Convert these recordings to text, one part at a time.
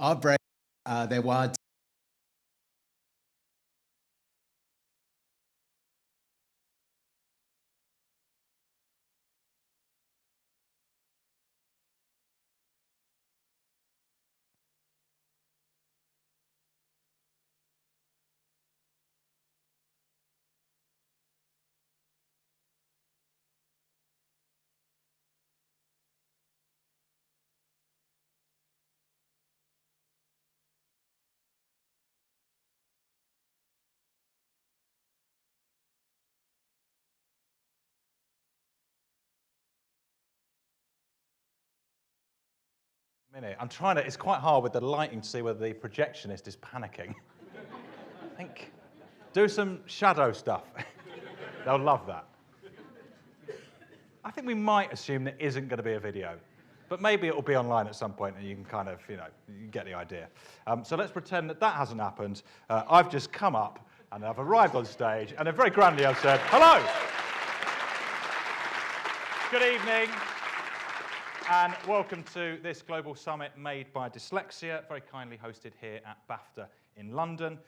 our brain, they're wired. Minute. I'm trying to, it's quite hard with the lighting to see whether the projectionist is panicking. I think, do some shadow stuff. They'll love that. I think we might assume there isn't going to be a video, but maybe it will be online at some point and you can kind of, you get the idea. So let's pretend that that hasn't happened. I've just come up and I've arrived on stage and very grandly I've said, hello! Good evening. And welcome to this global summit made by Dyslexia, very kindly hosted here at BAFTA in London.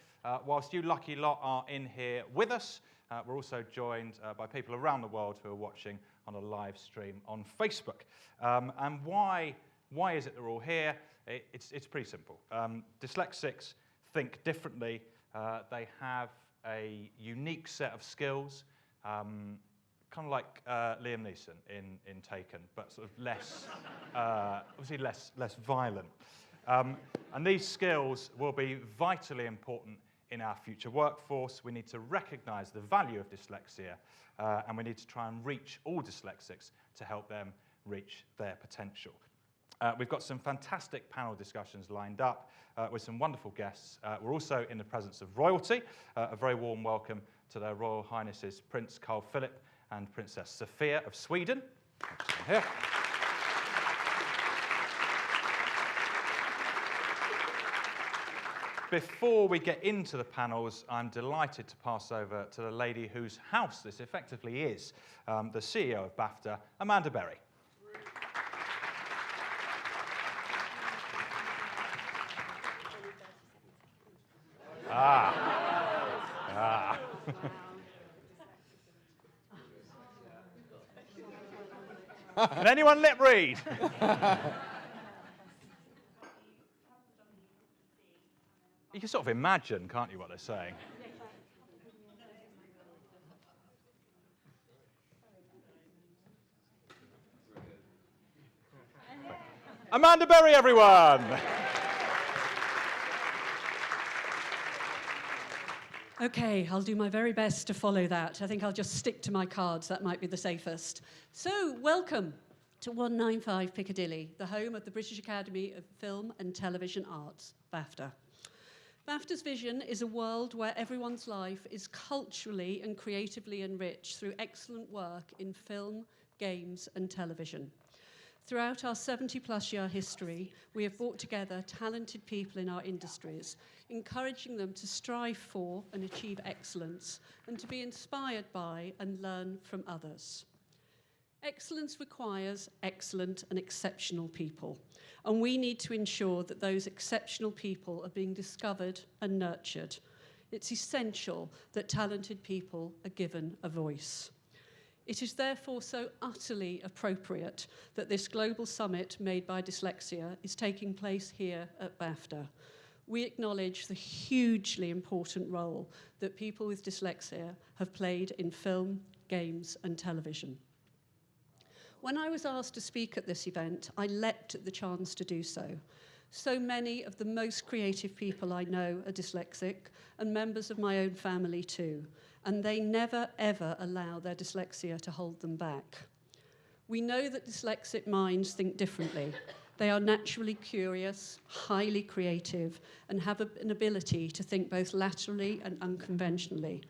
Whilst you lucky lot are in here with us, we're also joined by people around the world who are watching on a live stream on Facebook. And why is it they're all here? It's pretty simple. Dyslexics think differently. They have a unique set of skills. Kind of like Liam Neeson in Taken, but sort of less, obviously less violent. And these skills will be vitally important in our future workforce. We need to recognise the value of dyslexia, and we need to try and reach all dyslexics to help them reach their potential. We've got some fantastic panel discussions lined up with some wonderful guests. We're also in the presence of royalty. A very warm welcome to their Royal Highnesses Prince Carl Philip and Princess Sophia of Sweden. Here. Before we get into the panels, I'm delighted to pass over to the lady whose house this effectively is, the CEO of BAFTA, Amanda Berry. Can anyone lip read? You can sort of imagine, can't you, what they're saying? Amanda Berry, everyone! Okay, I'll do my very best to follow that. I think I'll just stick to my cards. That might be the safest. So, welcome to 195 Piccadilly, the home of the British Academy of Film and Television Arts, BAFTA. BAFTA's vision is a world where everyone's life is culturally and creatively enriched through excellent work in film, games, and television. Throughout our 70-plus year history, we have brought together talented people in our industries, encouraging them to strive for and achieve excellence, and to be inspired by and learn from others. Excellence requires excellent and exceptional people, and we need to ensure that those exceptional people are being discovered and nurtured. It's essential that talented people are given a voice. It is therefore so utterly appropriate that this global summit made by Dyslexia is taking place here at BAFTA. We acknowledge the hugely important role that people with dyslexia have played in film, games, and television. When I was asked to speak at this event, I leapt at the chance to do so. So many of the most creative people I know are dyslexic, and members of my own family too, and they never ever allow their dyslexia to hold them back. We know that dyslexic minds think differently. They are naturally curious, highly creative, and have an ability to think both laterally and unconventionally.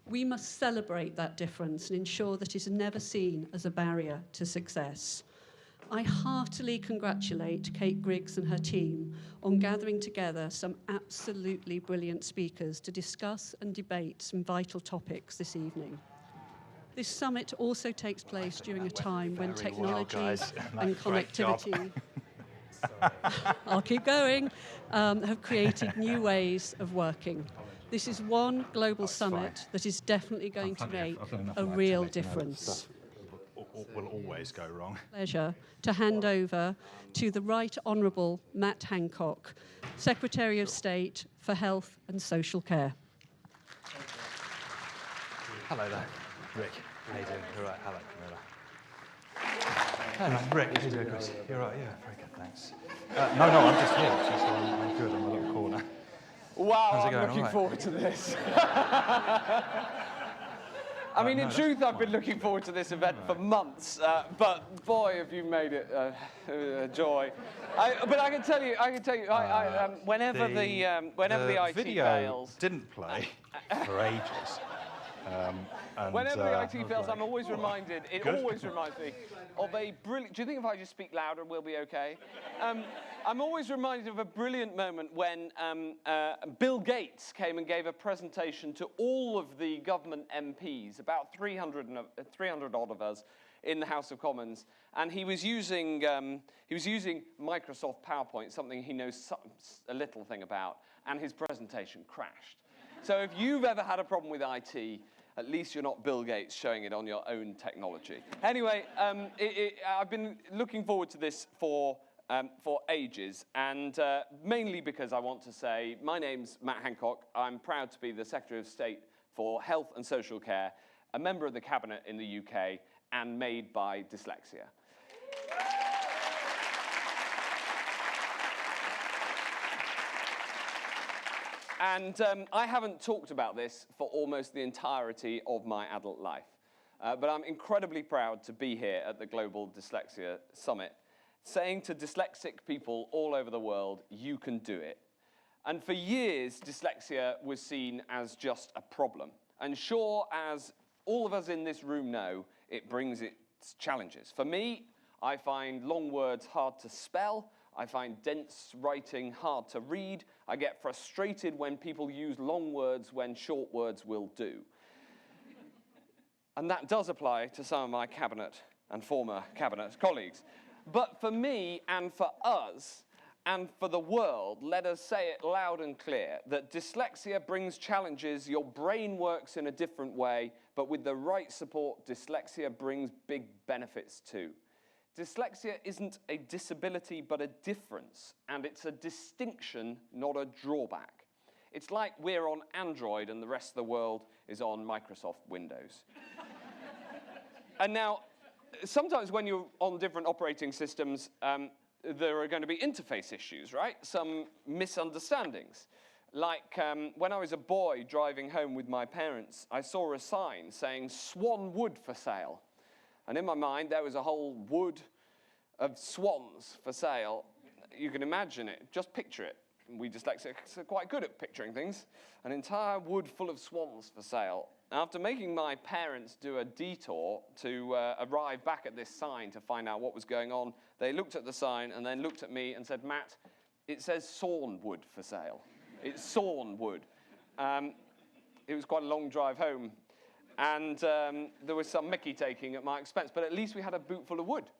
We must celebrate that difference and ensure that it is never seen as a barrier to success. I heartily congratulate Kate Griggs and her team on gathering together some absolutely brilliant speakers to discuss and debate some vital topics this evening. This summit also takes place during a time when technology and connectivity I'll keep going, have created new ways of working. This is one global summit that is definitely going to make a real difference. Will always go wrong. Pleasure to hand over to the Right Honourable Matt Hancock, Secretary of State for Health and Social Care. Hello there, Rick. How you doing? You're right. Hello, Camilla. Hello, Rick. How you doing, Chris? You're right. Yeah, very good. Thanks. No, I'm just here. Actually, so I'm good. I'm in a little corner. Wow, How's it I'm going? looking All right. forward to this. I mean, in truth, I've been looking forward to this event for months, but boy, have you made it a joy. But I can tell you, whenever the IT video fails, didn't play for ages. whenever the IT fails, I'm always reminded. It always reminds me of a brilliant. Do you think if I just speak louder, we'll be okay? I'm always reminded of a brilliant moment when Bill Gates came and gave a presentation to all of the government MPs, about 300 odd of us, in the House of Commons, and he was using Microsoft PowerPoint, something he knows a little thing about, and his presentation crashed. So if you've ever had a problem with IT, at least you're not Bill Gates showing it on your own technology. Anyway, I've been looking forward to this for ages, and mainly because I want to say, my name's Matt Hancock. I'm proud to be the Secretary of State for Health and Social Care, a member of the Cabinet in the UK, and made by Dyslexia. And I haven't talked about this for almost the entirety of my adult life. But I'm incredibly proud to be here at the Global Dyslexia Summit, saying to dyslexic people all over the world, you can do it. And for years, dyslexia was seen as just a problem. And sure, as all of us in this room know, it brings its challenges. For me, I find long words hard to spell. I find dense writing hard to read. I get frustrated when people use long words when short words will do. And that does apply to some of my cabinet and former cabinet colleagues. But for me and for us and for the world, let us say it loud and clear that dyslexia brings challenges. Your brain works in a different way, but with the right support, dyslexia brings big benefits too. Dyslexia isn't a disability, but a difference, and it's a distinction, not a drawback. It's like we're on Android and the rest of the world is on Microsoft Windows. And now, sometimes when you're on different operating systems, there are going to be interface issues, right? Some misunderstandings. Like when I was a boy driving home with my parents, I saw a sign saying Swan Wood for sale. And in my mind, there was a whole wood of swans for sale. You can imagine it, just picture it. We dyslexics are quite good at picturing things. An entire wood full of swans for sale. After making my parents do a detour to arrive back at this sign to find out what was going on, they looked at the sign and then looked at me and said, Matt, it says sawn wood for sale. It's sawn wood. It was quite a long drive home. And there was some mickey taking at my expense, but at least we had a boot full of wood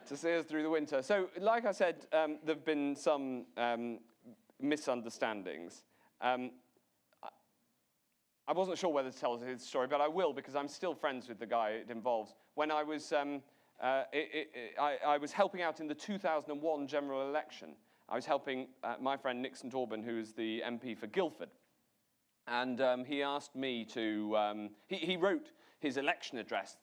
to see us through the winter. So, like I said, there have been some misunderstandings. I wasn't sure whether to tell his story, but I will because I'm still friends with the guy it involves. When I was, I was helping out in the 2001 general election. I was helping my friend Nick St. Aubin, who is the MP for Guildford. And he asked me to, he wrote his election address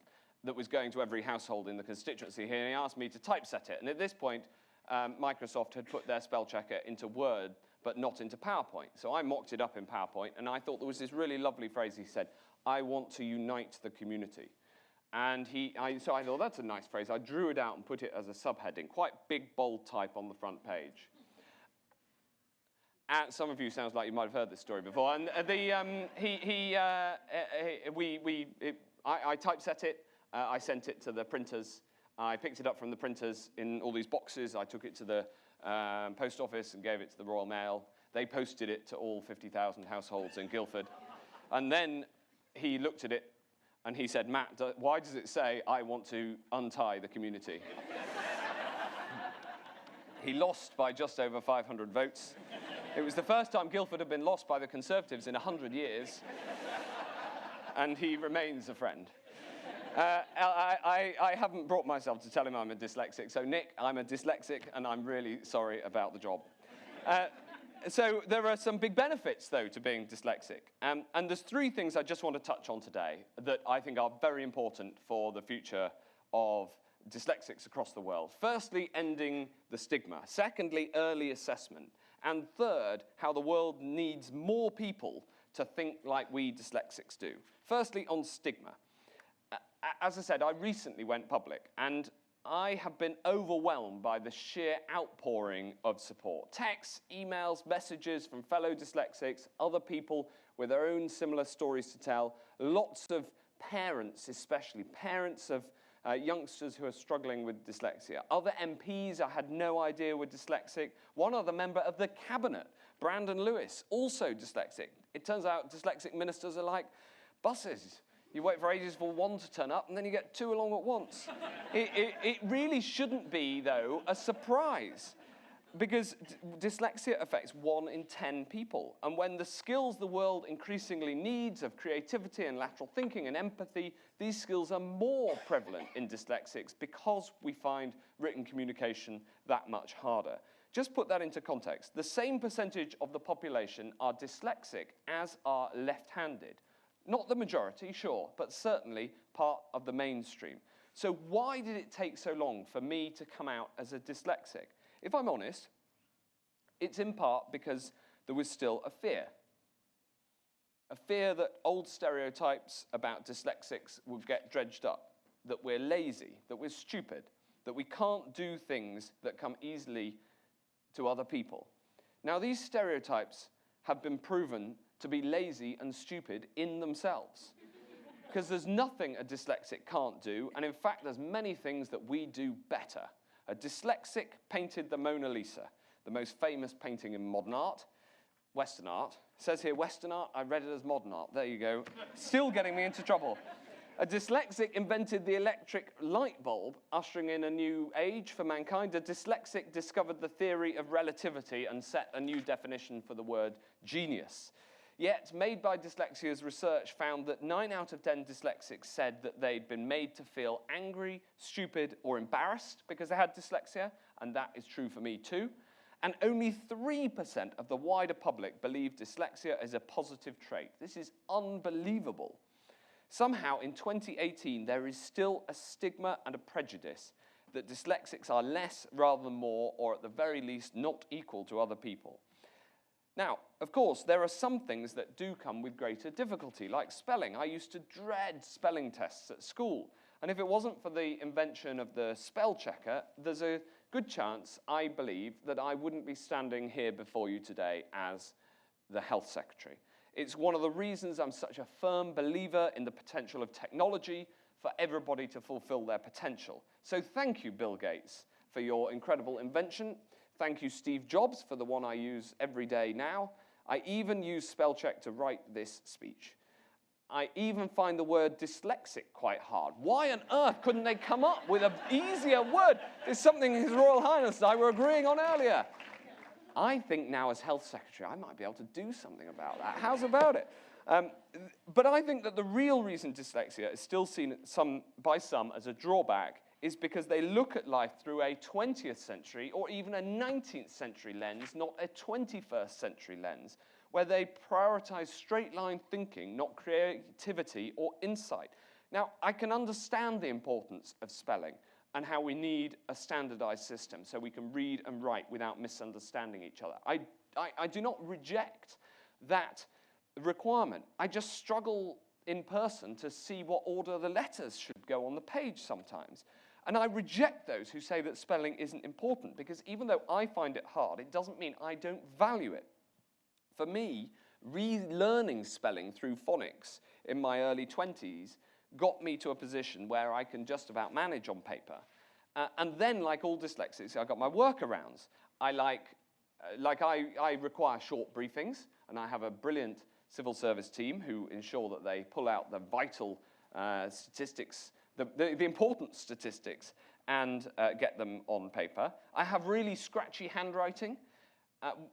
that was going to every household in the constituency here, and he asked me to typeset it. And at this point, Microsoft had put their spell checker into Word, but not into PowerPoint. So I mocked it up in PowerPoint, and I thought there was this really lovely phrase he said, I want to unite the community. And so I thought, that's a nice phrase. I drew it out and put it as a subheading, quite big, bold type on the front page. And some of you sounds like you might have heard this story before. And I typeset it. I sent it to the printers. I picked it up from the printers in all these boxes. I took it to the post office and gave it to the Royal Mail. They posted it to all 50,000 households in Guildford. And then he looked at it and he said, Matt, why does it say, I want to untie the community? He lost by just over 500 votes. It was the first time Guildford had been lost by the Conservatives in 100 years. And he remains a friend. I haven't brought myself to tell him I'm a dyslexic. So, Nick, I'm a dyslexic, and I'm really sorry about the job. So there are some big benefits, though, to being dyslexic. And there's three things I just want to touch on today that I think are very important for the future of dyslexics across the world. Firstly, ending the stigma. Secondly, early assessment. And third, how the world needs more people to think like we dyslexics do. Firstly, on stigma. As I said, I recently went public, and I have been overwhelmed by the sheer outpouring of support. Texts, emails, messages from fellow dyslexics, other people with their own similar stories to tell, lots of parents, especially parents of youngsters who are struggling with dyslexia. Other MPs I had no idea were dyslexic. One other member of the cabinet, Brandon Lewis, also dyslexic. It turns out dyslexic ministers are like buses. You wait for ages for one to turn up, and then you get two along at once. It really shouldn't be, though, a surprise, because dyslexia affects 1 in 10 people. And when the skills the world increasingly needs of creativity and lateral thinking and empathy, these skills are more prevalent in dyslexics because we find written communication that much harder. Just put that into context. The same percentage of the population are dyslexic as are left-handed. Not the majority, sure, but certainly part of the mainstream. So why did it take so long for me to come out as a dyslexic? If I'm honest, it's in part because there was still a fear. A fear that old stereotypes about dyslexics would get dredged up, that we're lazy, that we're stupid, that we can't do things that come easily to other people. Now, these stereotypes have been proven to be lazy and stupid in themselves. Because there's nothing a dyslexic can't do, and in fact, there's many things that we do better. A dyslexic painted the Mona Lisa, the most famous painting in modern art, Western art. It says here Western art, I read it as modern art. There you go. Still getting me into trouble. A dyslexic invented the electric light bulb, ushering in a new age for mankind. A dyslexic discovered the theory of relativity and set a new definition for the word genius. Yet, Made by Dyslexia's research found that 9 out of 10 dyslexics said that they'd been made to feel angry, stupid, or embarrassed because they had dyslexia, and that is true for me too. And only 3% of the wider public believe dyslexia is a positive trait. This is unbelievable. Somehow, in 2018, there is still a stigma and a prejudice that dyslexics are less rather than more, or at the very least, not equal to other people. Now, of course, there are some things that do come with greater difficulty, like spelling. I used to dread spelling tests at school. And if it wasn't for the invention of the spell checker, there's a good chance, I believe, that I wouldn't be standing here before you today as the health secretary. It's one of the reasons I'm such a firm believer in the potential of technology for everybody to fulfill their potential. So thank you, Bill Gates, for your incredible invention. Thank you, Steve Jobs, for the one I use every day now. I even use spell check to write this speech. I even find the word dyslexic quite hard. Why on earth couldn't they come up with an easier word? It's something His Royal Highness and I were agreeing on earlier. I think now as health secretary, I might be able to do something about that. How's about it? But I think that the real reason dyslexia is still seen by some as a drawback is because they look at life through a 20th century or even a 19th century lens, not a 21st century lens, where they prioritize straight-line thinking, not creativity or insight. Now, I can understand the importance of spelling and how we need a standardized system so we can read and write without misunderstanding each other. I do not reject that requirement. I just struggle in person to see what order the letters should go on the page sometimes. And I reject those who say that spelling isn't important, because even though I find it hard, it doesn't mean I don't value it. For me, relearning spelling through phonics in my early 20s got me to a position where I can just about manage on paper. And then, like all dyslexics, I got my workarounds. I require short briefings, and I have a brilliant civil service team who ensure that they pull out the vital statistics, the important statistics, and get them on paper. I have really scratchy handwriting,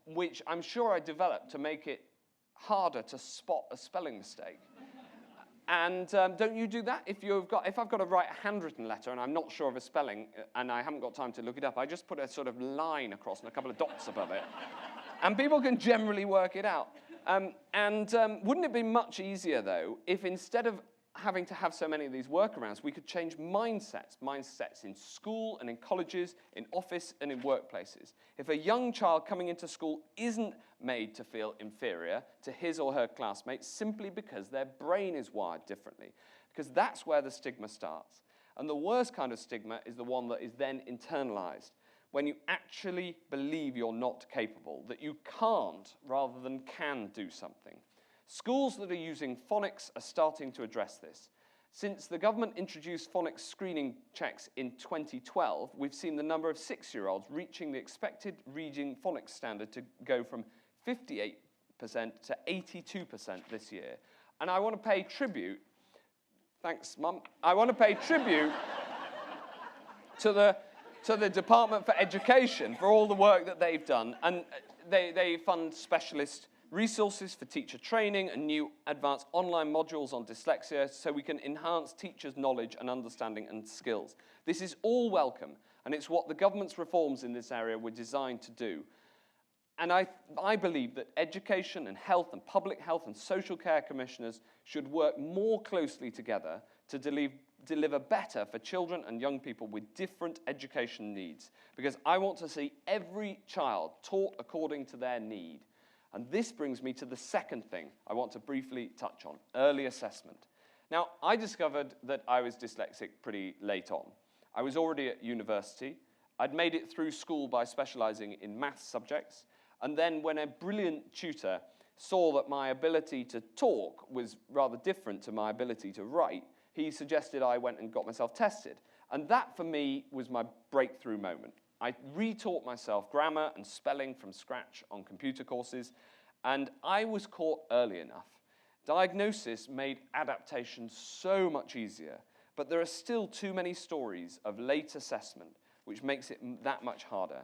which I'm sure I developed to make it harder to spot a spelling mistake. And don't you do that? If I've got to write a handwritten letter and I'm not sure of a spelling and I haven't got time to look it up, I just put a sort of line across and a couple of dots above it. And people can generally work it out. Wouldn't it be much easier, though, if instead of having to have so many of these workarounds, we could change mindsets in school and in colleges, in office and in workplaces. If a young child coming into school isn't made to feel inferior to his or her classmates simply because their brain is wired differently, because that's where the stigma starts. And the worst kind of stigma is the one that is then internalized, when you actually believe you're not capable, that you can't rather than can do something. Schools that are using phonics are starting to address this. Since the government introduced phonics screening checks in 2012, we've seen the number of 6-year-olds reaching the expected reading phonics standard to go from 58% to 82% this year. And I want to pay tribute, thanks, Mum, I want to pay tribute to the Department for Education for all the work that they've done. And they fund specialist resources for teacher training and new advanced online modules on dyslexia so we can enhance teachers' knowledge and understanding and skills. This is all welcome, and it's what the government's reforms in this area were designed to do. And I believe that education and health and public health and social care commissioners should work more closely together to deliver better for children and young people with different education needs, because I want to see every child taught according to their need. And this brings me to the second thing I want to briefly touch on, early assessment. Now, I discovered that I was dyslexic pretty late on. I was already at university. I'd made it through school by specializing in maths subjects. And then when a brilliant tutor saw that my ability to talk was rather different to my ability to write, he suggested I went and got myself tested. And that, for me, was my breakthrough moment. I retaught myself grammar and spelling from scratch on computer courses, and I was caught early enough. Diagnosis made adaptation so much easier, but there are still too many stories of late assessment, which makes it that much harder.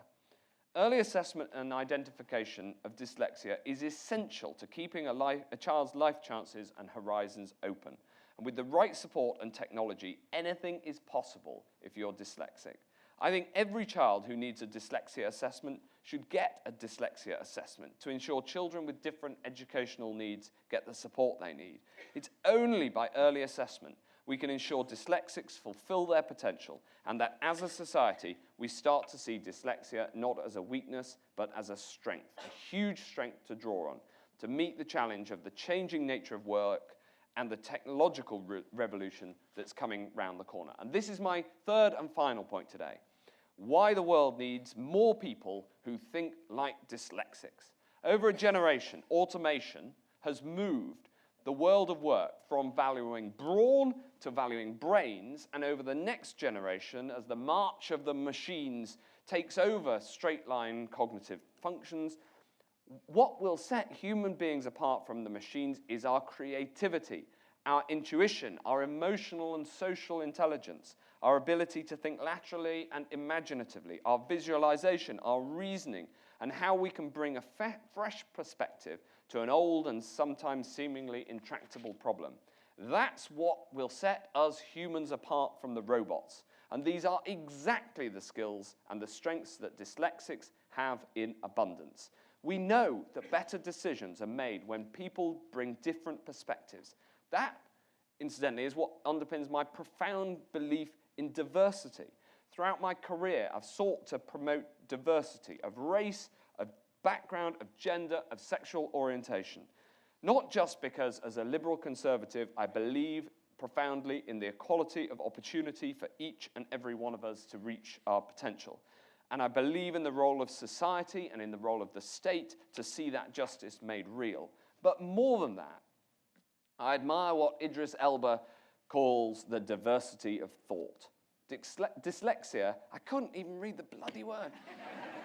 Early assessment and identification of dyslexia is essential to keeping a child's life chances and horizons open. And with the right support and technology, anything is possible if you're dyslexic. I think every child who needs a dyslexia assessment should get a dyslexia assessment to ensure children with different educational needs get the support they need. It's only by early assessment we can ensure dyslexics fulfill their potential, and that as a society we start to see dyslexia not as a weakness but as a strength, a huge strength to draw on, to meet the challenge of the changing nature of work and the technological revolution that's coming round the corner. And this is my third and final point today. Why the world needs more people who think like dyslexics. Over a generation, automation has moved the world of work from valuing brawn to valuing brains, and over the next generation, as the march of the machines takes over straight-line cognitive functions, what will set human beings apart from the machines is our creativity, our intuition, our emotional and social intelligence, our ability to think laterally and imaginatively, our visualization, our reasoning, and how we can bring a fresh perspective to an old and sometimes seemingly intractable problem. That's what will set us humans apart from the robots. And these are exactly the skills and the strengths that dyslexics have in abundance. We know that better decisions are made when people bring different perspectives. That, incidentally, is what underpins my profound belief in diversity. Throughout my career, I've sought to promote diversity of race, of background, of gender, of sexual orientation. Not just because, as a liberal conservative, I believe profoundly in the equality of opportunity for each and every one of us to reach our potential. And I believe in the role of society and in the role of the state to see that justice made real. But more than that, I admire what Idris Elba calls the diversity of thought. Dyslexia, I couldn't even read the bloody word.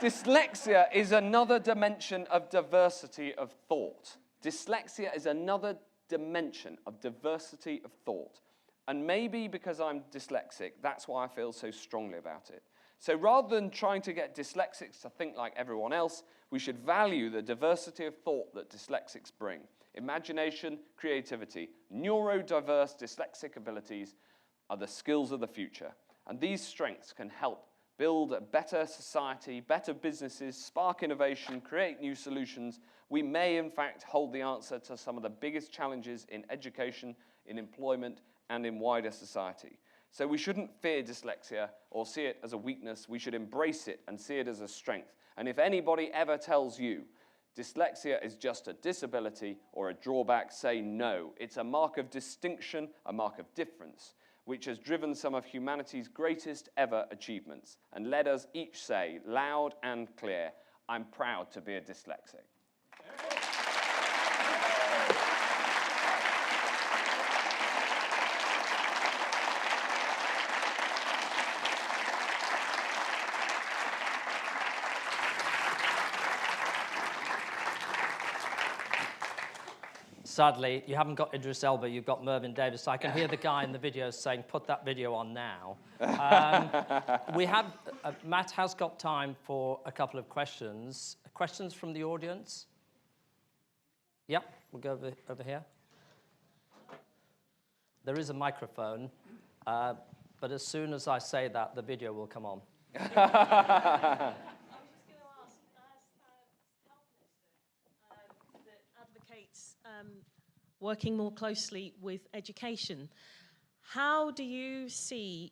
Dyslexia is another dimension of diversity of thought. Dyslexia is another dimension of diversity of thought. And maybe because I'm dyslexic, that's why I feel so strongly about it. So rather than trying to get dyslexics to think like everyone else, we should value the diversity of thought that dyslexics bring. Imagination, creativity, neurodiverse dyslexic abilities are the skills of the future. And these strengths can help build a better society, better businesses, spark innovation, create new solutions. We may, in fact, hold the answer to some of the biggest challenges in education, in employment, and in wider society. So we shouldn't fear dyslexia or see it as a weakness. We should embrace it and see it as a strength. And if anybody ever tells you dyslexia is just a disability or a drawback, say no. It's a mark of distinction, a mark of difference, which has driven some of humanity's greatest ever achievements. And let us each say, loud and clear, I'm proud to be a dyslexic. Sadly, you haven't got Idris Elba, you've got Mervyn Davis. I can hear the guy in the video saying, put that video on now. Matt has got time for a couple of questions. Questions from the audience? Yep, we'll go over here. There is a microphone, but as soon as I say that, the video will come on. Working more closely with education. How do you see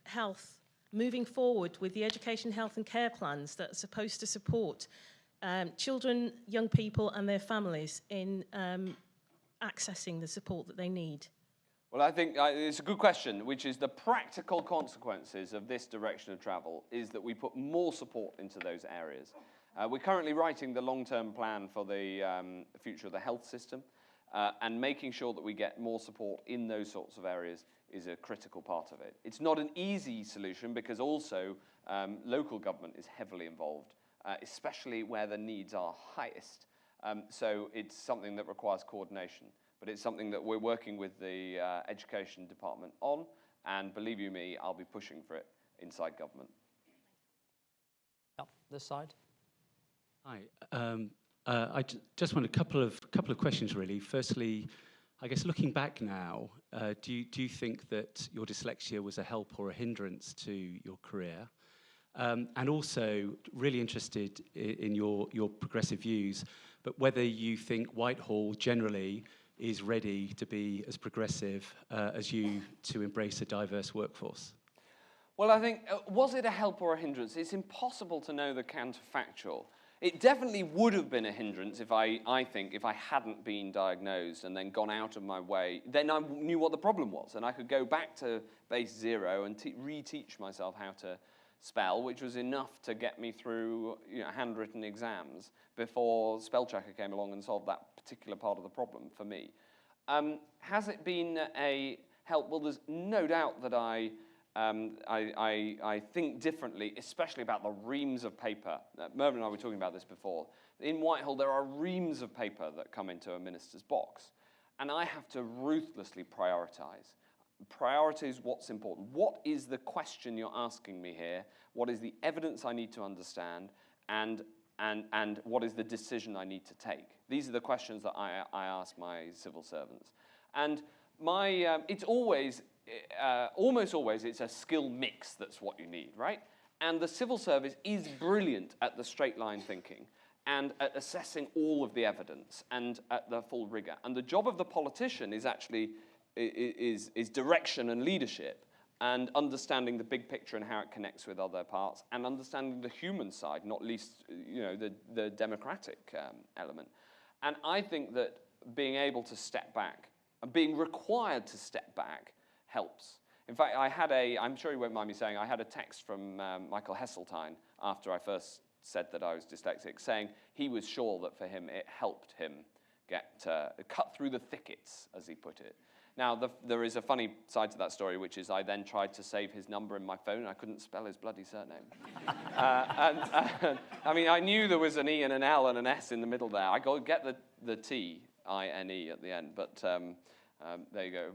health moving forward with the education, health and care plans that are supposed to support children, young people and their families in accessing the support that they need? Well, I think it's a good question, which is the practical consequences of this direction of travel is that we put more support into those areas. We're currently writing the long-term plan for the future of the health system, and making sure that we get more support in those sorts of areas is a critical part of it. It's not an easy solution because also local government is heavily involved, especially where the needs are highest. So it's something that requires coordination, but it's something that we're working with the education department on, and believe you me, I'll be pushing for it inside government. Yep, this side. Hi. I just want a couple of questions, really. Firstly, I guess looking back now, do you think that your dyslexia was a help or a hindrance to your career? And also, really interested in your progressive views, but whether you think Whitehall generally is ready to be as progressive as you to embrace a diverse workforce. Well, I think, was it a help or a hindrance? It's impossible to know the counterfactual. It definitely would have been a hindrance if I think, if I hadn't been diagnosed and then gone out of my way, then I knew what the problem was, and I could go back to base zero and reteach myself how to spell, which was enough to get me through handwritten exams before spell checker came along and solved that particular part of the problem for me. Has it been a help? Well, there's no doubt that I think differently, especially about the reams of paper. Mervyn and I were talking about this before. In Whitehall, there are reams of paper that come into a minister's box, and I have to ruthlessly prioritize. Priority is what's important. What is the question you're asking me here? What is the evidence I need to understand? And what is the decision I need to take? These are the questions that I ask my civil servants. And it's always, almost always, it's a skill mix that's what you need, right? And the civil service is brilliant at the straight line thinking and at assessing all of the evidence and at the full rigor. And the job of the politician is actually is direction and leadership and understanding the big picture and how it connects with other parts and understanding the human side, not least the democratic element. And I think that being able to step back and being required to step back helps. In fact, I'm sure you won't mind me saying, I had a text from Michael Heseltine after I first said that I was dyslexic, saying he was sure that for him it helped him get cut through the thickets, as he put it. Now, there is a funny side to that story, which is I then tried to save his number in my phone, and I couldn't spell his bloody surname. I mean, I knew there was an E and an L and an S in the middle there. I got to get the T, I-N-E, at the end, but there you go.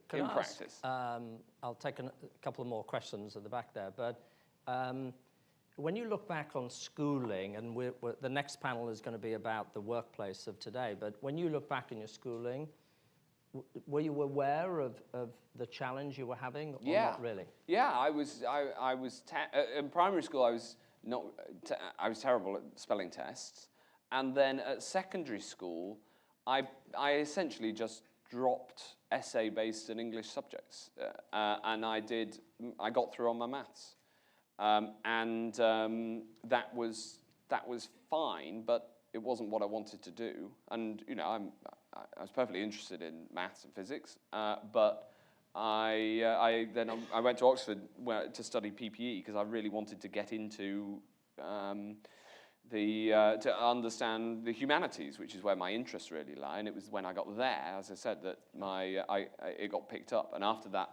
Can in I ask, practice. I'll take a couple of more questions at the back there, but when you look back on schooling, and the next panel is going to be about the workplace of today, but when you look back in your schooling, were you aware of the challenge you were having, or not really? Yeah, I was in primary school. I was terrible at spelling tests, and then at secondary school, I essentially just dropped essay-based and English subjects, and I got through on my maths, and that was fine, but it wasn't what I wanted to do. And you know, I was perfectly interested in maths and physics, but I went to Oxford to study PPE because I really wanted to get into to understand the humanities, which is where my interests really lie. And it was when I got there, as I said, that it got picked up. And after that,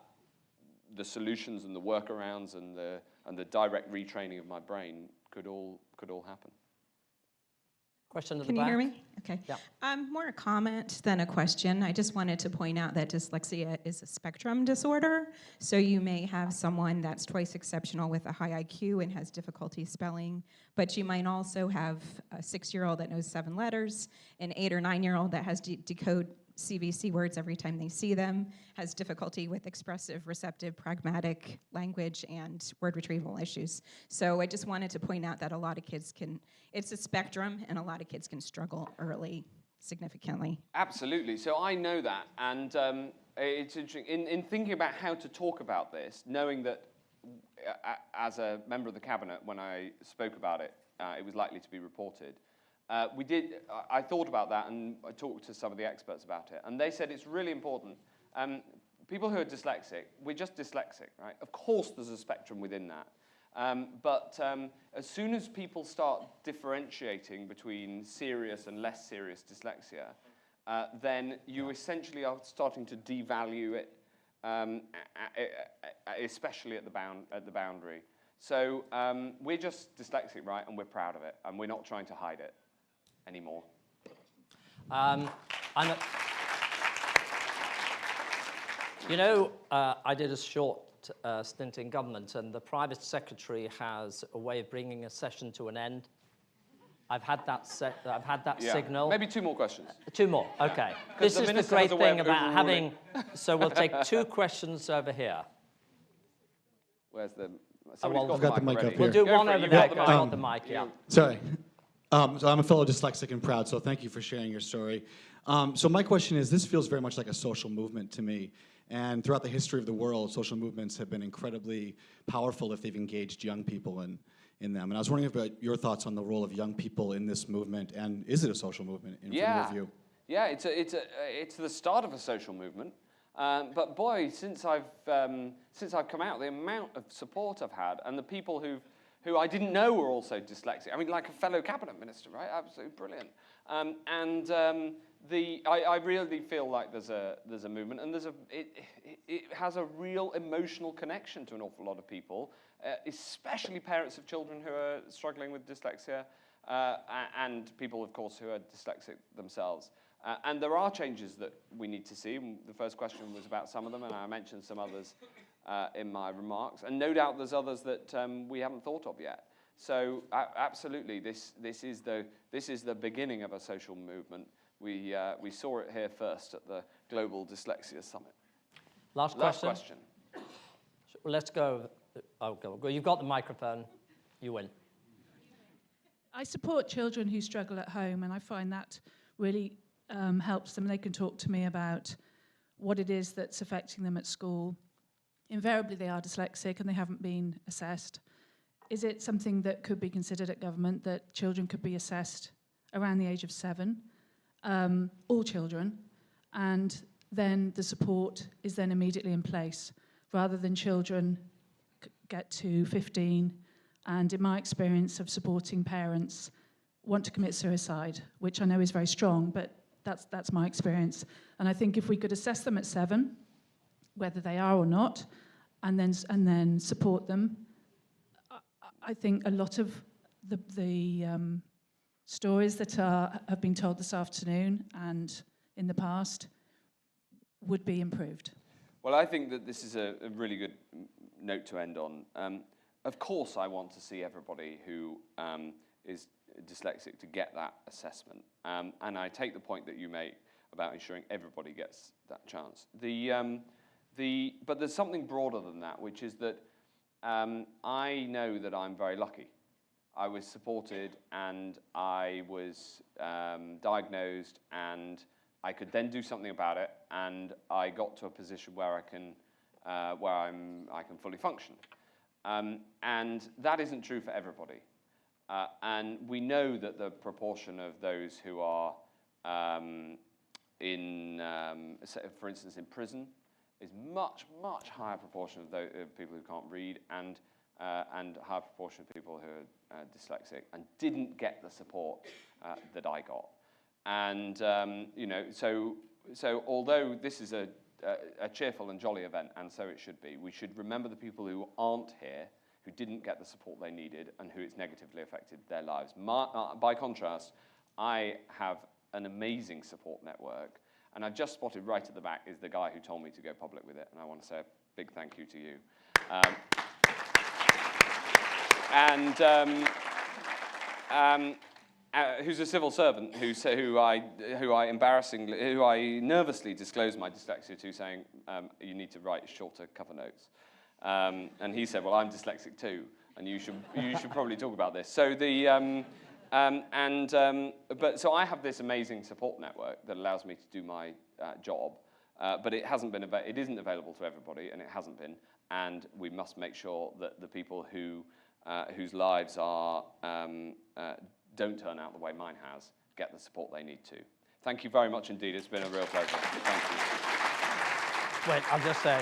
the solutions and the workarounds and the direct retraining of my brain could all happen. Question at Can the you back? hear me? Okay. Yeah. More a comment than a question. I just wanted to point out that dyslexia is a spectrum disorder. So you may have someone that's twice exceptional with a high IQ and has difficulty spelling, but you might also have a 6-year-old that knows 7 letters, an 8 or 9-year-old that has decode CVC words every time they see them, has difficulty with expressive, receptive, pragmatic language and word retrieval issues. So I just wanted to point out that a lot of kids it's a spectrum, and a lot of kids can struggle early significantly. Absolutely. So I know that, and it's interesting in thinking about how to talk about this, knowing that as a member of the cabinet, when I spoke about it, it was likely to be reported. I thought about that, and I talked to some of the experts about it, and they said it's really important. People who are dyslexic, we're just dyslexic, right? Of course there's a spectrum within that. But as soon as people start differentiating between serious and less serious dyslexia, then you essentially are starting to devalue it, especially at the boundary. So we're just dyslexic, right? And we're proud of it, and we're not trying to hide it anymore. You know, I did a short stint in government, and the private secretary has a way of bringing a session to an end. I've had that signal. Maybe 2 more questions. 2 more, okay. This is the great thing about having. So we'll take 2 questions over here. Where's the? I've got the mic up here. We'll do one over there. I got the mic, yeah. Sorry. So I'm a fellow dyslexic and proud, so thank you for sharing your story. So my question is, this feels very much like a social movement to me. And throughout the history of the world, social movements have been incredibly powerful if they've engaged young people in them. And I was wondering about your thoughts on the role of young people in this movement, and is it a social movement from your view? Yeah, it's the start of a social movement. But boy, since I've come out, the amount of support I've had, and the people who I didn't know were also dyslexic. I mean, like a fellow cabinet minister, right? Absolutely brilliant. I really feel like there's a movement, and it has a real emotional connection to an awful lot of people, especially parents of children who are struggling with dyslexia, and people, of course, who are dyslexic themselves. And there are changes that we need to see. The first question was about some of them, and I mentioned some others in my remarks. And no doubt there's others that we haven't thought of yet. So absolutely, this is the beginning of a social movement. We saw it here first at the Global Dyslexia Summit. Last question. Let's go. Oh, go. You've got the microphone. You win. I support children who struggle at home, and I find that really helps them. They can talk to me about what it is that's affecting them at school. Invariably, they are dyslexic and they haven't been assessed. Is it something that could be considered at government, that children could be assessed around the age of 7, all children, and then the support is then immediately in place, rather than children get to 15, and in my experience of supporting parents, want to commit suicide, which I know is very strong, but that's my experience. And I think if we could assess them at 7, whether they are or not, and then support them, I think a lot of the stories that have been told this afternoon and in the past would be improved. Well, I think that this is a really good note to end on. Of course, I want to see everybody who is dyslexic to get that assessment. And I take the point that you make about ensuring everybody gets that chance. But there's something broader than that, which is that I know that I'm very lucky. I was supported and I was diagnosed, and I could then do something about it, and I got to a position where I can fully function. And that isn't true for everybody. And we know that the proportion of those who are for instance, in prison, is much higher proportion of those people who can't read, and higher proportion of people who are dyslexic and didn't get the support that I got. And so although this is a cheerful and jolly event, and so it should be, we should remember the people who aren't here, who didn't get the support they needed, and who it's negatively affected their lives. By contrast, I have an amazing support network, and I've just spotted right at the back is the guy who told me to go public with it, and I want to say a big thank you to you. Who's a civil servant who I nervously disclosed my dyslexia to, saying you need to write shorter cover notes, and he said, well, I'm dyslexic too, and you should probably talk about this. So so I have this amazing support network that allows me to do my job, but it isn't available to everybody, and it hasn't been, and we must make sure that the people whose lives are don't turn out the way mine has, get the support they need to. Thank you very much indeed. It's been a real pleasure. Thank you. Wait, I'll just say,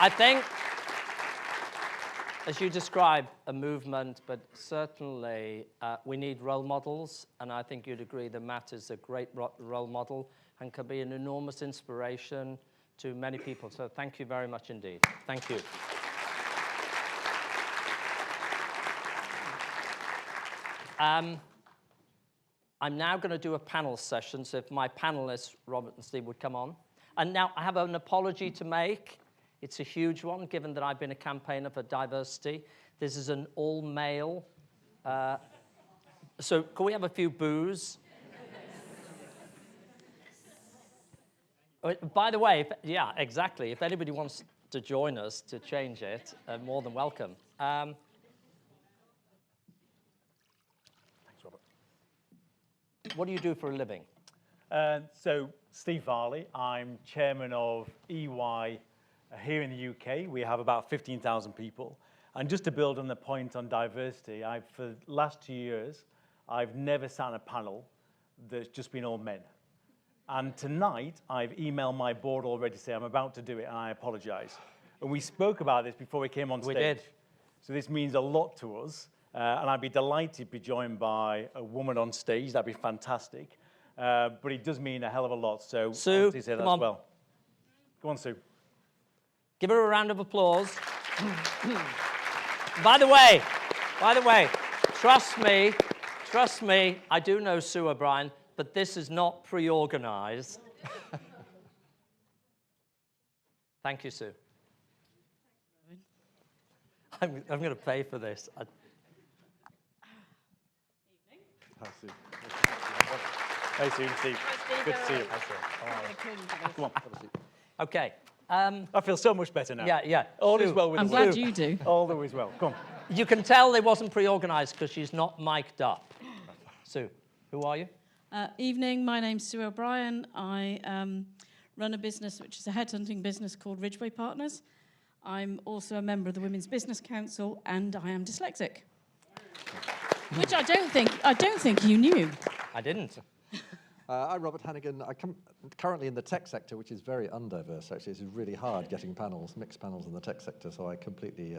I think, as you describe a movement, but certainly we need role models, and I think you'd agree that Matt is a great role model and can be an enormous inspiration to many people. So thank you very much indeed. Thank you. I'm now going to do a panel session, so if my panelists, Robert and Steve, would come on. And now I have an apology to make. It's a huge one, given that I've been a campaigner for diversity. This is an all-male. So can we have a few boos? By the way, yeah, exactly. If anybody wants to join us to change it, more than welcome. What do you do for a living? So, Steve Varley, I'm chairman of EY here in the UK. We have about 15,000 people. And just to build on the point on diversity, for the last 2 years, I've never sat on a panel that's just been all men. And tonight, I've emailed my board already to say I'm about to do it, and I apologize. And we spoke about this before we came on stage. We did. So this means a lot to us. And I'd be delighted to be joined by a woman on stage. That'd be fantastic. But it does mean a hell of a lot. So Sue, say that come on. as well. Go on, Sue. Give her a round of applause. By the way, trust me, I do know Sue O'Brien, but this is not pre-organized. Thank you, Sue. I'm going to pay for this. Hi, Sue. Hey, Sue and Steve. Good to see you. Come on, have a seat. Okay. I feel so much better now. Yeah. All Sue, is well with I'm us. glad you do. All is well. Come on. You can tell they wasn't pre-organized because she's not mic'd up. Sue, who are you? Evening, my name's Sue O'Brien. I run a business which is a headhunting business called Ridgeway Partners. I'm also a member of the Women's Business Council, and I am dyslexic. Which I don't think you knew. I didn't. I'm Robert Hannigan. I come currently in the tech sector, which is very undiverse, actually. It's really hard getting panels, mixed panels in the tech sector, so I completely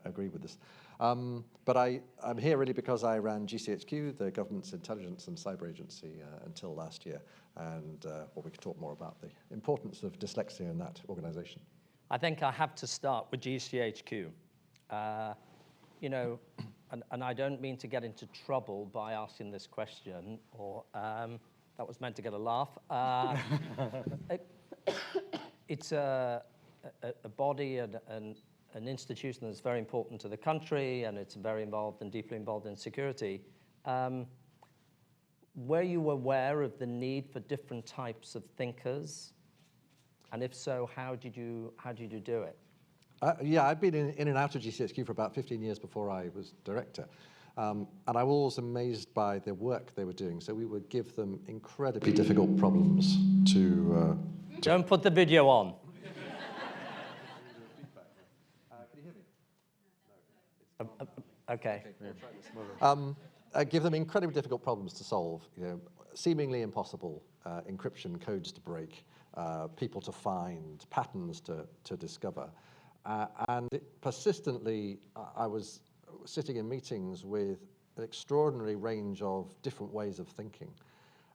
agree with this. But I'm here really because I ran GCHQ, the government's intelligence and cyber agency, until last year, and we can talk more about the importance of dyslexia in that organization. I think I have to start with GCHQ. And I don't mean to get into trouble by asking this question, or that was meant to get a laugh. It's a body and an institution that's very important to the country, and it's very involved and deeply involved in security. Were you aware of the need for different types of thinkers? And if so, how did you do it? Yeah, I've been in and out of GCHQ for about 15 years before I was director. And I was always amazed by the work they were doing. So we would give them incredibly difficult problems to... Don't put the video on. Can you hear me? Okay. Give them incredibly difficult problems to solve, seemingly impossible, encryption codes to break, people to find, patterns to discover. And persistently, I was sitting in meetings with an extraordinary range of different ways of thinking.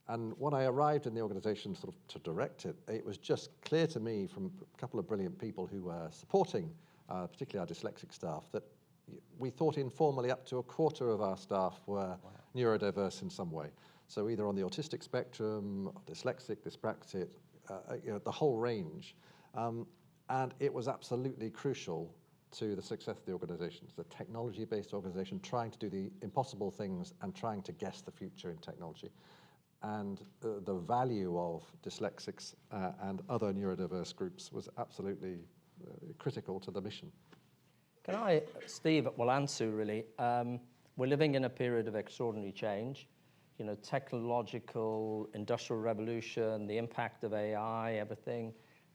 And when I arrived in the organization sort of to direct it, it was just clear to me from a couple of brilliant people who were supporting, particularly our dyslexic staff, that we thought informally up to a quarter of our staff were neurodiverse in some way. So either on the autistic spectrum, dyslexic, dyspraxic, the whole range. And it was absolutely crucial to the success of the organization. It's a technology-based organization trying to do the impossible things and trying to guess the future in technology. And the value of dyslexics and other neurodiverse groups was absolutely critical to the mission. Can I, Steve, well, answer really. We're living in a period of extraordinary change. Technological, industrial revolution, the impact of AI, everything.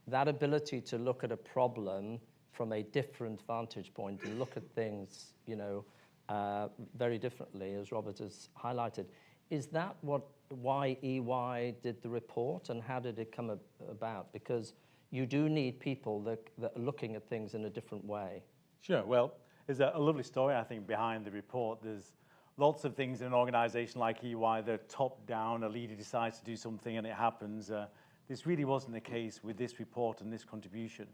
That ability to look at a problem from a different vantage point and look at things, very differently, as Robert has highlighted. Is that why EY did the report, and how did it come about? Because you do need people that are looking at things in a different way. Sure. Well, there's a lovely story, I think, behind the report. There's lots of things in an organization like EY that are top-down. A leader decides to do something and it happens. This really wasn't the case with this report and this contribution.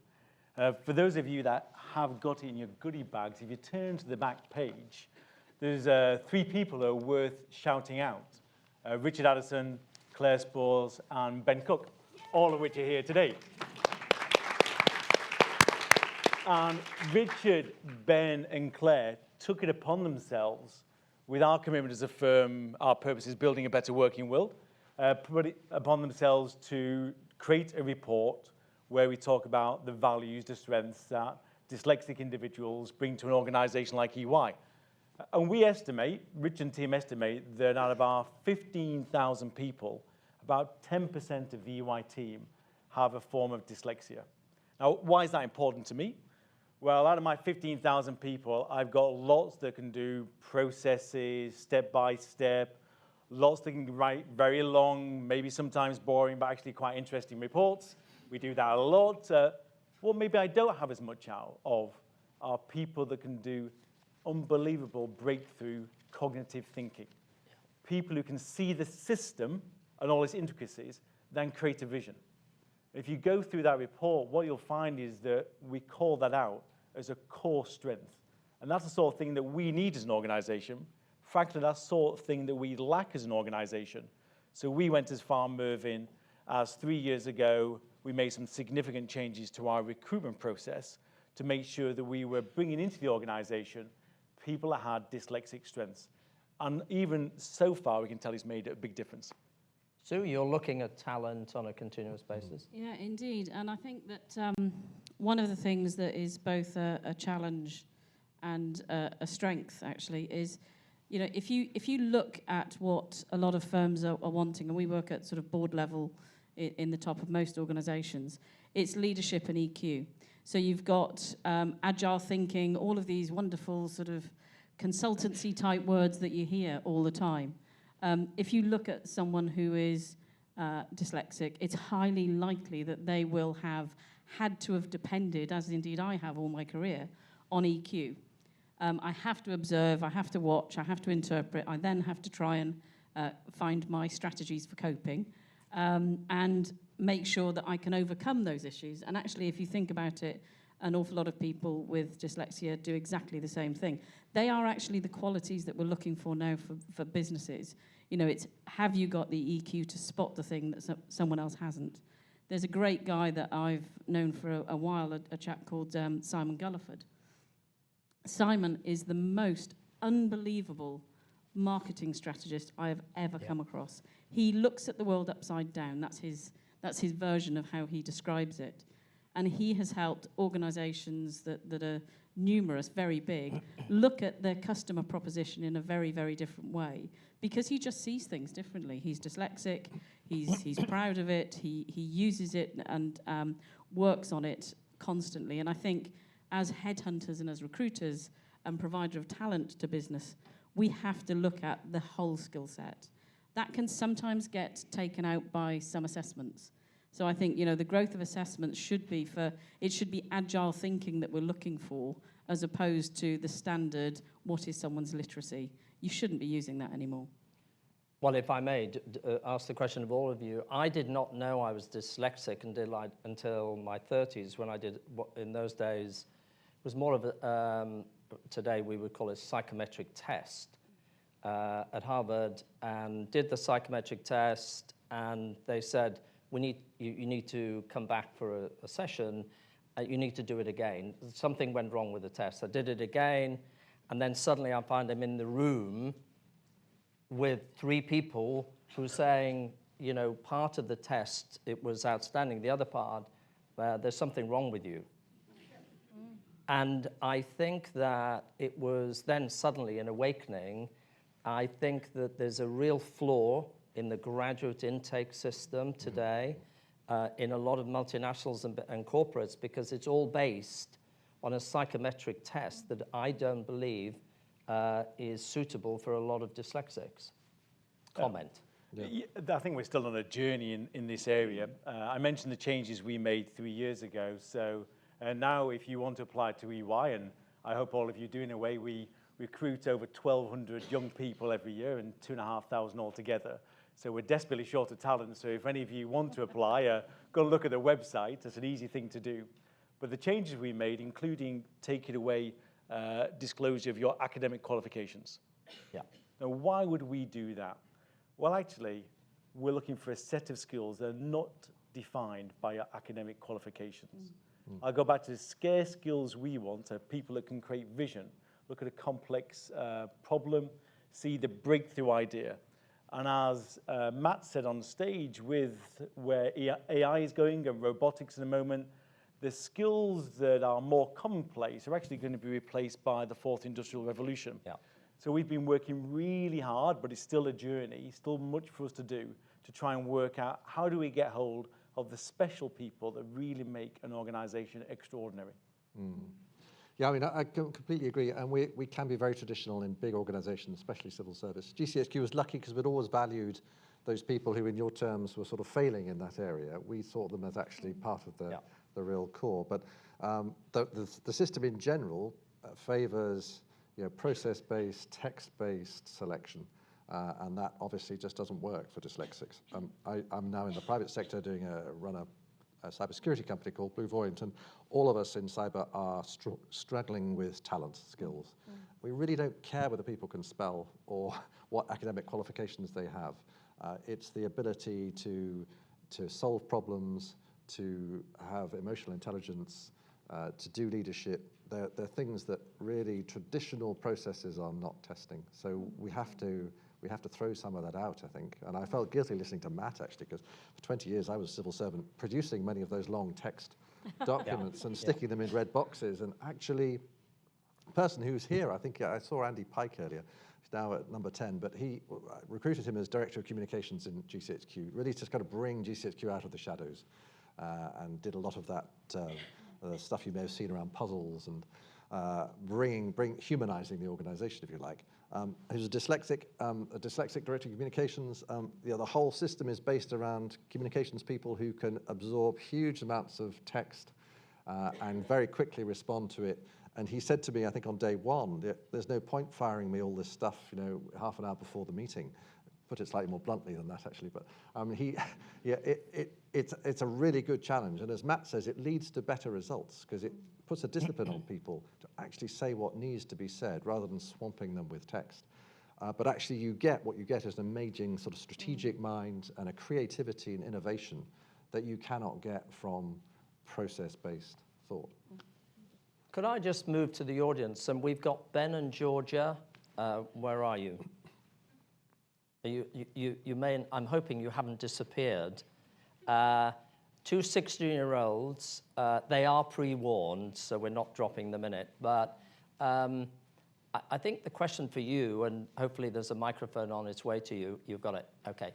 For those of you that have got it in your goodie bags, if you turn to the back page, there's 3 people that are worth shouting out. Richard Addison, Claire Spores, and Ben Cook, all of which are here today. And Richard, Ben, and Claire took it upon themselves, with our commitment as a firm, our purpose is building a better working world, put it upon themselves to create a report where we talk about the values, the strengths that dyslexic individuals bring to an organization like EY. And we estimate, Rich and team estimate, that out of our 15,000 people, about 10% of the EY team have a form of dyslexia. Now, why is that important to me? Well, out of my 15,000 people, I've got lots that can do processes, step by step, lots that can write very long, maybe sometimes boring, but actually quite interesting reports. We do that a lot. What maybe I don't have as much out of are people that can do unbelievable breakthrough cognitive thinking. People who can see the system and all its intricacies, then create a vision. If you go through that report, what you'll find is that we call that out as a core strength. And that's the sort of thing that we need as an organization. Frankly, that's the sort of thing that we lack as an organization. So we went as far, Mervyn, as 3 years ago, we made some significant changes to our recruitment process to make sure that we were bringing into the organization people that had dyslexic strengths. And even so far, we can tell it's made a big difference. Sue, you're looking at talent on a continuous basis. Yeah, indeed. And I think that one of the things that is both a challenge and a strength, actually, is, if you look at what a lot of firms are wanting, and we work at sort of board level in the top of most organizations, it's leadership and EQ. So you've got agile thinking, all of these wonderful sort of consultancy type words that you hear all the time. If you look at someone who is dyslexic, it's highly likely that they will have had to have depended, as indeed I have all my career, on EQ. I have to observe, I have to watch, I have to interpret, I then have to try and find my strategies for coping and make sure that I can overcome those issues. And actually, if you think about it, an awful lot of people with dyslexia do exactly the same thing. They are actually the qualities that we're looking for now for businesses. It's have you got the EQ to spot the thing that someone else hasn't? There's a great guy that I've known for a while, a chap called Simon Gulliford. Simon is the most unbelievable marketing strategist I have ever come across. He looks at the world upside down. That's his version of how he describes it. And he has helped organizations that are numerous, very big, look at their customer proposition in a very, very different way, because he just sees things differently. He's dyslexic, he's proud of it, he uses it and works on it constantly. And I think as headhunters and as recruiters and provider of talent to business, we have to look at the whole skill set. That can sometimes get taken out by some assessments. So I think, the growth of assessments should be agile thinking that we're looking for, as opposed to the standard, what is someone's literacy? You shouldn't be using that anymore. Well, if I may ask the question of all of you, I did not know I was dyslexic until my 30s, when I did what in those days was more of a, today we would call it a psychometric test at Harvard, and did the psychometric test, and they said, you need to come back for a session, you need to do it again. Something went wrong with the test. I did it again, and then suddenly I find I'm in the room with 3 people who are saying, part of the test, it was outstanding. The other part, there's something wrong with you. And I think that it was then suddenly an awakening. I think that there's a real flaw in the graduate intake system today, in a lot of multinationals and corporates, because it's all based on a psychometric test that I don't believe is suitable for a lot of dyslexics. Comment. Yeah, I think we're still on a journey in this area. I mentioned the changes we made 3 years ago. So now if you want to apply to EY, and I hope all of you do, in a way, we recruit over 1,200 young people every year and 2,500 altogether. So we're desperately short of talent. So if any of you want to apply, go look at the website. It's an easy thing to do. But the changes we made, including taking away disclosure of your academic qualifications. Yeah. Now, why would we do that? Well, actually, we're looking for a set of skills that are not defined by your academic qualifications. I'll go back to the scarce skills we want are people that can create vision, look at a complex problem, see the breakthrough idea. And as Matt said on stage, with where AI is going and robotics in a moment, the skills that are more commonplace are actually going to be replaced by the 4th Industrial Revolution. Yeah. So we've been working really hard, but it's still a journey, still much for us to do, to try and work out how do we get hold of the special people that really make an organization extraordinary. Yeah, I mean, I completely agree, and we can be very traditional in big organizations, especially civil service. GCHQ was lucky because we'd always valued those people who, in your terms, were sort of failing in that area. We saw them as actually part of the real core. But the system in general favors process-based, text-based selection, and that obviously just doesn't work for dyslexics. I'm now in the private sector run a cybersecurity company called Blue Voyant, and all of us in cyber are struggling with talent skills. We really don't care whether people can spell or what academic qualifications they have. It's the ability to solve problems, to have emotional intelligence, to do leadership. They're things that really traditional processes are not testing. So we have to throw some of that out, I think. And I felt guilty listening to Matt, actually, because for 20 years I was a civil servant producing many of those long text documents and sticking them in red boxes. And actually, the person who's here, I think I saw Andy Pike earlier, he's now at number 10, but he recruited him as Director of Communications in GCHQ, really to kind of bring GCHQ out of the shadows, and did a lot of that stuff you may have seen around puzzles and humanizing the organization, if you like. Who's a dyslexic Director of Communications. The whole system is based around communications people who can absorb huge amounts of text and very quickly respond to it. And he said to me, I think on day one, there's no point firing me all this stuff, half an hour before the meeting. Put it slightly more bluntly than that, actually. But it's a really good challenge. And as Matt says, it leads to better results because it puts a discipline on people to actually say what needs to be said rather than swamping them with text. But actually what you get is an amazing sort of strategic mind and a creativity and innovation that you cannot get from process-based thought. Could I just move to the audience? And we've got Ben and Georgia. Where are you? You may, I'm hoping you haven't disappeared. Two 16-year-olds, they are pre-warned, so we're not dropping them in it. But I think the question for you, and hopefully there's a microphone on its way to you. You've got it. Okay.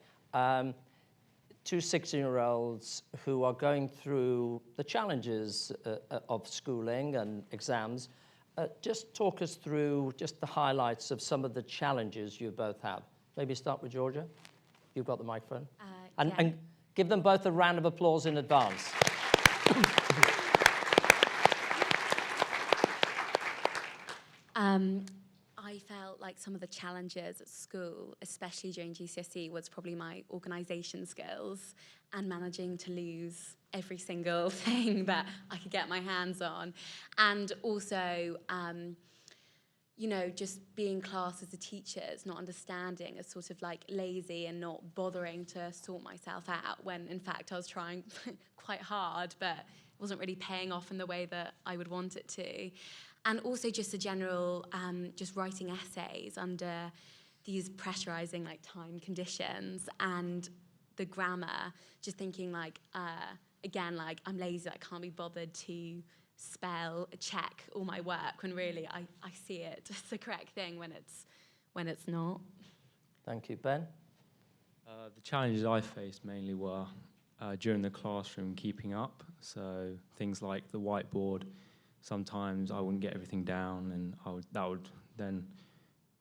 Two 16-year-olds who are going through the challenges of schooling and exams. Just talk us through just the highlights of some of the challenges you both have. Maybe start with Georgia. You've got the microphone. And give them both a round of applause in advance. I felt like some of the challenges at school, especially during GCSE, was probably my organisation skills and managing to lose every single thing that I could get my hands on. And also, you know, just being classed as a teacher, not understanding, as sort of like lazy and not bothering to sort myself out when in fact I was trying quite hard, but it wasn't really paying off in the way that I would want it to. And also just a general, just writing essays under these pressurizing like time conditions and the grammar, just thinking like, again, like I'm lazy, I can't be bothered to spell, check all my work when really I see it as the correct thing when it's not. Thank you. Ben? The challenges I faced mainly were during the classroom keeping up. So things like the whiteboard, sometimes I wouldn't get everything down, and that would then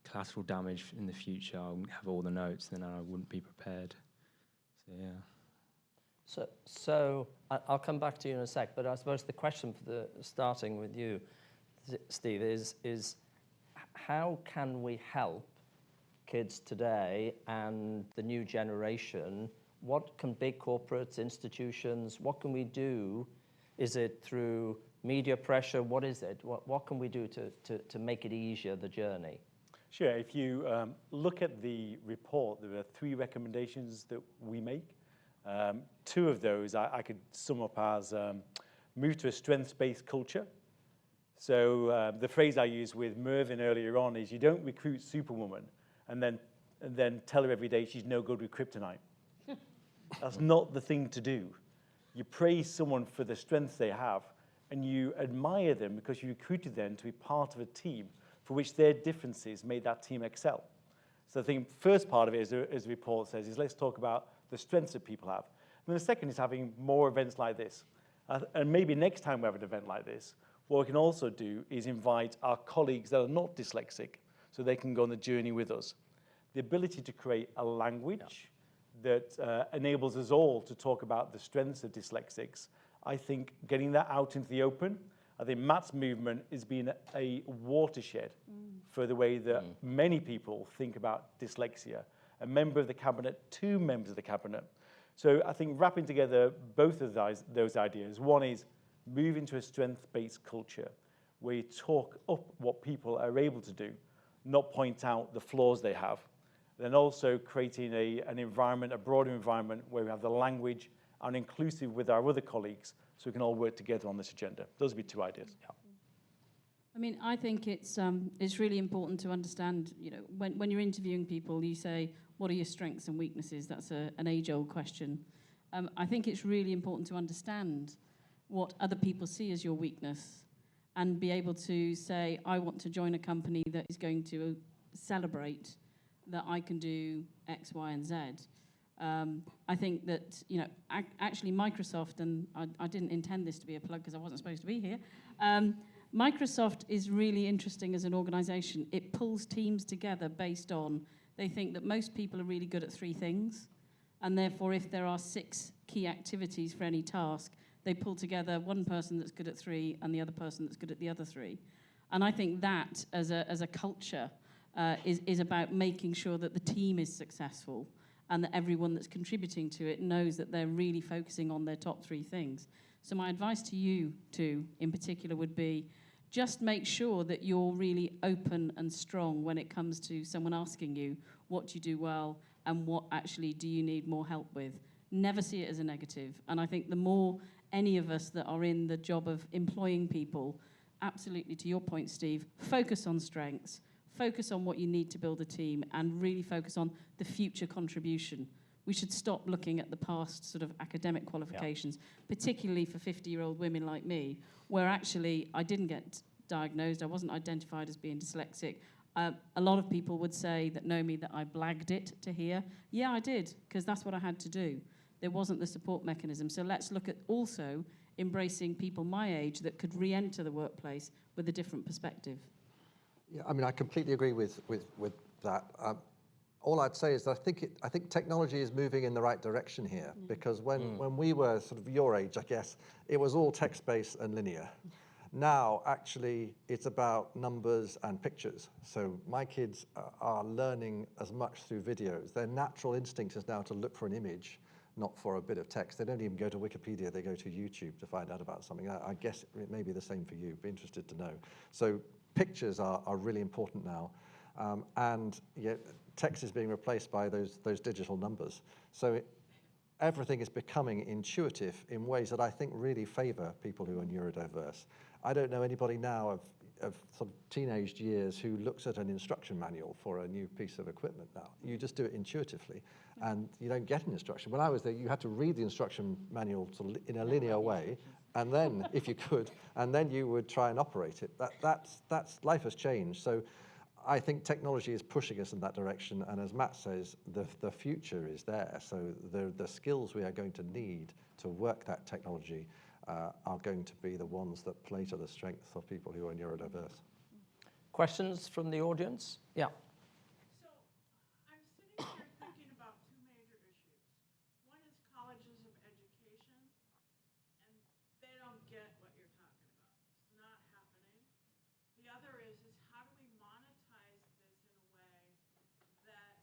collateral damage in the future. I wouldn't have all the notes, then I wouldn't be prepared. So yeah. So I'll come back to you in a sec, but I suppose the question for starting with you, Steve, is how can we help kids today and the new generation? What can big corporates, institutions, what can we do? Is it through media pressure? What is it? What can we do to make it easier, the journey? Sure. If you look at the report, there are 3 recommendations that we make. 2 of those I could sum up as move to a strengths-based culture. So the phrase I used with Mervyn earlier on is you don't recruit Superwoman and then tell her every day she's no good with kryptonite. That's not the thing to do. You praise someone for the strengths they have, and you admire them because you recruited them to be part of a team for which their differences made that team excel. So I think first part of it, as the report says, is let's talk about the strengths that people have. And then the second is having more events like this. And maybe next time we have an event like this, what we can also do is invite our colleagues that are not dyslexic so they can go on the journey with us. The ability to create a language that enables us all to talk about the strengths of dyslexics. I think getting that out into the open, I think Matt's movement has been a watershed for the way that many people think about dyslexia. A member of the cabinet, 2 members of the cabinet. So I think wrapping together both of those ideas, one is move into a strength-based culture where you talk up what people are able to do, not point out the flaws they have. Then also creating an environment, a broader environment where we have the language and inclusive with our other colleagues so we can all work together on this agenda. Those would be 2 ideas. Yeah. I mean, I think it's really important to understand, you know, when you're interviewing people, you say, what are your strengths and weaknesses? That's an age-old question. I think it's really important to understand what other people see as your weakness and be able to say, I want to join a company that is going to celebrate that I can do X, Y, and Z. I think that, you know, actually Microsoft, and I didn't intend this to be a plug because I wasn't supposed to be here, Microsoft is really interesting as an organization. It pulls teams together based on, they think that most people are really good at 3 things, and therefore if there are 6 key activities for any task, they pull together one person that's good at 3 and the other person that's good at the other 3. And I think that, as a culture, is about making sure that the team is successful and that everyone that's contributing to it knows that they're really focusing on their top 3 things. So my advice to you two, in particular, would be just make sure that you're really open and strong when it comes to someone asking you what you do well and what actually do you need more help with. never see it as a negative. And I think the more any of us that are in the job of employing people, absolutely to your point, Steve, focus on strengths, focus on what you need to build a team, and really focus on the future contribution. We should stop looking at the past sort of academic qualifications, particularly for 50-year-old women like me, where actually I didn't get diagnosed, I wasn't identified as being dyslexic. A lot of people would say that know me that I blagged it to hear. Yeah, I did, because that's what I had to do. There wasn't the support mechanism. So let's look at also embracing people my age that could re-enter the workplace with a different perspective. Yeah, I mean, I completely agree with that. All I'd say is that I think technology is moving in the right direction here, because when we were sort of your age, I guess, it was all text-based and linear. Now, actually, it's about numbers and pictures. So my kids are learning as much through videos. Their natural instinct is now to look for an image, not for a bit of text. They don't even go to Wikipedia, they go to YouTube to find out about something. I guess it may be the same for you, be interested to know. So pictures are really important now. And yet text is being replaced by those digital numbers. So everything is becoming intuitive in ways that I think really favor people who are neurodiverse. I don't know anybody now of sort of teenaged years who looks at an instruction manual for a new piece of equipment now. You just do it intuitively, and you don't get an instruction. When I was there, you had to read the instruction manual sort of in a linear way, and then, if you could, and then you would try and operate it. That's life has changed. So I think technology is pushing us in that direction, and as Matt says, the future is there. So the skills we are going to need to work that technology are going to be the ones that play to the strengths of people who are neurodiverse. Questions from the audience? Yeah. So I'm sitting here thinking about two major issues. One is colleges of education, and they don't get what you're talking about. It's not happening. The other is how do we monetize this in a way that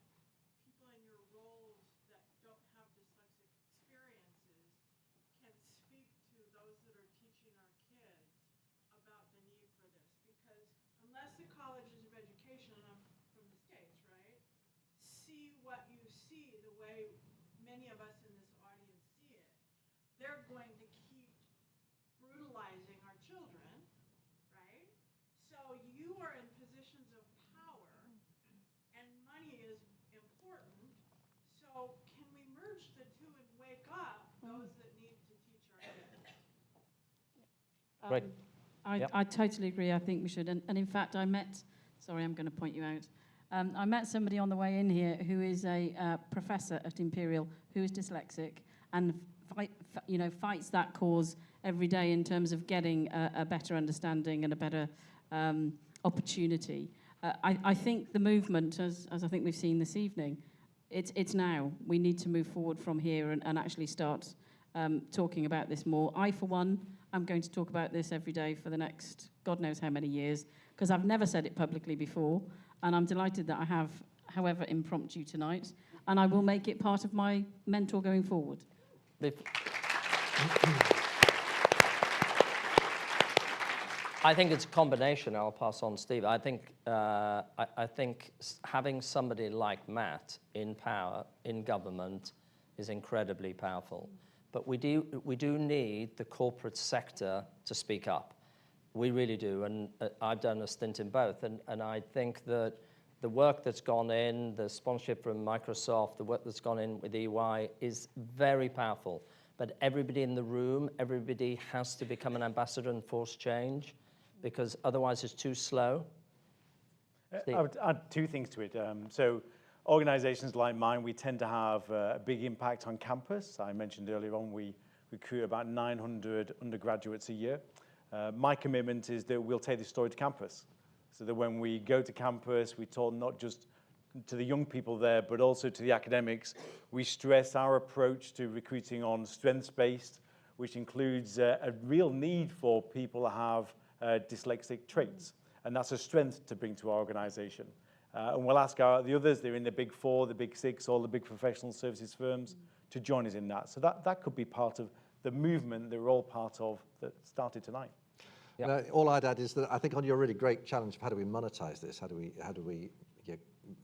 people in your roles that don't have dyslexic experiences can speak to those that are teaching our kids about the need for this? Because unless the colleges of education, and I'm from the States, right, see what you see the way many of us in this audience see it, they're going to keep brutalizing our children, right? So you are in positions of power, and money is important. So can we merge the two and wake up those that need to teach our kids? Great. I totally agree. I think we should. And in fact, sorry, I'm going to point you out. I met somebody on the way in here who is a professor at Imperial who is dyslexic and fights that cause every day in terms of getting a better understanding and a better opportunity. I think the movement, as I think we've seen this evening, it's now. We need to move forward from here and actually start talking about this more. I, for one, I'm going to talk about this every day for the next God knows how many years, because I've never said it publicly before, and I'm delighted that I have, however impromptu tonight, and I will make it part of my mentor going forward. I think it's a combination. I'll pass on, Steve. I think having somebody like Matt in power, in government, is incredibly powerful. But we do need the corporate sector to speak up. We really do, and I've done a stint in both. And I think that the work that's gone in, the sponsorship from Microsoft, the work that's gone in with EY is very powerful. But everybody in the room, everybody has to become an ambassador and force change, because otherwise it's too slow. Steve? I would add two things to it. So organizations like mine, we tend to have a big impact on campus. I mentioned earlier on, we recruit about 900 undergraduates a year. My commitment is that we'll take this story to campus, so that when we go to campus, we talk not just to the young people there, but also to the academics. We stress our approach to recruiting on strengths-based, which includes a real need for people to have dyslexic traits. And that's a strength to bring to our organization. And we'll ask the others, they're in the big 4, the big 6, all the big professional services firms, to join us in that. So that could be part of the movement that we're all part of that started tonight. All I'd add is that I think on your really great challenge of how do we monetize this, how do we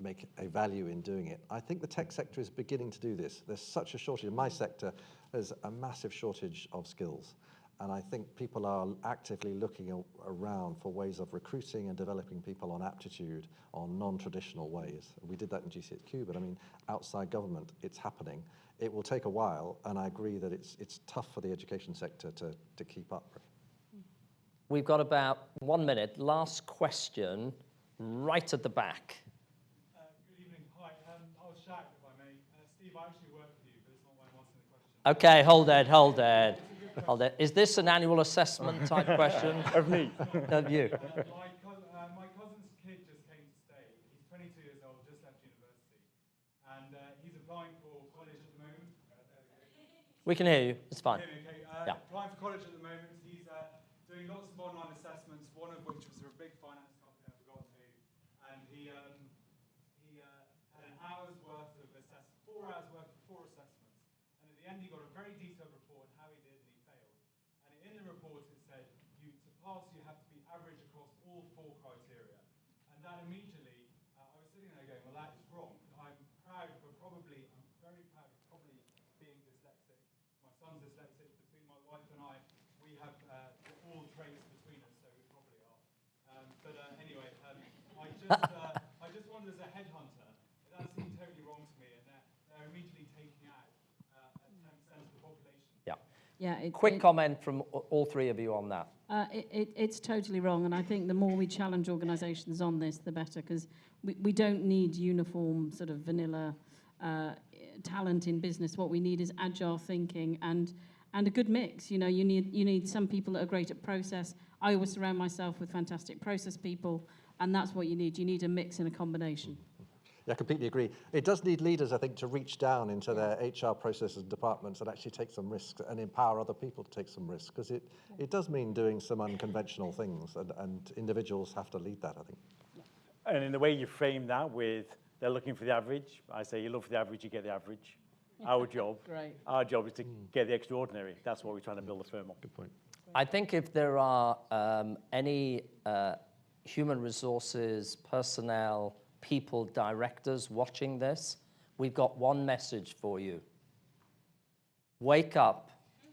make a value in doing it. I think the tech sector is beginning to do this. There's such a shortage. In my sector, there's a massive shortage of skills. And I think people are actively looking around for ways of recruiting and developing people on aptitude, on non-traditional ways. We did that in GCHQ, but I mean, outside government, it's happening. It will take a while, and I agree that it's tough for the education sector to keep up. We've got about 1 minute. Last question, right at the back. Good evening. Hi. I'll shout if I may. Steve, I actually work with you, but it's not why I'm asking the question. Okay, hold it. Is this an annual assessment type question? Of me. Of you. My cousin's kid just came to stay. He's 22 years old, just left university. And he's applying for college at the moment. We can hear you. It's fine. Okay. Yeah. Applying for college at the moment. He's doing lots of online assessments, one of which was a big finance company I forgot who. And he had an hour's worth of assessment, 4 hours worth of 4 assessments. And at the end, he got a very detailed report on how he did and he failed. And in the report, it said, to pass, you have to be average across all 4 criteria. And that immediately, I was sitting there going, well, that is wrong. I'm very proud of probably being dyslexic. My son's dyslexic. Between my wife and I, we have all traits between us, so we probably are. Anyway, I just wondered as a headhunter, that seemed totally wrong to me, and they're immediately taking out 10% of the population. Yeah. Quick comment from all three of you on that. It's totally wrong, and I think the more we challenge organisations on this, the better, because we don't need uniform sort of vanilla talent in business. What we need is agile thinking and a good mix. You know, you need some people that are great at process. I always surround myself with fantastic process people, and that's what you need. You need a mix and a combination. Yeah, I completely agree. It does need leaders, I think, to reach down into their HR processes and departments and actually take some risks and empower other people to take some risks, because it does mean doing some unconventional things, and individuals have to lead that, I think. And in the way you frame that with they're looking for the average, I say you look for the average, you get the average. Our job is to get the extraordinary. That's what we're trying to build a firm on. Good point. I think if there are any human resources, personnel, people, directors watching this, we've got one message for you. Wake up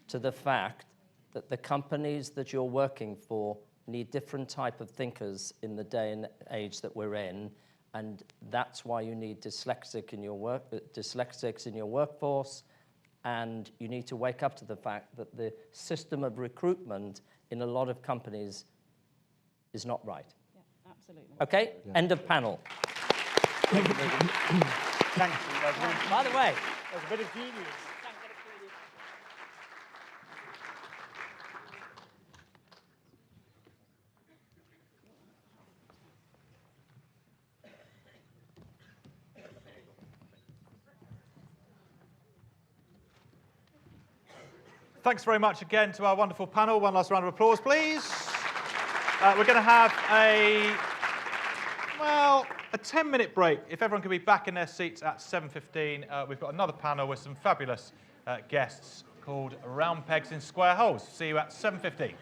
to the fact that the companies that you're working for need different type of thinkers in the day and age that we're in, and that's why you need dyslexics in your workforce, and you need to wake up to the fact that the system of recruitment in a lot of companies is not right. Yeah, absolutely. Okay, yeah. End of panel. Thank you. By the way, that's a bit of genius. Thanks very much again to our wonderful panel. One last round of applause, please. We're going to have a 10-minute break. If everyone can be back in their seats at 7:15, we've got another panel with some fabulous guests called Round Pegs in Square Holes. See you at 7:15.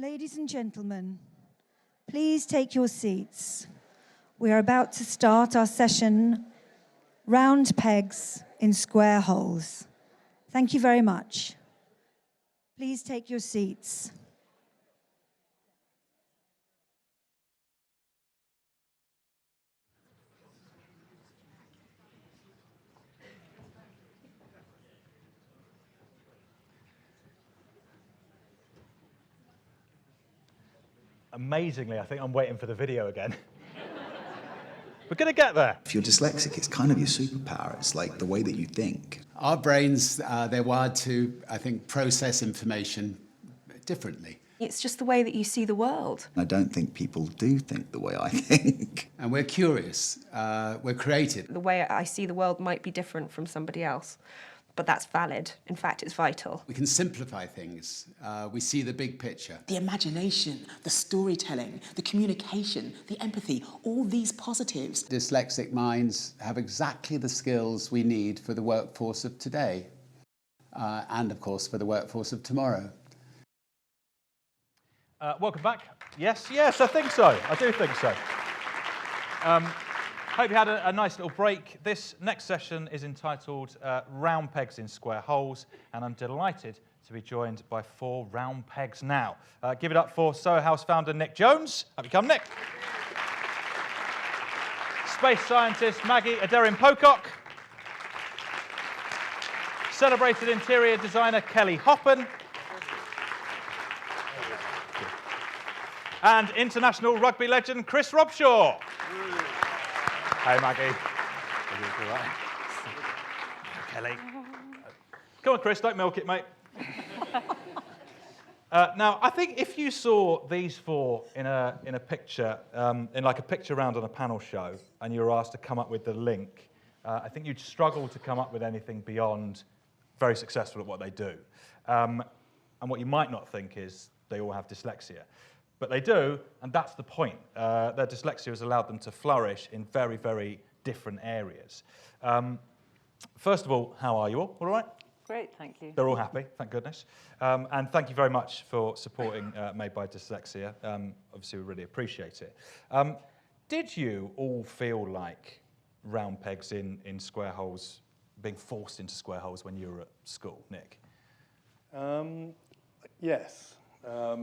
Ladies and gentlemen, please take your seats. We are about to start our session, Round Pegs in Square Holes. Thank you very much. Please take your seats. Amazingly, I think I'm waiting for the video again. We're going to get there. If you're dyslexic, it's kind of your superpower. It's like the way that you think. Our brains, they're wired to, I think, process information differently. It's just the way that you see the world. I don't think people do think the way I think. And we're curious, we're creative. The way I see the world might be different from somebody else. but that's valid. In fact, it's vital. We can simplify things. We see the big picture. The imagination, the storytelling, the communication, the empathy, all these positives. Dyslexic minds have exactly the skills we need for the workforce of today, and of course for the workforce of tomorrow. Welcome back. Yes, I think so. I do think so. Hope you had a nice little break. This next session is entitled Round Pegs in Square Holes, and I'm delighted to be joined by 4 round pegs now. Give it up for Soho House founder Nick Jones. Up you come, Nick. Space scientist Maggie Aderin-Pocock. Celebrated interior designer Kelly Hoppen. And international rugby legend Chris Robshaw. Hey, Maggie. All right. Kelly. Come on, Chris, don't milk it, mate. Now, I think if you saw these 4 in a picture, in like a picture round on a panel show, and you were asked to come up with the link, I think you'd struggle to come up with anything beyond very successful at what they do. And what you might not think is they all have dyslexia. But they do, and that's the point. Their dyslexia has allowed them to flourish in very, very different areas. First of all, how are you all? All right? Great, thank you. They're all happy, thank goodness. And thank you very much for supporting Made by Dyslexia. Obviously, we really appreciate it. Did you all feel like round pegs in square holes, being forced into square holes when you were at school, Nick? Yes. I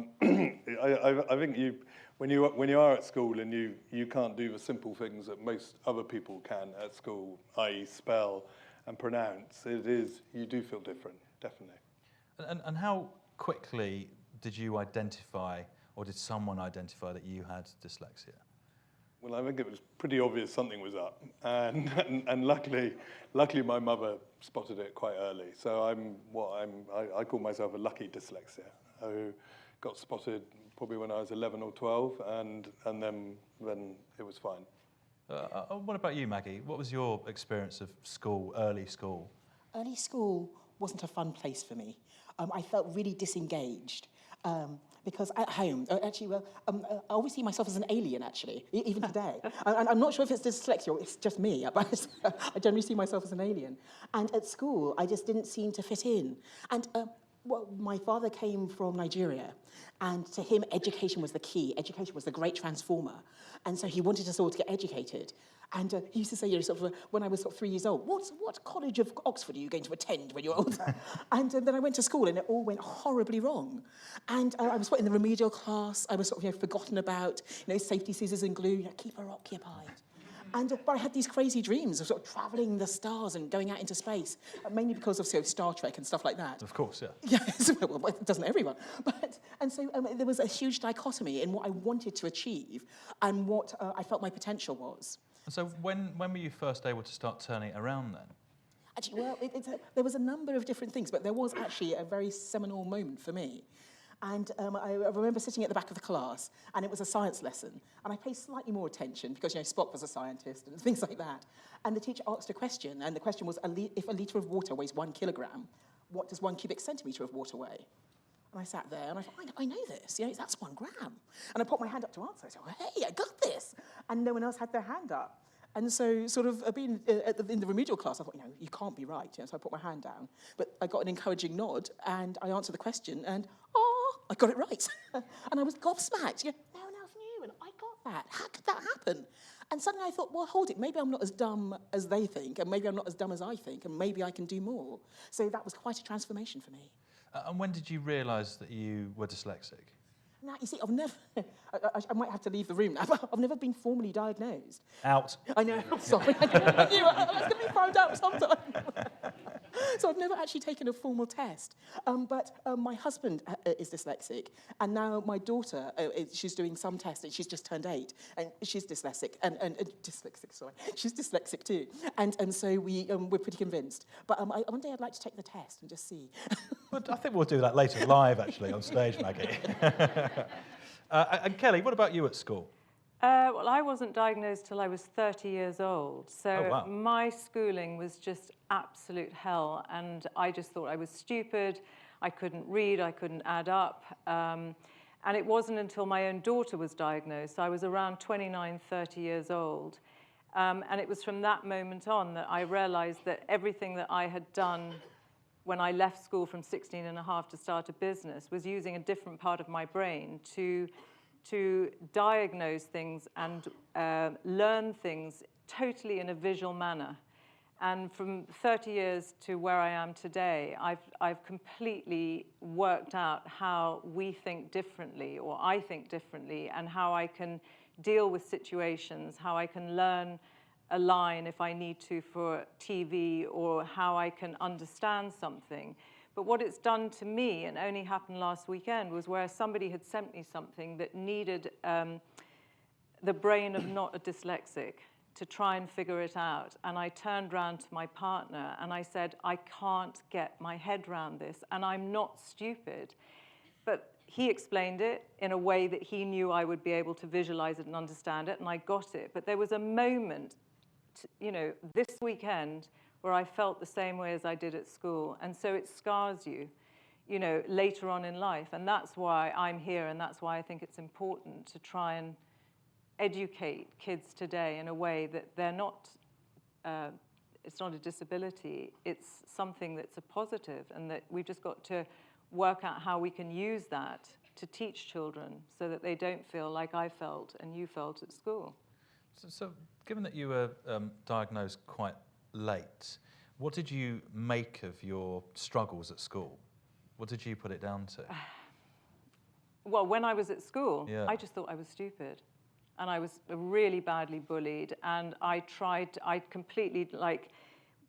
think when you are at school and you can't do the simple things that most other people can at school, i.e. spell and pronounce, you do feel different, definitely. And how quickly did you identify, or did someone identify that you had dyslexia? Well, I think it was pretty obvious something was up, and luckily my mother spotted it quite early. So I call myself a lucky dyslexia. I got spotted probably when I was 11 or 12, and then it was fine. What about you, Maggie? What was your experience of school, early school? Early school wasn't a fun place for me. I felt really disengaged. Because at home, I always see myself as an alien, actually, even today. I'm not sure if it's dyslexia or it's just me, but I generally see myself as an alien. And at school, I just didn't seem to fit in. And my father came from Nigeria, and to him, education was the key. Education was the great transformer. And so he wanted us all to get educated. And he used to say, when I was 3 years old, what college of Oxford are you going to attend when you're older? And then I went to school, and it all went horribly wrong. And I was put in the remedial class. I was forgotten about, safety scissors and glue, keep her occupied. But I had these crazy dreams of travelling the stars and going out into space, mainly because of Star Trek and stuff like that. Of course, yeah. Yes, well, doesn't everyone? And so there was a huge dichotomy in what I wanted to achieve and what I felt my potential was. So when were you first able to start turning it around then? Actually, well, there was a number of different things, but there was actually a very seminal moment for me. And I remember sitting at the back of the class, and it was a science lesson. And I paid slightly more attention because, Spock was a scientist and things like that. And the teacher asked a question, and the question was, if a litre of water weighs 1 kilogram, what does 1 cubic centimetre of water weigh? And I sat there, and I thought, I know this. That's 1 gram. And I put my hand up to answer. I said, hey, I got this. And no one else had their hand up. And so being in the remedial class, I thought, you can't be right. So I put my hand down. But I got an encouraging nod, and I answered the question, and I got it right. And I was gobsmacked. No one else knew, and I got that. How could that happen? And suddenly I thought, well, hold it. Maybe I'm not as dumb as they think, and maybe I'm not as dumb as I think, and maybe I can do more. So that was quite a transformation for me. And when did you realise that you were dyslexic? Now, you see, I've never... I might have to leave the room now, but I've never been formally diagnosed. Out. I know, I'm sorry. I knew I was going to be found out sometime. So I've never actually taken a formal test. But my husband is dyslexic, and now my daughter, she's doing some tests, and she's just turned 8, and she's dyslexic, she's dyslexic too. And so we're pretty convinced. But one day I'd like to take the test and just see. But I think we'll do that later, live, actually, on stage, Maggie. And Kelly, what about you at school? Well, I wasn't diagnosed till I was 30 years old. So Oh, wow. my schooling was just absolute hell. And I just thought I was stupid. I couldn't read. I couldn't add up. And it wasn't until my own daughter was diagnosed. I was around 29, 30 years old. And it was from that moment on that I realized that everything that I had done when I left school from 16 and a half to start a business was using a different part of my brain to diagnose things and learn things totally in a visual manner. And from 30 years to where I am today, I've completely worked out how we think differently, or I think differently, and how I can deal with situations, how I can learn a line if I need to for TV, or how I can understand something. But what it's done to me, and only happened last weekend, was where somebody had sent me something that needed the brain of not a dyslexic to try and figure it out. And I turned around to my partner and I said, I can't get my head around this, and I'm not stupid. But he explained it in a way that he knew I would be able to visualize it and understand it, and I got it. But there was a moment, this weekend, where I felt the same way as I did at school. And so it scars you, later on in life. And that's why I'm here, and that's why I think it's important to try and educate kids today in a way that they're not, it's not a disability, it's something that's a positive, and that we've just got to work out how we can use that to teach children so that they don't feel like I felt and you felt at school. So given that you were diagnosed quite late, what did you make of your struggles at school? What did you put it down to? Well, when I was at school, Yeah. I just thought I was stupid. And I was really badly bullied. And I completely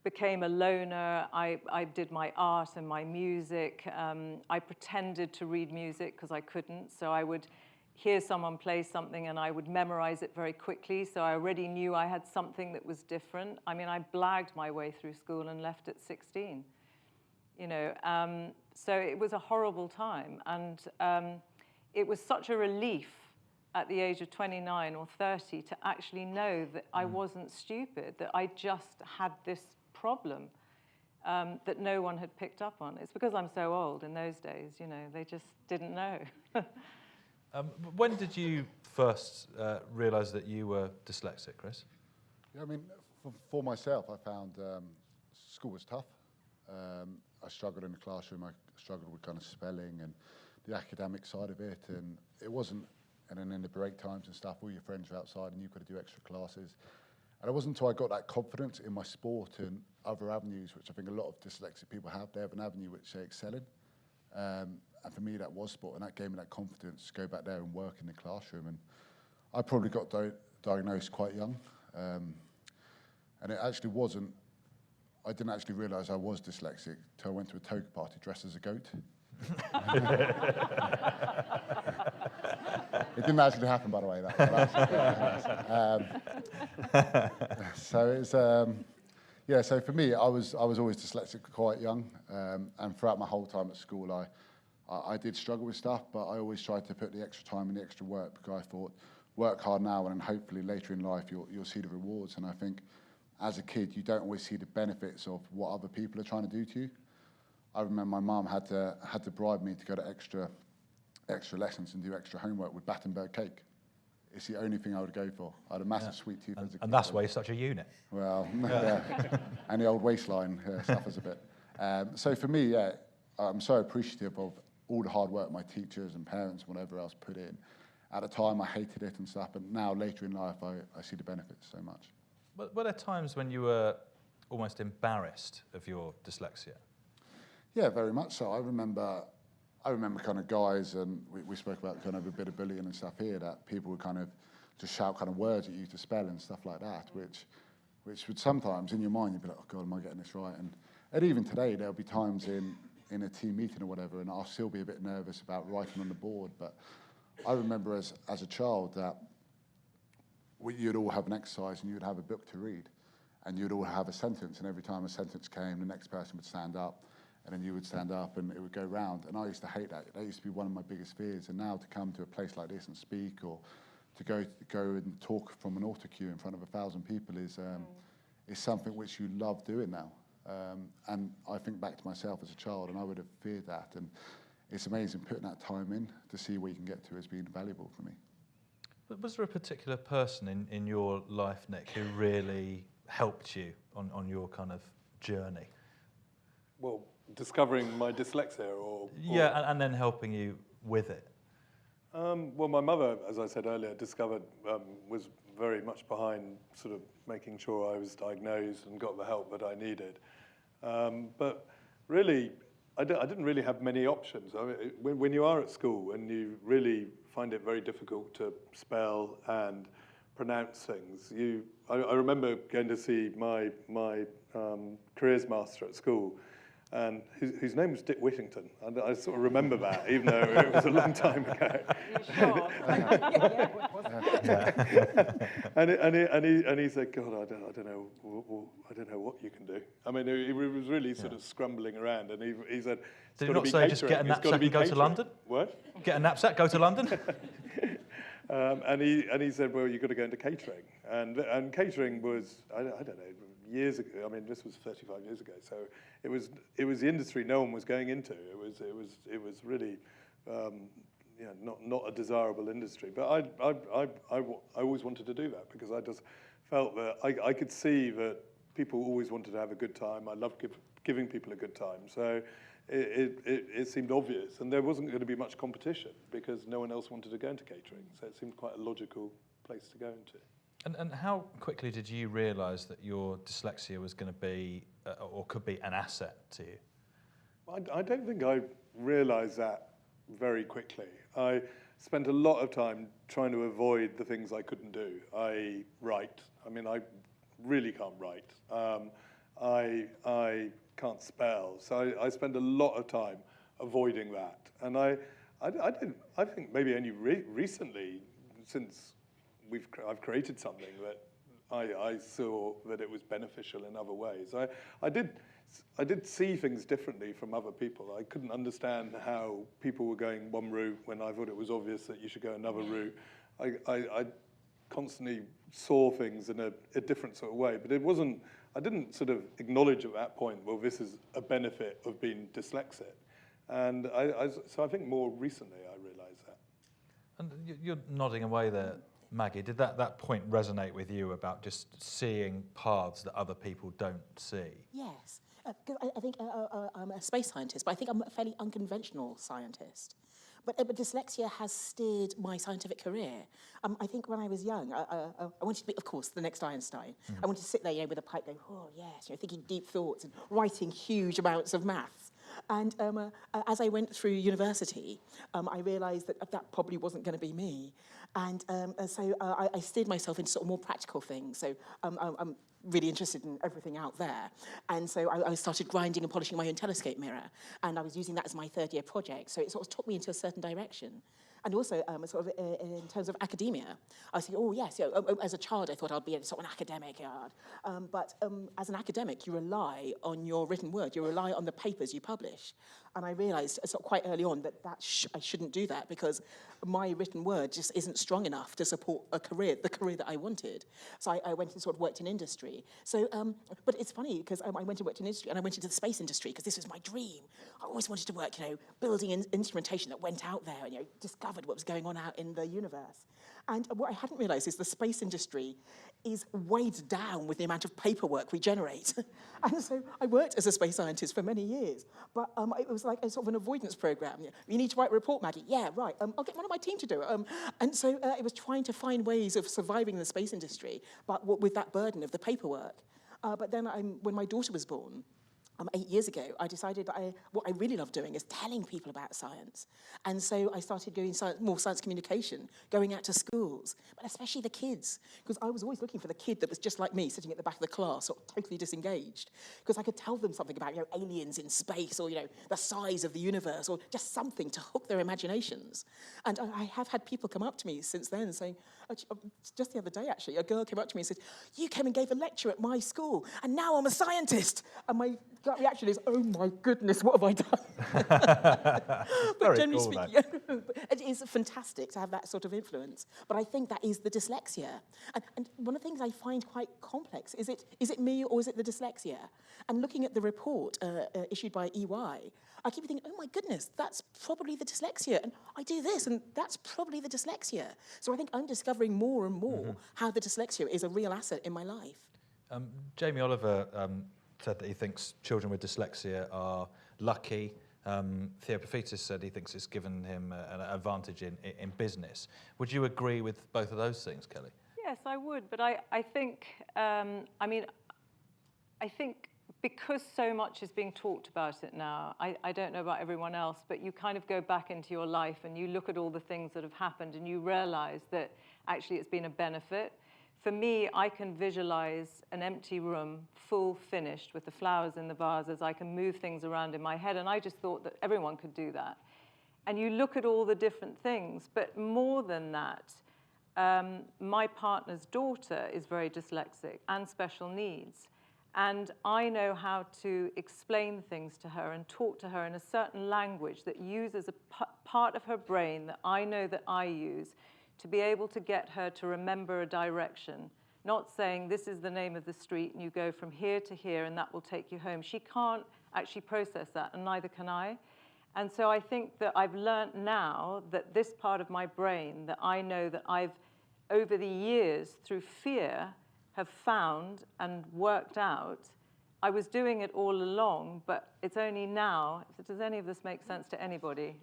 became a loner. I did my art and my music. I pretended to read music because I couldn't. So I would hear someone play something and I would memorize it very quickly. So I already knew I had something that was different. I mean, I blagged my way through school and left at 16. So it was a horrible time. And it was such a relief at the age of 29 or 30 to actually know that I wasn't stupid, that I just had this problem that no one had picked up on. It's because I'm so old. In those days, they just didn't know. When did you first realise that you were dyslexic, Chris? Yeah, I mean, for myself, I found school was tough. I struggled in the classroom. I struggled with kind of spelling and the academic side of it, and it wasn't. And then in the break times and stuff, all your friends are outside and you've got to do extra classes. And it wasn't until I got that confidence in my sport and other avenues, which I think a lot of dyslexic people have. They have an avenue which they excel in. And for me, that was sport, and that gave me that confidence to go back there and work in the classroom. And I probably got diagnosed quite young. And it actually wasn't, I didn't actually realise I was dyslexic until I went to a toga party dressed as a goat. It didn't actually happen, by the way. So it's yeah. So for me, I was always dyslexic quite young, and throughout my whole time at school, I did struggle with stuff, but I always tried to put the extra time and the extra work because I thought, work hard now, and then hopefully later in life you'll see the rewards. And I think as a kid, you don't always see the benefits of what other people are trying to do to you. I remember my mum had to bribe me to go to extra lessons and do extra homework with Battenberg cake. It's the only thing I would go for. I had a massive sweet tooth as a kid. And that's why you're such a unit. Well, yeah. And the old waistline suffers a bit. So for me, yeah, I'm so appreciative of all the hard work my teachers and parents and whatever else put in. At the time, I hated it and stuff, but now, later in life, I see the benefits so much. Were there times when you were almost embarrassed of your dyslexia? Yeah, very much so. I remember kind of guys, and we spoke about kind of a bit of bullying and stuff here, that people would kind of just shout kind of words at you to spell and stuff like that, which would sometimes, in your mind, you'd be like, oh God, am I getting this right? And even today, there'll be times in a team meeting or whatever, and I'll still be a bit nervous about writing on the board. But I remember as a child that you'd all have an exercise and you'd have a book to read, and you'd all have a sentence, and every time a sentence came, the next person would stand up, and then you would stand up and it would go round. And I used to hate that. That used to be one of my biggest fears. And now to come to a place like this and speak, or to go and talk from an auto cue in front of 1,000 people is something which you love doing now. And I think back to myself as a child, and I would have feared that. And it's amazing putting that time in to see where you can get to has been valuable for me. But was there a particular person in your life, Nick, who really helped you on your kind of journey? Well, discovering my dyslexia or yeah, and then helping you with it. Well, my mother, as I said earlier, discovered, was very much behind sort of making sure I was diagnosed and got the help that I needed. But really, I didn't really have many options. I mean, when you are at school and you really find it very difficult to spell and pronounce things, I remember going to see my careers master at school, and whose name was Dick Whittington. And I sort of remember that, even though it was a long time ago. And he said, "God, I don't know what you can do." I mean, he was really sort of scrambling around, and he said, "Did he not say just get a knapsack and go to London?" What? Get a knapsack, go to London. And he said, "Well, you've got to go into catering," and catering was I don't know, years ago. I mean, this was 35 years ago, so it was the industry no one was going into. It was really not a desirable industry. But I always wanted to do that because I just felt that I could see that people always wanted to have a good time. I loved giving people a good time, so it seemed obvious, and there wasn't going to be much competition because no one else wanted to go into catering. So it seemed quite a logical place to go into. And how quickly did you realise that your dyslexia was going to be, or could be, an asset to you? I don't think I realised that very quickly. I spent a lot of time trying to avoid the things I couldn't do. I write. I mean, I really can't write. I can't spell. So I spend a lot of time avoiding that. And I think maybe only recently, since I've created something that I saw that it was beneficial in other ways. I did see things differently from other people. I couldn't understand how people were going one route when I thought it was obvious that you should go another route. I constantly saw things in a different sort of way, but I didn't sort of acknowledge at that point, well, this is a benefit of being dyslexic. And so I think more recently I realised that. And you're nodding away there, Maggie. Did that point resonate with you about just seeing paths that other people don't see? Yes, because I think I'm a space scientist, but I think I'm a fairly unconventional scientist. But dyslexia has steered my scientific career. I think when I was young, I wanted to be, of course, the next Einstein. I wanted to sit there, with a pipe going, oh, yes, thinking deep thoughts and writing huge amounts of maths. And as I went through university, I realised that probably wasn't going to be me. And so I steered myself into sort of more practical things. So I'm really interested in everything out there. And so I started grinding and polishing my own telescope mirror. And I was using that as my third-year project. So it sort of took me into a certain direction. And also, sort of in terms of academia, I was thinking, oh, yes, as a child, I thought I'd be sort of an academic. But as an academic, you rely on your written word. You rely on the papers you publish. And I realised sort of quite early on that I shouldn't do that because my written word just isn't strong enough to support the career that I wanted. So I went and sort of worked in industry. So, but it's funny because I went and worked in industry and I went into the space industry because this was my dream. I always wanted to work, building instrumentation that went out there and, discovered what was going on out in the universe. And what I hadn't realised is the space industry is weighed down with the amount of paperwork we generate. And so I worked as a space scientist for many years, but it was like a sort of an avoidance program. You need to write a report, Maggie. Yeah, right. I'll get one of my team to do it. And so it was trying to find ways of surviving in the space industry, but with that burden of the paperwork. But then when my daughter was born, 8 years ago, I decided that what I really love doing is telling people about science. And so I started doing more science communication, going out to schools, but especially the kids, because I was always looking for the kid that was just like me, sitting at the back of the class, sort of totally disengaged, because I could tell them something about, aliens in space, or, the size of the universe, or just something to hook their imaginations. And I have had people come up to me since then saying, just the other day, actually, a girl came up to me and said, you came and gave a lecture at my school, and now I'm a scientist. And my gut reaction is, oh my goodness, what have I done? But generally speaking, it is fantastic to have that sort of influence. But I think that is the dyslexia. And one of the things I find quite complex, is it me or is it the dyslexia? And looking at the report issued by EY, I keep thinking, oh my goodness, that's probably the dyslexia. And I do this, and that's probably the dyslexia. So I think I'm discovering more and more how the dyslexia is a real asset in my life. Jamie Oliver said that he thinks children with dyslexia are lucky. Theo Paphitis said he thinks it's given him an advantage in business. Would you agree with both of those things, Kelly? Yes, I would, but I think, I think because so much is being talked about it now, I don't know about everyone else, but you kind of go back into your life and you look at all the things that have happened and you realize that actually it's been a benefit. For me, I can visualize an empty room, full finished, with the flowers in the vases. I can move things around in my head, and I just thought that everyone could do that. And you look at all the different things, but more than that, my partner's daughter is very dyslexic and special needs. And I know how to explain things to her and talk to her in a certain language that uses a part of her brain that I know that I use to be able to get her to remember a direction, not saying this is the name of the street and you go from here to here and that will take you home. She can't actually process that, and neither can I. And so I think that I've learned now that this part of my brain that I know that I've, over the years, through fear, have found and worked out. I was doing it all along, but it's only now. Does any of this make sense to anybody?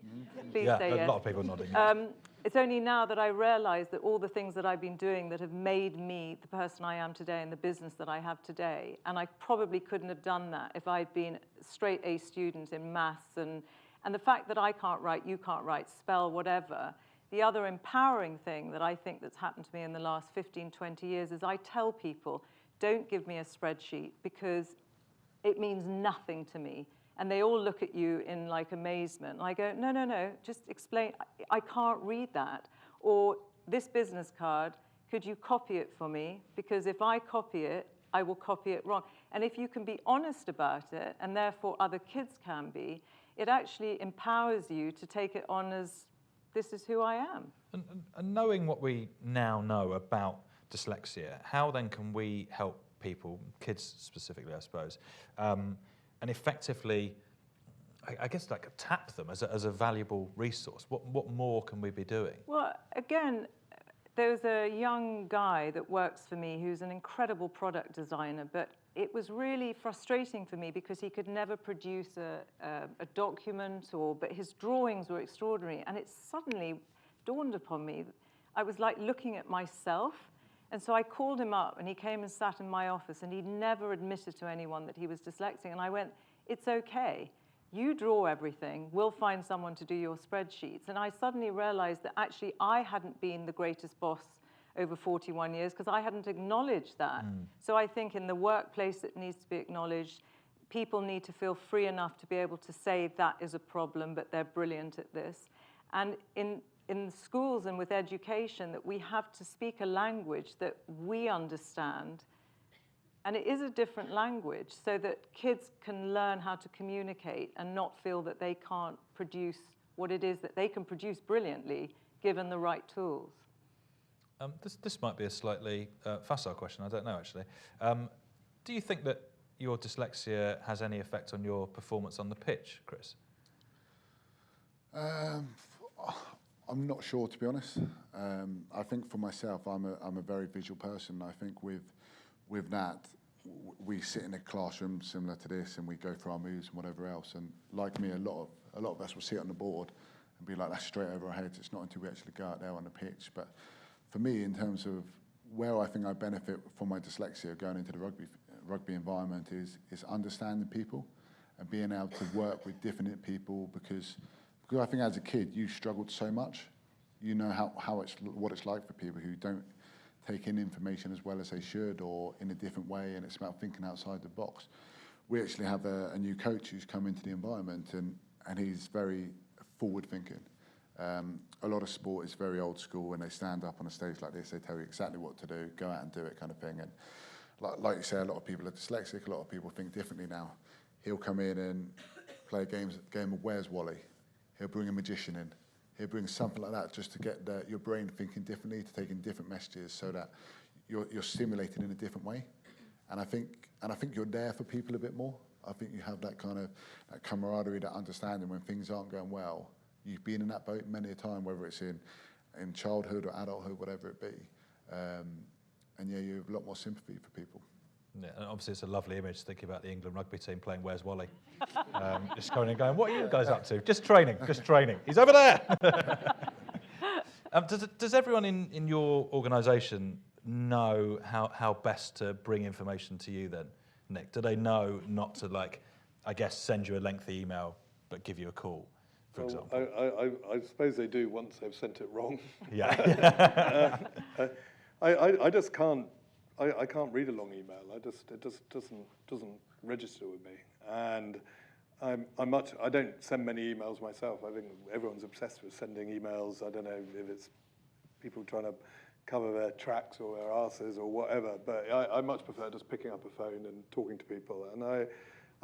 Please say yes. A lot of people nodding. It's only now that I realize that all the things that I've been doing that have made me the person I am today and the business that I have today, and I probably couldn't have done that if I'd been a straight A student in maths, and the fact that I can't write, you can't write, spell, whatever. The other empowering thing that I think that's happened to me in the last 15, 20 years is I tell people, don't give me a spreadsheet because it means nothing to me. And they all look at you in like amazement. And I go, no, no, no, just explain. I can't read that. Or this business card, could you copy it for me? Because if I copy it, I will copy it wrong. And if you can be honest about it, and therefore other kids can be, it actually empowers you to take it on as, this is who I am. And knowing what we now know about dyslexia, how then can we help people, kids specifically, I suppose, and effectively, I guess, like tap them as a valuable resource? What more can we be doing? Well, again, there's a young guy that works for me who's an incredible product designer, but it was really frustrating for me because he could never produce a document, but his drawings were extraordinary. And it suddenly dawned upon me, I was like looking at myself. And so I called him up and he came and sat in my office, and he'd never admitted to anyone that he was dyslexic. And I went, it's okay. You draw everything. We'll find someone to do your spreadsheets. And I suddenly realized that actually I hadn't been the greatest boss over 41 years because I hadn't acknowledged that. So I think in the workplace it needs to be acknowledged. People need to feel free enough to be able to say that is a problem, but they're brilliant at this. And in schools and with education, that we have to speak a language that we understand. And it is a different language so that kids can learn how to communicate and not feel that they can't produce what it is that they can produce brilliantly given the right tools. This might be a slightly facile question, I don't know actually. Do you think that your dyslexia has any effect on your performance on the pitch, Chris? I'm not sure, to be honest. I think for myself, I'm a very visual person. I think with that, we sit in a classroom similar to this, and we go through our moves and whatever else. And like me, a lot of us will sit on the board and be like, that's straight over our heads. It's not until we actually go out there on the pitch. But for me, in terms of where I think I benefit from my dyslexia going into the rugby environment is understanding people and being able to work with different people, because I think as a kid you struggled so much. You know what it's like for people who don't take in information as well as they should, or in a different way, and it's about thinking outside the box. We actually have a new coach who's come into the environment, and he's very forward thinking. A lot of sport is very old school. When they stand up on a stage like this, they tell you exactly what to do, go out and do it kind of thing. And like you say, a lot of people are dyslexic, a lot of people think differently now. he'll come in and play a game of Where's Wally. He'll bring a magician in. He'll bring something like that just to get your brain thinking differently, to take in different messages, so that you're stimulated in a different way. And I think you're there for people a bit more. I think you have that kind of that camaraderie, that understanding when things aren't going well. You've been in that boat many a time, whether it's in childhood or adulthood, whatever it be. And yeah, you have a lot more sympathy for people. Yeah, and obviously it's a lovely image thinking about the England rugby team playing Where's Wally? Just going and going, what are you guys up to? Just training. He's over there. Does everyone in your organisation know how best to bring information to you then, Nick? Do they know not to, like, I guess, send you a lengthy email but give you a call, for example? I suppose they do once they've sent it wrong. Yeah. I just can't. I can't read a long email. It just doesn't register with me. And I don't send many emails myself. I think everyone's obsessed with sending emails. I don't know if it's people trying to cover their tracks or their arses or whatever. But I much prefer just picking up a phone and talking to people. And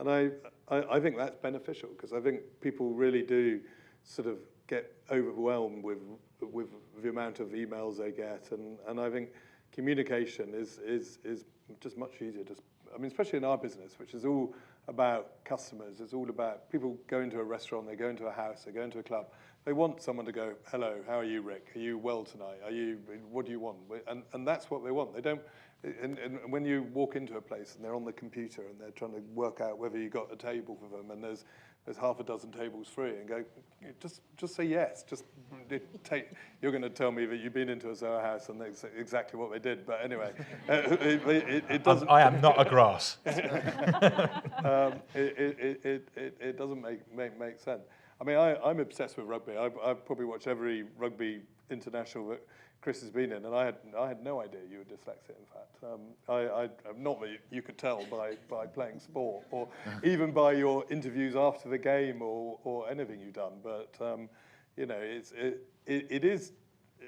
I think that's beneficial, because I think people really do sort of get overwhelmed with the amount of emails they get. And I think communication is just much easier. Especially in our business, which is all about customers. It's all about people go into a restaurant, they go into a house, they go into a club. They want someone to go, hello, how are you, Rick? Are you well tonight? What do you want? And that's what they want. They don't. And when you walk into a place and they're on the computer and they're trying to work out whether you got a table for them, and there's half a dozen tables free, and go, just say yes. You're going to tell me that you've been into a Zoho house and that's exactly what they did. But anyway, it doesn't. I am not a grass. It doesn't make sense. I mean, I'm obsessed with rugby. I probably watch every rugby international that Chris has been in, and I had no idea you were dyslexic. In fact, not that you could tell by playing sport, or even by your interviews after the game, or anything you've done. But you know, it is.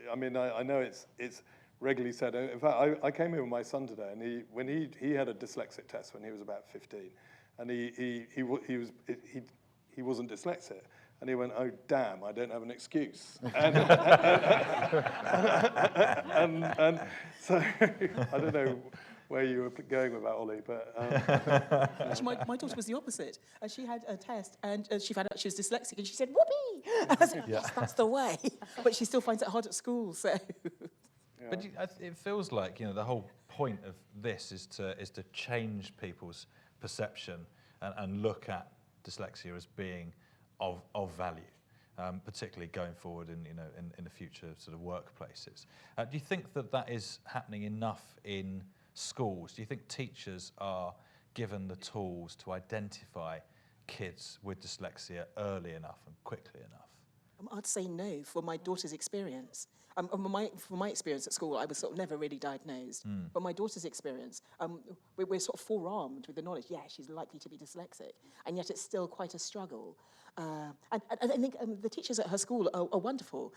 I mean, I know it's regularly said. In fact, I came here with my son today, and when he had a dyslexic test when he was about 15, and he wasn't dyslexic. And he went, oh, damn, I don't have an excuse. And so I don't know where you were going with that, Ollie, but... Actually, my daughter was the opposite. She had a test, and she found out she was dyslexic, and she said, whoopee! And I said, yes, that's the way. But she still finds it hard at school, so... But it feels like, you know, the whole point of this is to change people's perception and look at dyslexia as being of value, particularly going forward in the future sort of workplaces. Do you think that is happening enough in schools? Do you think teachers are given the tools to identify kids with dyslexia early enough and quickly enough? I'd say no, for my daughter's experience. From my experience at school, I was sort of never really diagnosed. But my daughter's experience, we're sort of forearmed with the knowledge, yeah, she's likely to be dyslexic, and yet it's still quite a struggle. And I think the teachers at her school are wonderful.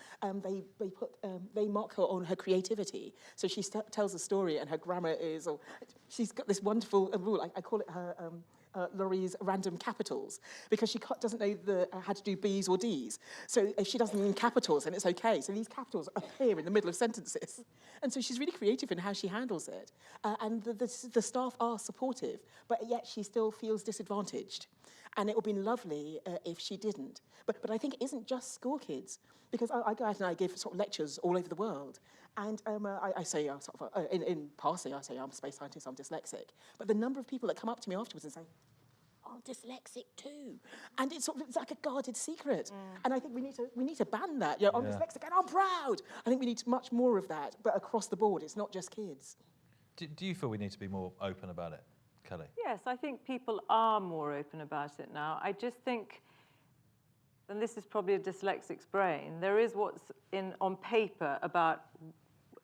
They mark her on her creativity. So she tells a story, and her grammar is, she's got this wonderful rule. I call it her... Laurie's random capitals, because she doesn't know how to do B's or D's. So if she doesn't mean capitals, then it's okay. So these capitals appear in the middle of sentences. And so she's really creative in how she handles it. And the staff are supportive, but yet she still feels disadvantaged. And it would have been lovely if she didn't. But I think it isn't just school kids, because I go out and I give sort of lectures all over the world. And I say, in passing, I say, I'm a space scientist, I'm dyslexic. But the number of people that come up to me afterwards and say, I'm dyslexic too. And it's like a guarded secret. And I think we need to ban that. You know, I'm dyslexic and I'm proud. I think we need much more of that, but across the board. It's not just kids. Do you feel we need to be more open about it, Kelly? Yes, I think people are more open about it now. I just think, and this is probably a dyslexic's brain, there is what's on paper about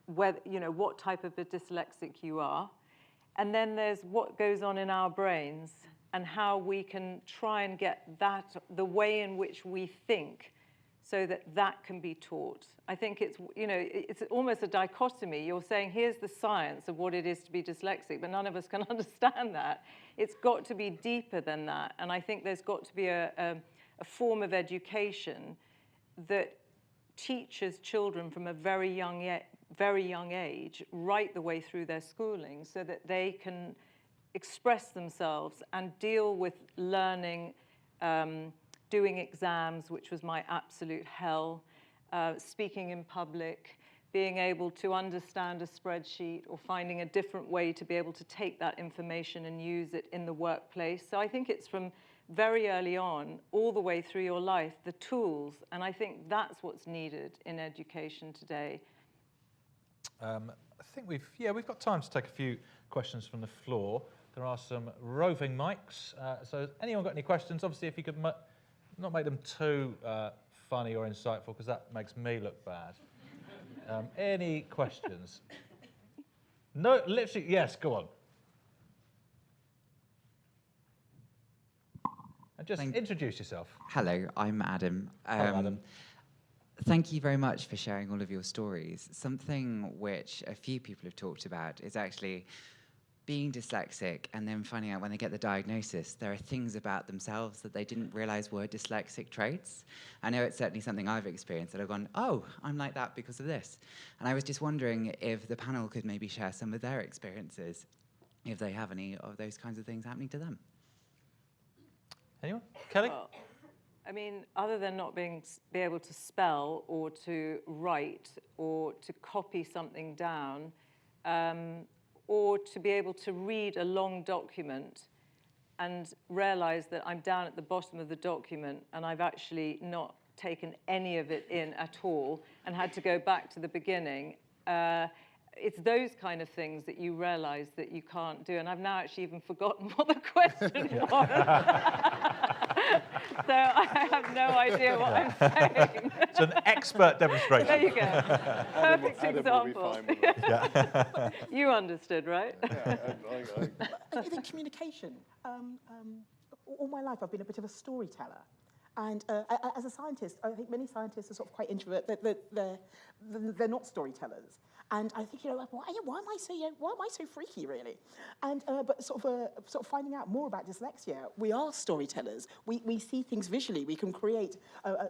whether, you know, what type of a dyslexic you are, and then there's what goes on in our brains and how we can try and get that, the way in which we think, so that that can be taught. I think it's, you know, it's almost a dichotomy. You're saying, here's the science of what it is to be dyslexic, but none of us can understand that. It's got to be deeper than that. And I think there's got to be a form of education that teaches children from a very young age, right the way through their schooling, so that they can express themselves and deal with learning, doing exams, which was my absolute hell, speaking in public, being able to understand a spreadsheet or finding a different way to be able to take that information and use it in the workplace. So I think it's from very early on, all the way through your life, the tools, and I think that's what's needed in education today. I think we've got time to take a few questions from the floor. There are some roving mics. So has anyone got any questions? Obviously, if you could not make them too funny or insightful, because that makes me look bad. Any questions? No, literally, yes, go on. And just introduce yourself. Hello, I'm Adam. Hello, Adam. Thank you very much for sharing all of your stories. Something which a few people have talked about is actually being dyslexic and then finding out when they get the diagnosis, there are things about themselves that they didn't realize were dyslexic traits. I know it's certainly something I've experienced that I've gone, oh, I'm like that because of this. And I was just wondering if the panel could maybe share some of their experiences, if they have any of those kinds of things happening to them. Anyone? Kelly? Well, I mean, other than not be able to spell or to write or to copy something down, or to be able to read a long document and realize that I'm down at the bottom of the document and I've actually not taken any of it in at all and had to go back to the beginning. It's those kind of things that you realize that you can't do. And I've now actually even forgotten what the question was. So I have no idea what I'm saying. It's an expert demonstration. There you go. Perfect example. Yeah. You understood, right? I think communication. All my life, I've been a bit of a storyteller. And as a scientist, I think many scientists are sort of quite introvert. They're not storytellers. And I think, why am I so freaky, really? And but sort of finding out more about dyslexia, we are storytellers. We see things visually. We can create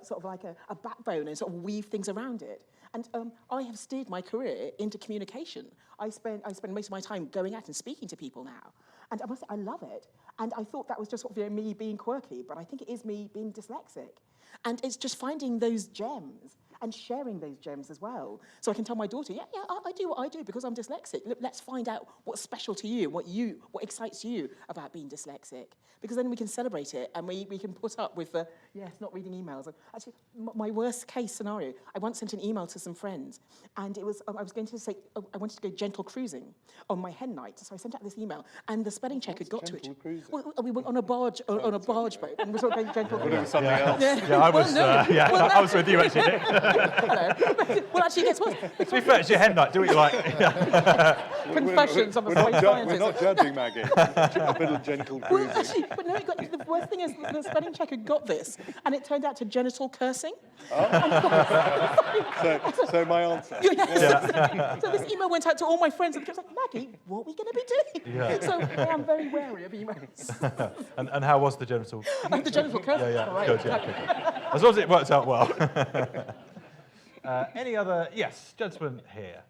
sort of like a backbone and sort of weave things around it. And I have steered my career into communication. I spend most of my time going out and speaking to people now. And I must say, I love it. And I thought that was just sort of me being quirky, but I think it is me being dyslexic. And it's just finding those gems and sharing those gems as well. So I can tell my daughter, yeah, I do what I do because I'm dyslexic. Look, let's find out what's special to you, what excites you about being dyslexic. Because then we can celebrate it and we can put up with the, yes, not reading emails. Actually, my worst case scenario, I once sent an email to some friends and it was, I was going to say, I wanted to go gentle cruising on my hen night. So I sent out this email and the spelling check had got to it. Well, we went on a barge boat and we were sort of going gentle cruising. Something else. Yeah, I was, I was with you actually, Nick. Hello. Well, actually, guess what? To be fair, it's your hen night. Do what you like. Confessions. I'm a scientist. We're not judging, Maggie. A bit of gentle cruising. Well, actually, but no, the worst thing is the spelling check had got this, and it turned out to genital cursing. Oh. So my answer. So this email went out to all my friends, and I was like, Maggie, what are we going to be doing? Yeah. So I am very wary of emails. And how was the genital? The genital cursing. Yeah. All right. Good, yeah. As long as it worked out well. Any other? Yes, gentleman here.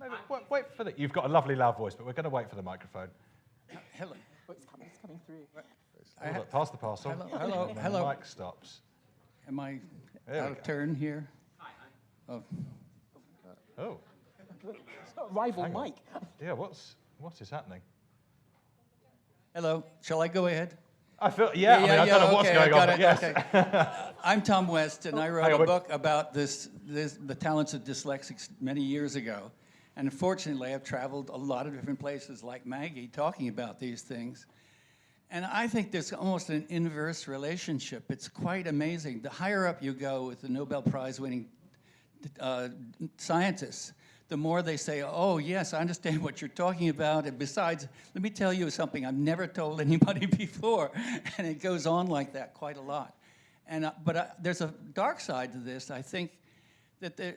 Maybe, wait for the. You've got a lovely loud voice, but we're going to wait for the microphone. Hello. Oh, it's coming through. Pass the parcel. Hello. The mic stops. Am I out of turn here? Oh. Oh. Rival Mike. Yeah. What is happening? Hello. Shall I go ahead? I feel. Yeah. I don't know what's going on. But yes. Okay. I'm Tom West, and I wrote a book about the talents of dyslexics many years ago. And unfortunately, I've traveled a lot of different places, like Maggie, talking about these things. And I think there's almost an inverse relationship. It's quite amazing. The higher up you go with the Nobel Prize-winning scientists, the more they say, oh, yes, I understand what you're talking about. And besides, let me tell you something I've never told anybody before. And it goes on like that quite a lot. But there's a dark side to this. I think that there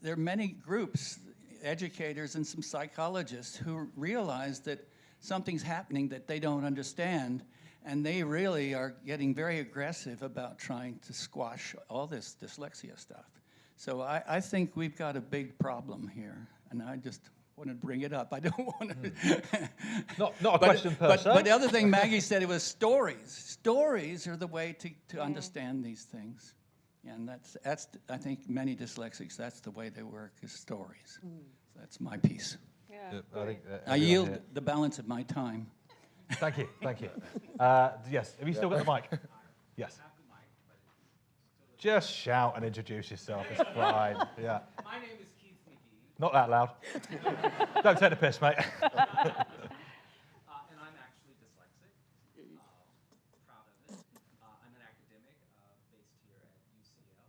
are many groups, educators and some psychologists, who realize that something's happening that they don't understand, and they really are getting very aggressive about trying to squash all this dyslexia stuff. So I think we've got a big problem here, and I just want to bring it up. I don't want to... Not a question per se. But the other thing Maggie said, it was stories. Stories are the way to understand these things. And that's I think many dyslexics, that's the way they work, is stories. So that's my piece. Yeah, I yield the balance of my time. Thank you, thank you. Yes, have you still got the mic? Yes. Just shout and introduce yourself, it's fine. Yeah. My name is Keith McGee. Not that loud. Don't take the piss, mate. And I'm actually dyslexic. Proud of it. I'm an academic based here at UCL.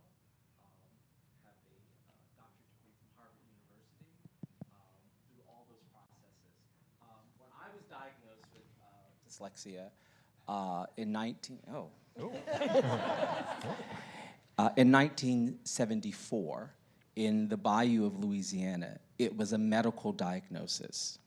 Have a doctorate degree from Harvard University. Through all those processes. When I was diagnosed with dyslexia in 1974, in the Bayou of Louisiana, it was a medical diagnosis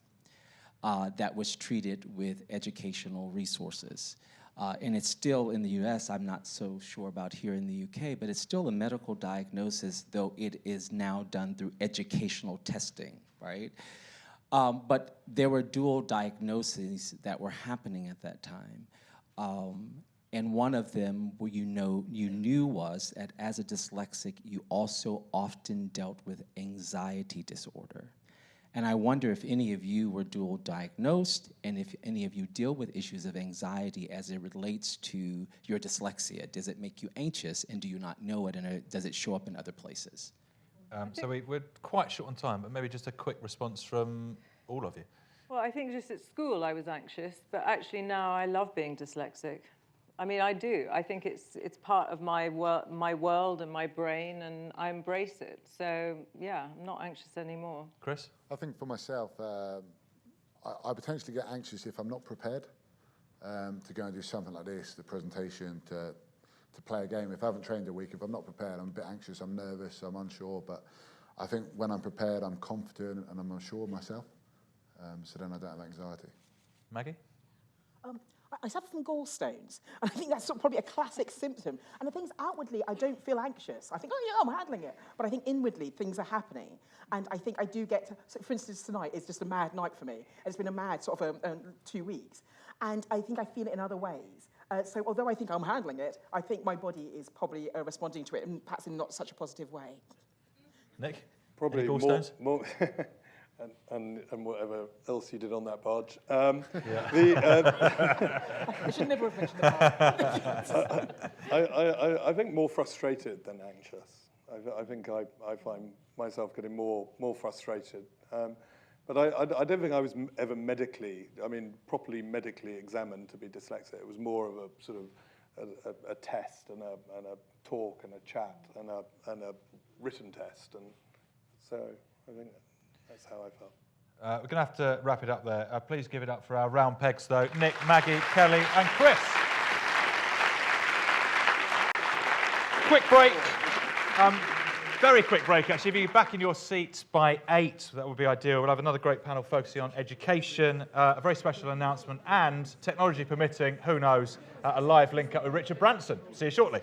that was treated with educational resources. And it's still in the US, I'm not so sure about here in the UK, but it's still a medical diagnosis, though it is now done through educational testing, right? But there were dual diagnoses that were happening at that time. And one of them, where you knew was that as a dyslexic, you also often dealt with anxiety disorder. And I wonder if any of you were dual diagnosed, and if any of you deal with issues of anxiety as it relates to your dyslexia. Does it make you anxious, and do you not know it, and does it show up in other places? So we're quite short on time, but maybe just a quick response from all of you. Well, I think just at school I was anxious, but actually now I love being dyslexic. I mean, I do. I think it's part of my world and my brain, and I embrace it. So, yeah, I'm not anxious anymore. Chris? I think for myself, I potentially get anxious if I'm not prepared to go and do something like this, the presentation, to play a game. If I haven't trained a week, if I'm not prepared, I'm a bit anxious, I'm nervous, I'm unsure. But I think when I'm prepared, I'm confident and I'm unsure of myself. So then I don't have anxiety. Maggie? I suffer from gallstones, and I think that's probably a classic symptom. And the things outwardly, I don't feel anxious. I think, oh yeah, I'm handling it. But I think inwardly, things are happening. And I think I do get, so for instance, tonight is just a mad night for me. And it's been a mad sort of 2 weeks. And I think I feel it in other ways. So although I think I'm handling it, I think my body is probably responding to it, and perhaps in not such a positive way. Nick? Probably Any gallstones? more and whatever else you did on that barge. I should never have mentioned that. I think more frustrated than anxious. I think I find myself getting more frustrated. But I don't think I was ever properly medically examined to be dyslexic. It was more of a sort of a test and a talk and a chat and a written test. And so I think that's how I felt. We're going to have to wrap it up there. Please give it up for our round pegs, though. Nick, Maggie, Kelly, and Chris. Quick break. Very quick break, actually. If you're back in your seats by 8, that would be ideal. We'll have another great panel focusing on education, a very special announcement, and, technology permitting, who knows, a live link up with Richard Branson. See you shortly.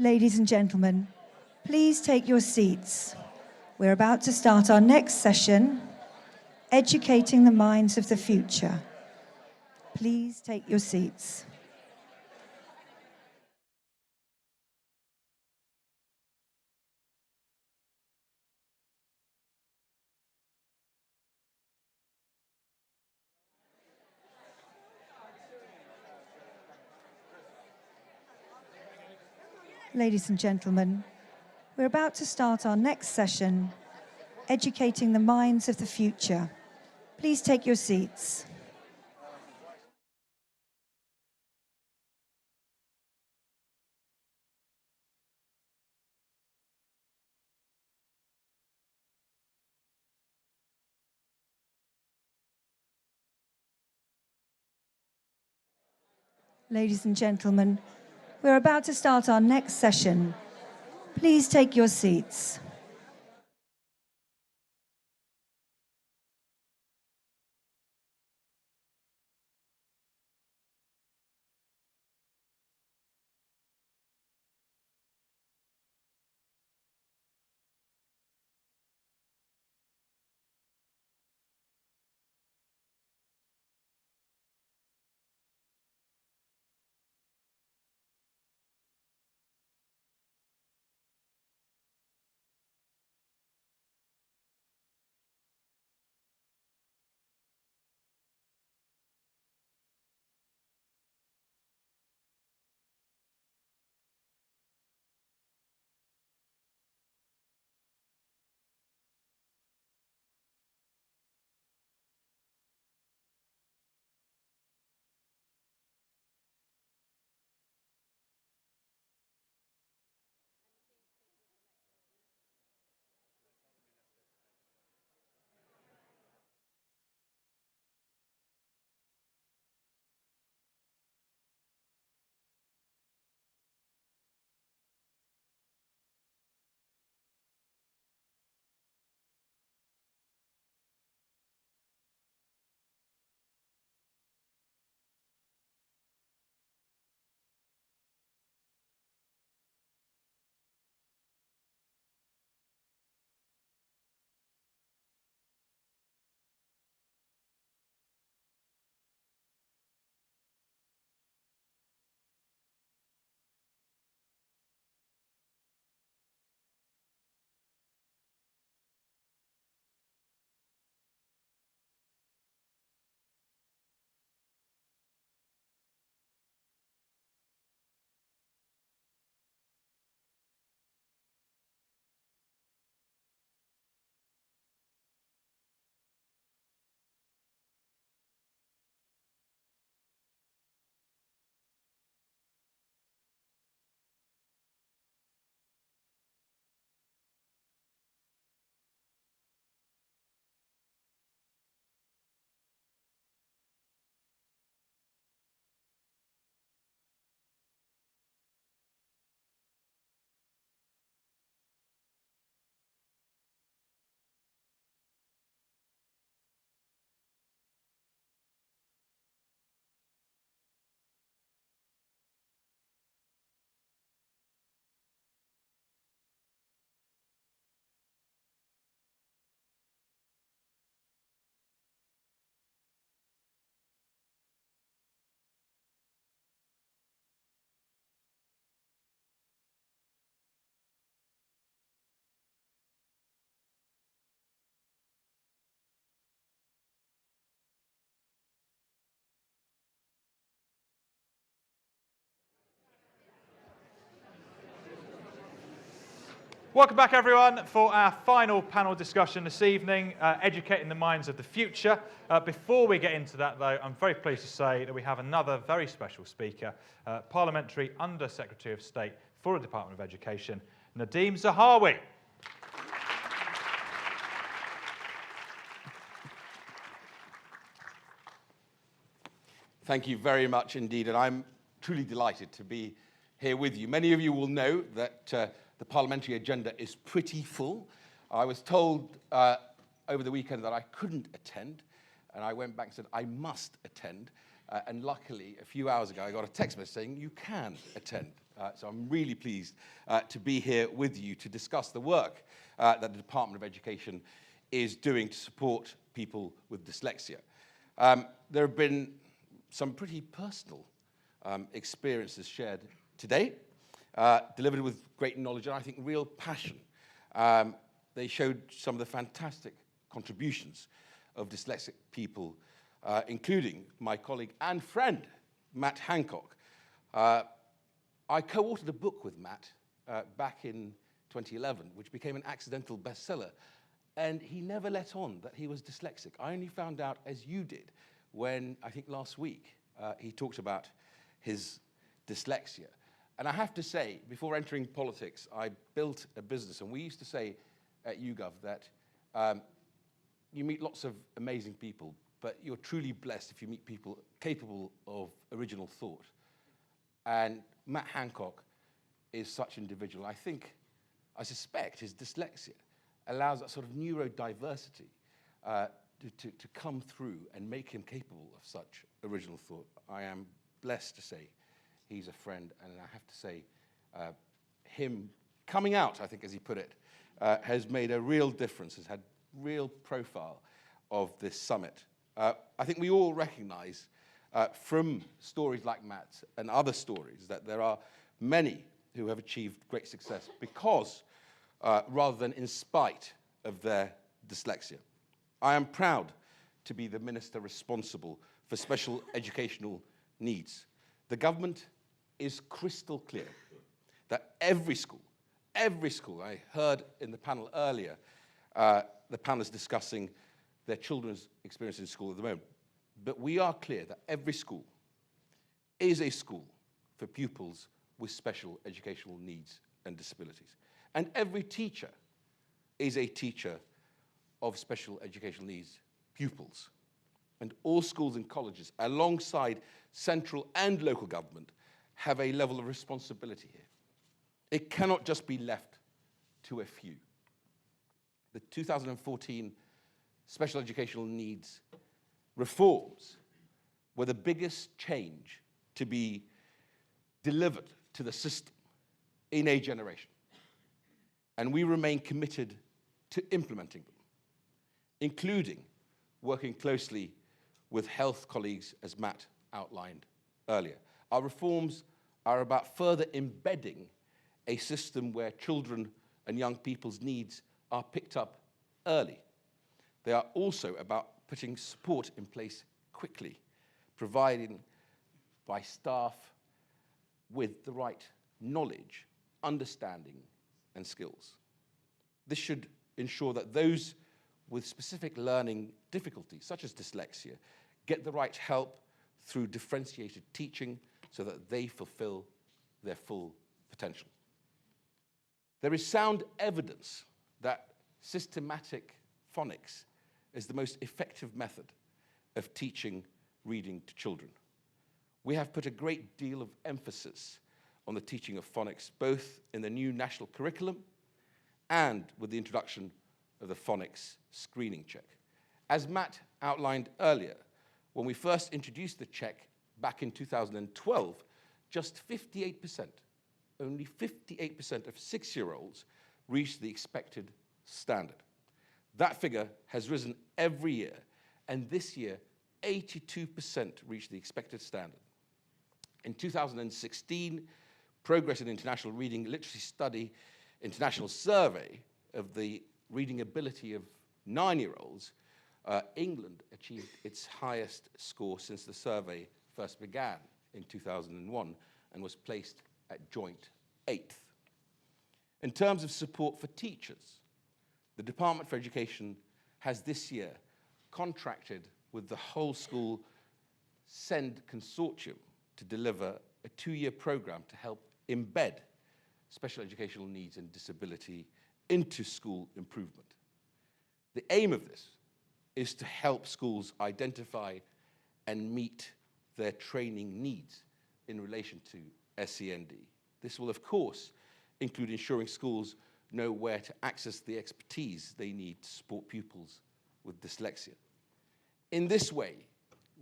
Ladies and gentlemen, please take your seats. We're about to start our next session, Educating the Minds of the Future. Please take your seats. Ladies and gentlemen, we're about to start our next session, Educating the Minds of the Future. Please take your seats. Ladies and gentlemen, we're about to start our next session. Please take your seats. Welcome back, everyone, for our final panel discussion this evening, Educating the Minds of the Future. Before we get into that, though, I'm very pleased to say that we have another very special speaker, Parliamentary Under-Secretary of State for the Department of Education, Nadeem Zahawi. Thank you very much indeed, and I'm truly delighted to be here with you. Many of you will know that the parliamentary agenda is pretty full. I was told over the weekend that I couldn't attend, and I went back and said, I must attend. And luckily, a few hours ago, I got a text message saying, you can attend. So I'm really pleased to be here with you to discuss the work that the Department of Education is doing to support people with dyslexia. There have been some pretty personal experiences shared today, delivered with great knowledge and I think real passion. They showed some of the fantastic contributions of dyslexic people, including my colleague and friend, Matt Hancock. I co-authored a book with Matt back in 2011, which became an accidental bestseller. And he never let on that he was dyslexic. I only found out, as you did, when, I think last week, he talked about his dyslexia. And I have to say, before entering politics, I built a business. And we used to say at YouGov that you meet lots of amazing people, but you're truly blessed if you meet people capable of original thought. And Matt Hancock is such an individual. I suspect his dyslexia allows that sort of neurodiversity to come through and make him capable of such original thought. I am blessed to say he's a friend, and I have to say him coming out, I think as he put it, has made a real difference, has had real profile of this summit. I think we all recognize from stories like Matt's and other stories that there are many who have achieved great success because rather than in spite of their dyslexia. I am proud to be the minister responsible for special educational needs. The government is crystal clear that every school, I heard in the panel earlier, the panelists discussing their children's experience in school at the moment, but we are clear that every school is a school for pupils with special educational needs and disabilities. And every teacher is a teacher of special educational needs pupils. And all schools and colleges, alongside central and local government, have a level of responsibility here. It cannot just be left to a few. The 2014 special educational needs reforms were the biggest change to be delivered to the system in a generation. And we remain committed to implementing them, including working closely with health colleagues, as Matt outlined earlier. Our reforms are about further embedding a system where children and young people's needs are picked up early. They are also about putting support in place quickly, providing by staff with the right knowledge, understanding, and skills. This should ensure that those with specific learning difficulties, such as dyslexia, get the right help through differentiated teaching so that they fulfill their full potential. There is sound evidence that systematic phonics is the most effective method of teaching reading to children. We have put a great deal of emphasis on the teaching of phonics, both in the new national curriculum and with the introduction of the phonics screening check. As Matt outlined earlier, when we first introduced the check back in 2012, just 58%, only 58% of 6-year-olds reached the expected standard. That figure has risen every year, and this year, 82% reached the expected standard. In 2016, Progress in International Reading Literacy Study International Survey of the reading ability of 9-year-olds, England achieved its highest score since the survey first began in 2001 and was placed at joint 8th. In terms of support for teachers, the Department for Education has this year contracted with the Whole School SEND Consortium to deliver a 2-year program to help embed special educational needs and disability into school improvement. The aim of this is to help schools identify and meet their training needs in relation to SEND. This will, of course, include ensuring schools know where to access the expertise they need to support pupils with dyslexia. In this way,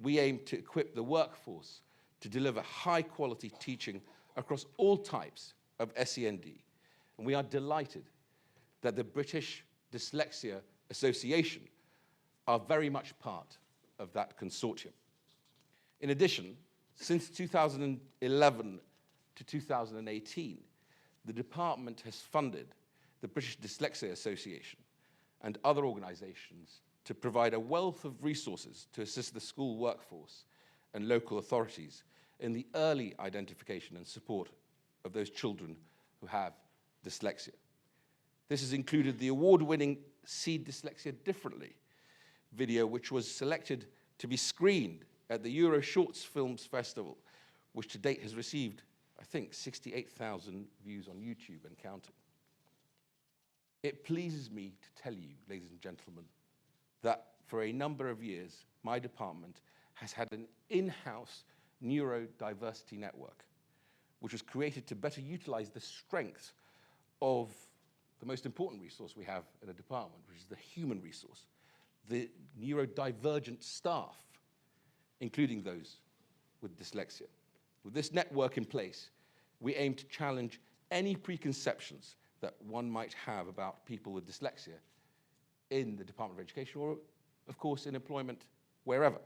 we aim to equip the workforce to deliver high-quality teaching across all types of SEND, and we are delighted that the British Dyslexia Association are very much part of that consortium. In addition, since 2011 to 2018, the department has funded the British Dyslexia Association and other organizations to provide a wealth of resources to assist the school workforce and local authorities in the early identification and support of those children who have dyslexia. This has included the award-winning See Dyslexia Differently video, which was selected to be screened at the Euro Shorts Films Festival, which to date has received, I think, 68,000 views on YouTube and counting. It pleases me to tell you, ladies and gentlemen, that for a number of years, my department has had an in-house neurodiversity network, which was created to better utilize the strengths of the most important resource we have in a department, which is the human resource, the neurodivergent staff, including those with dyslexia. With this network in place, we aim to challenge any preconceptions that one might have about people with dyslexia in the Department of Education or, of course, in employment wherever.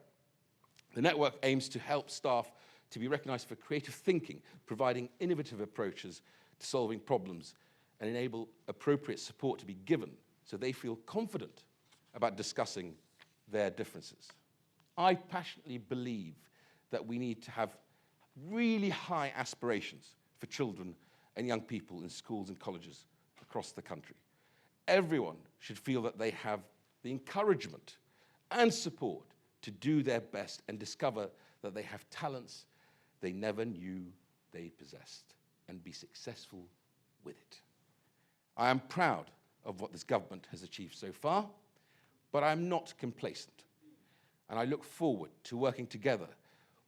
The network aims to help staff to be recognized for creative thinking, providing innovative approaches to solving problems, and enable appropriate support to be given so they feel confident about discussing their differences. I passionately believe that we need to have really high aspirations for children and young people in schools and colleges across the country. Everyone should feel that they have the encouragement and support to do their best and discover that they have talents they never knew they possessed and be successful with it. I am proud of what this government has achieved so far, but I'm not complacent. And I look forward to working together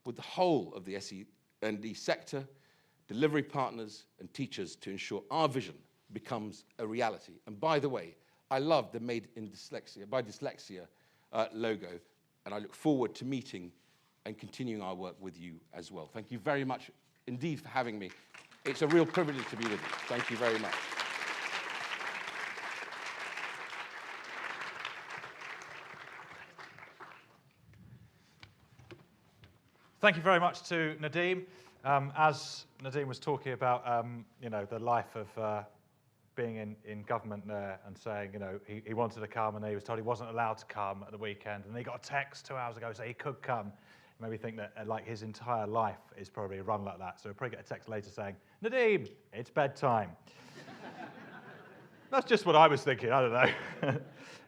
with the whole of the SEND sector, delivery partners, and teachers to ensure our vision becomes a reality. And by the way, I love the Made in Dyslexia, by Dyslexia logo, and I look forward to meeting and continuing our work with you as well. Thank you very much indeed for having me. It's a real privilege to be with you. Thank you very much. Thank you very much to Nadeem. As Nadeem was talking about, you know, the life of being in government there and saying, you know, he wanted to come and he was told he wasn't allowed to come at the weekend, and he got a text 2 hours ago saying he could come. It made me think that like his entire life is probably run like that. So we'll probably get a text later saying, Nadeem, it's bedtime. That's just what I was thinking, I don't know.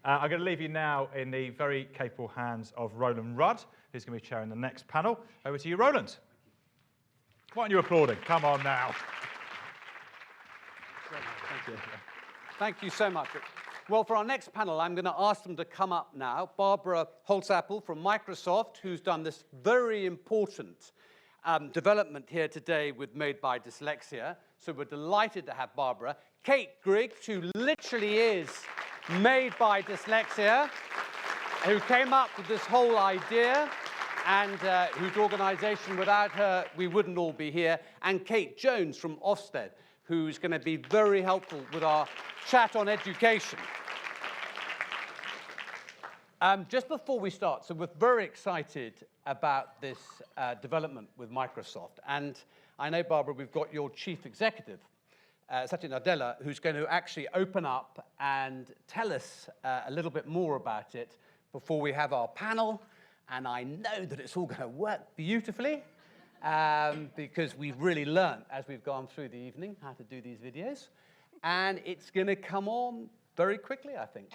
I'm going to leave you now in the very capable hands of Roland Rudd, who's going to be chairing the next panel. Over to you, Roland. Why aren't you applauding? Come on now. Thank you. Thank you so much. Well, for our next panel, I'm going to ask them to come up now. Barbara Holzapfel from Microsoft, who's done this very important development here today with Made by Dyslexia. So we're delighted to have Barbara. Kate Griggs, who literally is Made by Dyslexia, who came up with this whole idea and whose organization, without her, we wouldn't all be here. And Kate Jones from Ofsted, who's going to be very helpful with our chat on education. Just before we start, so we're very excited about this development with Microsoft. And I know, Barbara, we've got your chief executive, Satya Nadella, who's going to actually open up and tell us a little bit more about it before we have our panel. And I know that it's all going to work beautifully because we've really learned as we've gone through the evening how to do these videos. And it's going to come on very quickly, I think.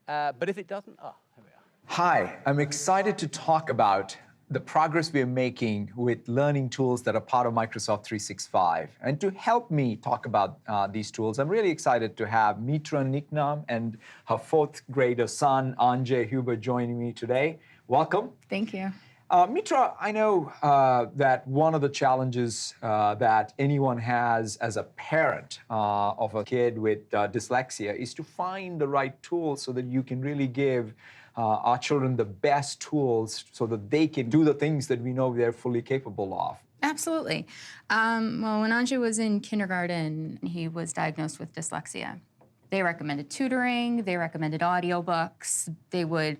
But if it doesn't, here we are. Hi, I'm excited to talk about the progress we are making with learning tools that are part of Microsoft 365. And to help me talk about these tools, I'm really excited to have Mitra Niknam and her 4th grader son, Anjay Huber, joining me today. Welcome. Thank you. Mitra, I know that one of the challenges that anyone has as a parent of a kid with dyslexia is to find the right tools so that you can really give our children the best tools so that they can do the things that we know they're fully capable of. Absolutely. Well, when Anju was in kindergarten, he was diagnosed with dyslexia. They recommended tutoring, they recommended audiobooks, they would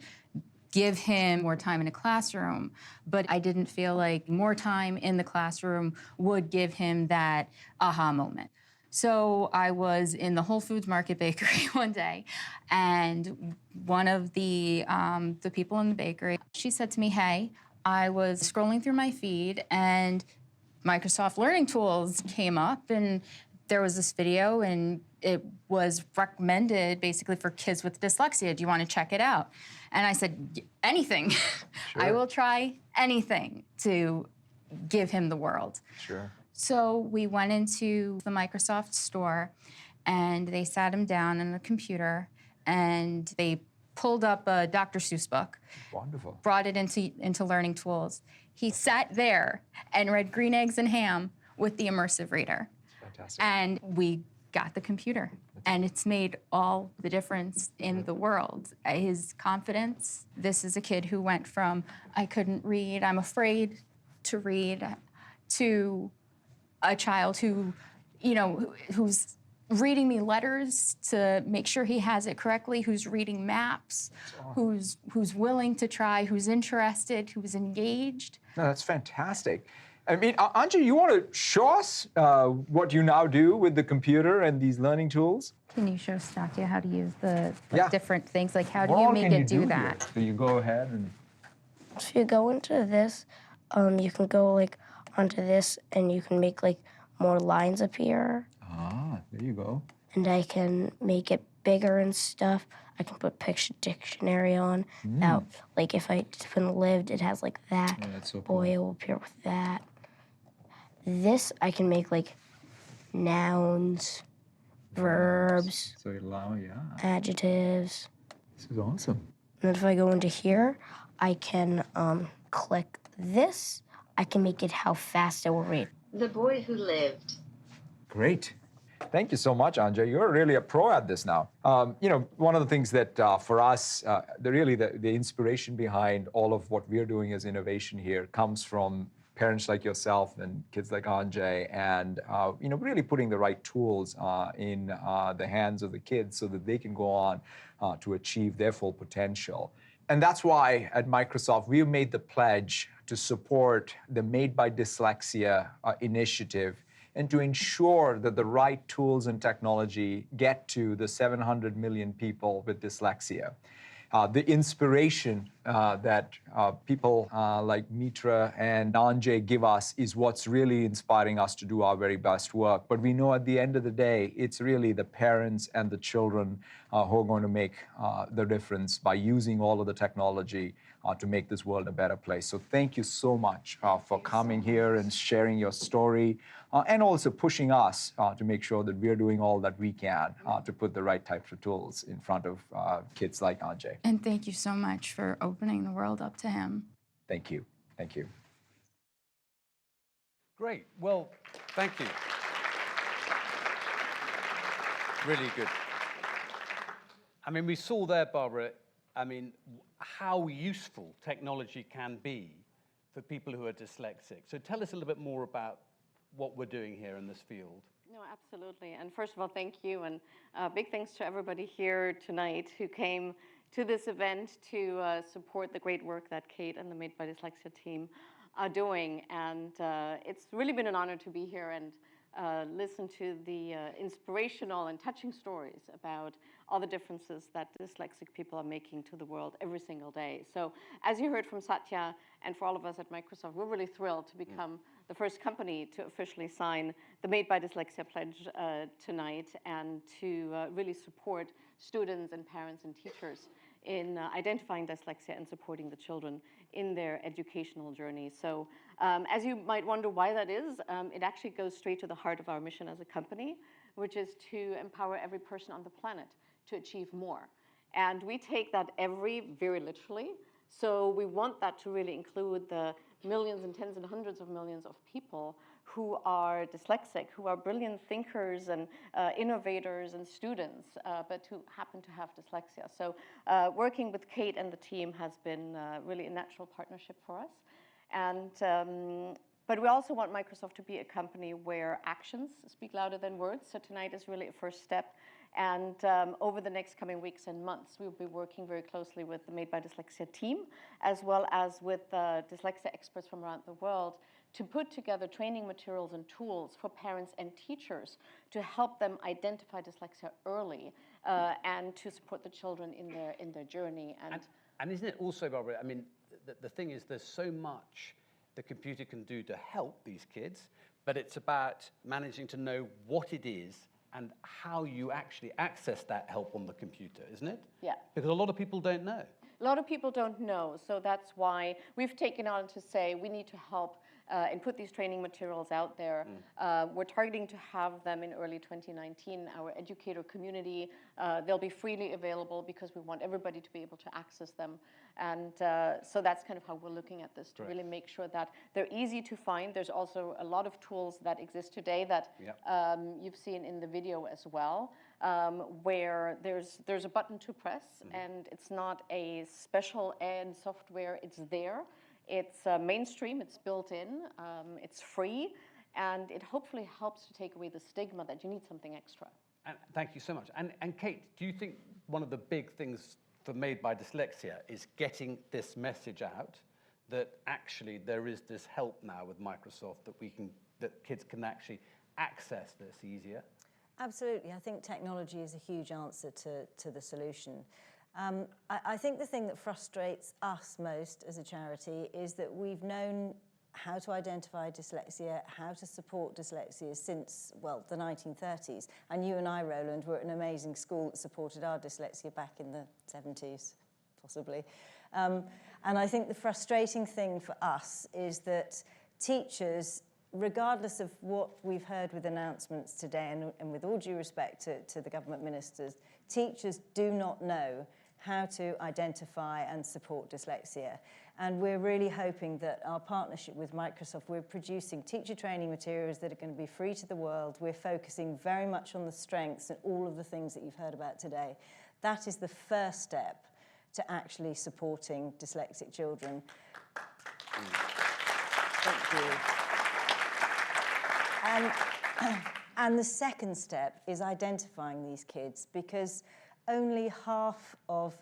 give him more time in a classroom, but I didn't feel like more time in the classroom would give him that aha moment. So I was in the Whole Foods Market bakery one day, and one of the people in the bakery, she said to me, hey, I was scrolling through my feed and Microsoft Learning Tools came up, and there was this video, and it was recommended basically for kids with dyslexia. Do you want to check it out? And I said, anything. I will try anything to give him the world. Sure. So we went into the Microsoft store, and they sat him down on a computer, and they pulled up a Dr. Seuss book. Wonderful. Brought it into Learning Tools. He sat there and read Green Eggs and Ham with the immersive reader. Fantastic. And we got the computer. And it's made all the difference in the world. His confidence, this is a kid who went from, I couldn't read, I'm afraid to read, to a child who, you know, who's reading me letters to make sure he has it correctly, who's reading maps, who's willing to try, who's interested, who's engaged. No, that's fantastic. I mean, Anju, you want to show us what you now do with the computer and these learning tools? Can you show Satya how to use the Yeah. different things? Like, how do What you all make can it you do that? here? So you go ahead and... If you go into this, you can go like onto this, and you can make like more lines appear. Ah, there you go. And I can make it bigger and stuff. I can put picture dictionary on. Now, like if I type in lived, it has like that. Oh, that's so cool. Boy will appear with that. This I can make like nouns, verbs, So you allow, yeah. adjectives. This is awesome. And if I go into here, I can click this. I can make it how fast it will read. The boy who lived. Great. Thank you so much, Anju. You're really a pro at this now. You know, one of the things that for us, the inspiration behind all of what we're doing as innovation here comes from parents like yourself and kids like Anju, and you know, really putting the right tools in the hands of the kids so that they can go on to achieve their full potential. And that's why at Microsoft, we've made the pledge to support the Made by Dyslexia initiative, and to ensure that the right tools and technology get to the 700 million people with dyslexia. The inspiration that people like Mitra and Anju give us is what's really inspiring us to do our very best work. But we know at the end of the day, it's really the parents and the children who are going to make the difference by using all of the technology to make this world a better place. So thank you so much for coming here and sharing your story, and also pushing us to make sure that we're doing all that we can to put the right types of tools in front of kids like Anju. And thank you so much for opening the world up to him. Thank you. Thank you. Great. Well, thank you. Really good. I mean, we saw there, Barbara, I mean, how useful technology can be for people who are dyslexic. So tell us a little bit more about what we're doing here in this field. No, absolutely. And first of all, thank you. And big thanks to everybody here tonight who came to this event to support the great work that Kate and the Made by Dyslexia team are doing. And it's really been an honor to be here and listen to the inspirational and touching stories about all the differences that dyslexic people are making to the world every single day. So as you heard from Satya and for all of us at Microsoft, we're really thrilled to become the first company to officially sign the Made by Dyslexia pledge tonight, and to really support students and parents and teachers in identifying dyslexia and supporting the children in their educational journey. So as you might wonder why that is, it actually goes straight to the heart of our mission as a company, which is to empower every person on the planet to achieve more. And we take that very literally. So we want that to really include the millions and tens and hundreds of millions of people who are dyslexic, who are brilliant thinkers and innovators and students, but who happen to have dyslexia. So working with Kate and the team has been really a natural partnership for us. And But we also want Microsoft to be a company where actions speak louder than words. So tonight is really a first step. And over the next coming weeks and months, we'll be working very closely with the Made by Dyslexia team, as well as with dyslexia experts from around the world, to put together training materials and tools for parents and teachers to help them identify dyslexia early and to support the children in their journey. And isn't it also, Barbara, I mean, the thing is there's so much the computer can do to help these kids, but it's about managing to know what it is and how you actually access that help on the computer, isn't it? Yeah. Because a lot of people don't know. A lot of people don't know, so that's why we've taken on to say we need to help and put these training materials out there. We're targeting to have them in early 2019. Our educator community, they'll be freely available because we want everybody to be able to access them. And so that's kind of how we're looking at this, to really make sure that they're easy to find. There's also a lot of tools that exist today that you've seen in the video as well, where there's a button to press, and it's not a special ad software, it's there. It's mainstream, it's built in, it's free, and it hopefully helps to take away the stigma that you need something extra. And thank you so much. And Kate, do you think one of the big things for Made by Dyslexia is getting this message out that actually there is this help now with Microsoft that kids can actually access this easier? Absolutely. I think technology is a huge answer to the solution. I think the thing that frustrates us most as a charity is that we've known how to identify dyslexia, how to support dyslexia since, well, the 1930s. And you and I, Roland, were at an amazing school that supported our dyslexia back in the 70s, possibly. And I think the frustrating thing for us is that teachers, regardless of what we've heard with announcements today, and with all due respect to the government ministers, teachers do not know how to identify and support dyslexia. And we're really hoping that our partnership with Microsoft, we're producing teacher training materials that are going to be free to the world. We're focusing very much on the strengths and all of the things that you've heard about today. That is the first step to actually supporting dyslexic children. Thank you. And the second step is identifying these kids, because only half of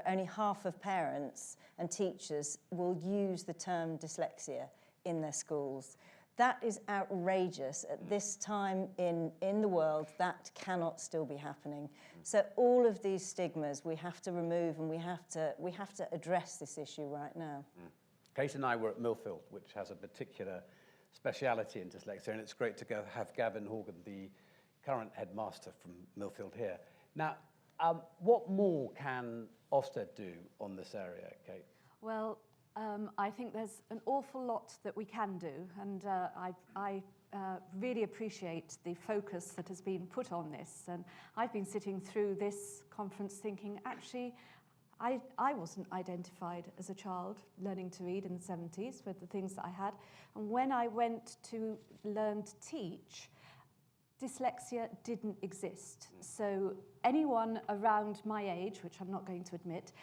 only half of parents and teachers will use the term dyslexia in their schools. That is outrageous. At this time in the world, that cannot still be happening. So all of these stigmas we have to remove, and we have to address this issue right now. Kate and I were at Millfield, which has a particular speciality in dyslexia, and it's great to have Gavin Horgan, the current headmaster from Millfield here. Now, what more can Ofsted do on this area, Kate? Well, I think there's an awful lot that we can do, and I really appreciate the focus that has been put on this. And I've been sitting through this conference thinking, actually, I wasn't identified as a child learning to read in the 70s with the things that I had. And when I went to learn to teach, dyslexia didn't exist. So anyone around my age, which I'm not going to admit,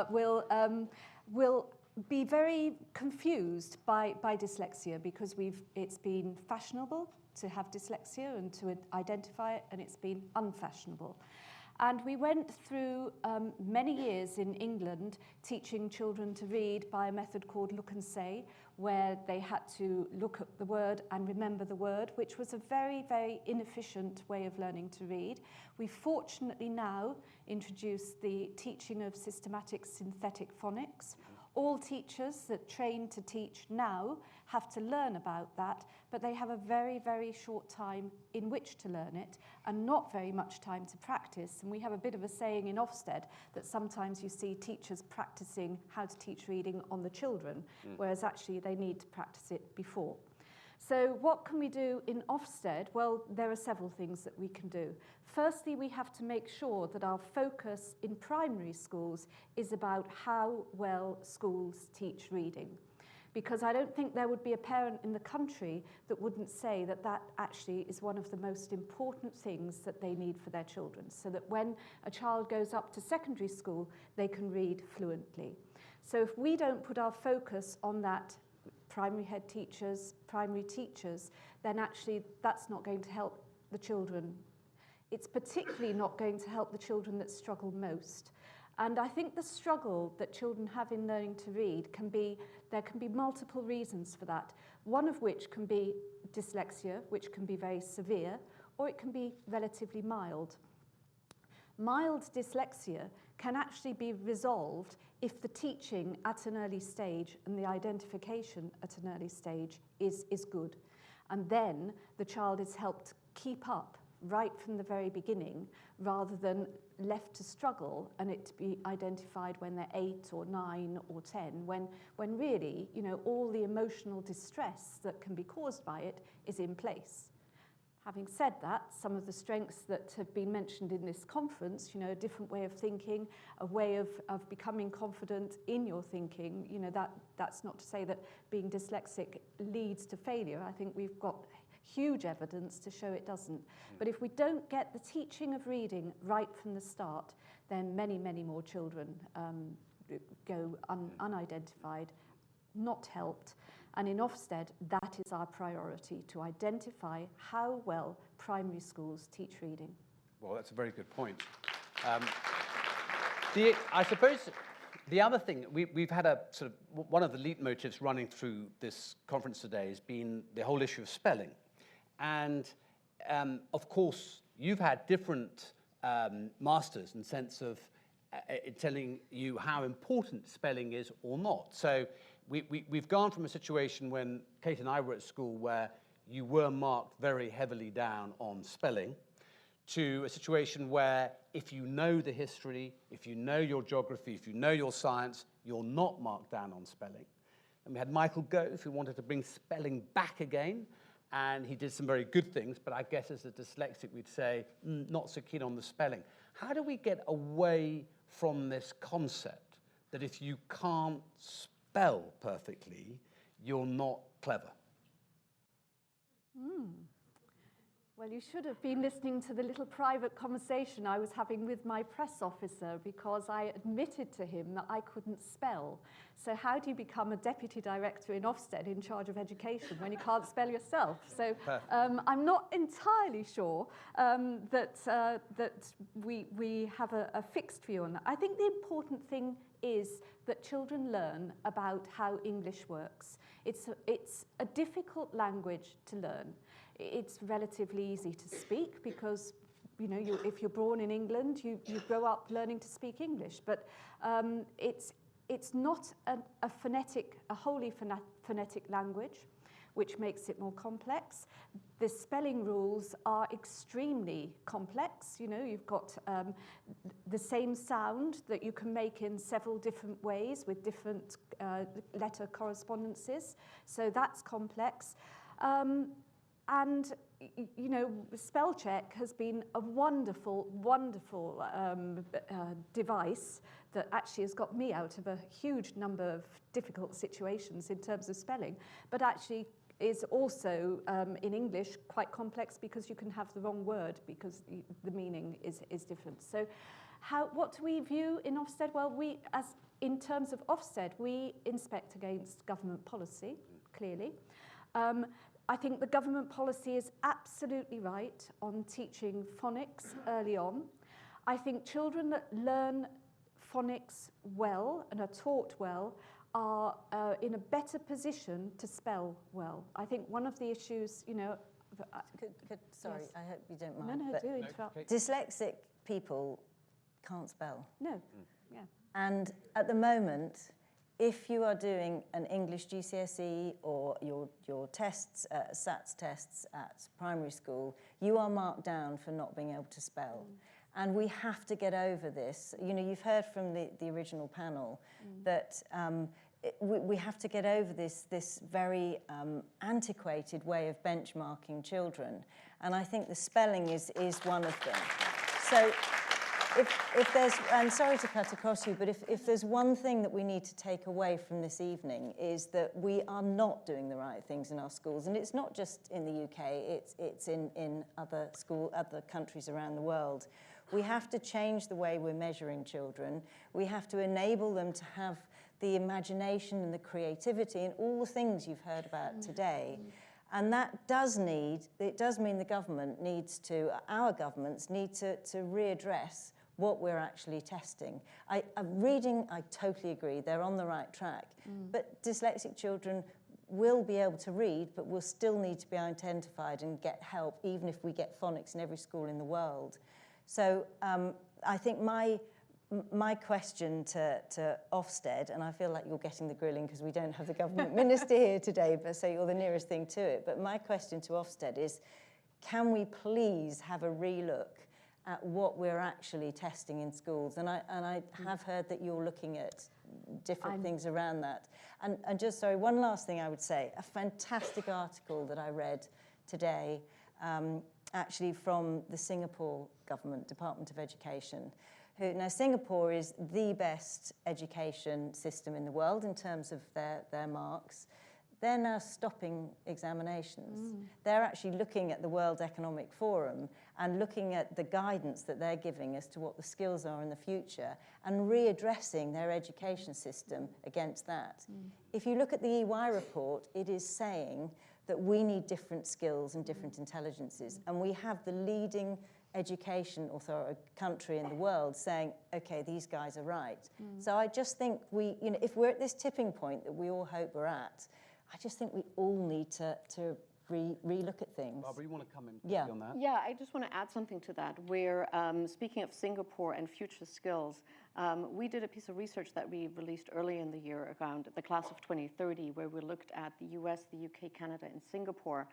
will be very confused by dyslexia, because it's been fashionable to have dyslexia and to identify it, and it's been unfashionable. And we went through many years in England teaching children to read by a method called look and say, where they had to look at the word and remember the word, which was a very, very inefficient way of learning to read. We fortunately now introduced the teaching of systematic synthetic phonics. All teachers that train to teach now have to learn about that, but they have a very, very short time in which to learn it and not very much time to practice. And we have a bit of a saying in Ofsted that sometimes you see teachers practicing how to teach reading on the children, whereas actually they need to practice it before. So what can we do in Ofsted? Well, there are several things that we can do. Firstly, we have to make sure that our focus in primary schools is about how well schools teach reading. Because I don't think there would be a parent in the country that wouldn't say that that actually is one of the most important things that they need for their children, so that when a child goes up to secondary school, they can read fluently. So if we don't put our focus on that primary head teachers, primary teachers, then actually that's not going to help the children. It's particularly not going to help the children that struggle most. And I think the struggle that children have in learning to read there can be multiple reasons for that. One of which can be dyslexia, which can be very severe, or it can be relatively mild. Mild dyslexia can actually be resolved if the teaching at an early stage and the identification at an early stage is good. And then the child is helped keep up right from the very beginning, rather than left to struggle and it to be identified when they're 8 or 9 or 10, when really, you know, all the emotional distress that can be caused by it is in place. Having said that, some of the strengths that have been mentioned in this conference, you know, a different way of thinking, a way of becoming confident in your thinking, you know, that's not to say that being dyslexic leads to failure. I think we've got huge evidence to show it doesn't. But if we don't get the teaching of reading right from the start, then many, many more children go unidentified, not helped. And in Ofsted, that is our priority, to identify how well primary schools teach reading. Well, that's a very good point. I suppose the other thing, we've had a sort of, one of the leitmotifs running through this conference today has been the whole issue of spelling. And of course, you've had different masters in the sense of telling you how important spelling is or not. So we've gone from a situation when Kate and I were at school where you were marked very heavily down on spelling, to a situation where if you know the history, if you know your geography, if you know your science, you're not marked down on spelling. And we had Michael Gove, who wanted to bring spelling back again, and he did some very good things, but I guess as a dyslexic we'd say, not so keen on the spelling. How do we get away from this concept that if you can't spell perfectly, you're not clever? Well, you should have been listening to the little private conversation I was having with my press officer, because I admitted to him that I couldn't spell. So how do you become a deputy director in Ofsted in charge of education when you can't spell yourself? So I'm not entirely sure that we have a fixed view on that. I think the important thing is that children learn about how English works. It's a difficult language to learn. It's relatively easy to speak because, you know, if you're born in England, you grow up learning to speak English. But it's not a wholly phonetic language, which makes it more complex. The spelling rules are extremely complex. You know, you've got the same sound that you can make in several different ways with different letter correspondences. So that's complex. And, you know, spell check has been a wonderful, wonderful device that actually has got me out of a huge number of difficult situations in terms of spelling, but actually is also, in English, quite complex because you can have the wrong word because the meaning is different. So what do we view in Ofsted? Well, in terms of Ofsted, we inspect against government policy, clearly. I think the government policy is absolutely right on teaching phonics early on. I think children that learn phonics well and are taught well are in a better position to spell well. I think one of the issues, you know... Sorry, yes. I hope you don't mind. No, do interrupt. Dyslexic people can't spell. No, yeah. And at the moment, if you are doing an English GCSE or your tests, SATs tests at primary school, you are marked down for not being able to spell. And we have to get over this. You know, you've heard from the original panel that we have to get over this very antiquated way of benchmarking children. And I think the spelling is one of them. So if there's, and sorry to cut across you, but if there's one thing that we need to take away from this evening is that we are not doing the right things in our schools. And it's not just in the UK, it's in other countries around the world. We have to change the way we're measuring children. We have to enable them to have the imagination and the creativity and all the things you've heard about today. And that does mean the government needs to, our governments need to readdress what we're actually testing. Reading, I totally agree, they're on the right track. But dyslexic children will be able to read, but will still need to be identified and get help, even if we get phonics in every school in the world. So I think my question to Ofsted, and I feel like you're getting the grilling because we don't have the government minister here today, but so you're the nearest thing to it. But my question to Ofsted is, can we please have a relook at what we're actually testing in schools? And I have heard that you're looking at different things around that. And just, sorry, one last thing I would say, a fantastic article that I read today, actually from the Singapore government, Department of Education. Now, Singapore is the best education system in the world in terms of their marks. They're now stopping examinations. They're actually looking at the World Economic Forum and looking at the guidance that they're giving as to what the skills are in the future and readdressing their education system against that. If you look at the EY report, it is saying that we need different skills and different intelligences, and we have the leading education country in the world saying, okay, these guys are right. So I just think if we're at this tipping point that we all hope we're at, I just think we all need to re-look at things. Barbara, you want to come in on that? Yeah, I just want to add something to that, where speaking of Singapore and future skills, we did a piece of research that we released early in the year around the class of 2030, where we looked at the US, the UK, Canada, and Singapore,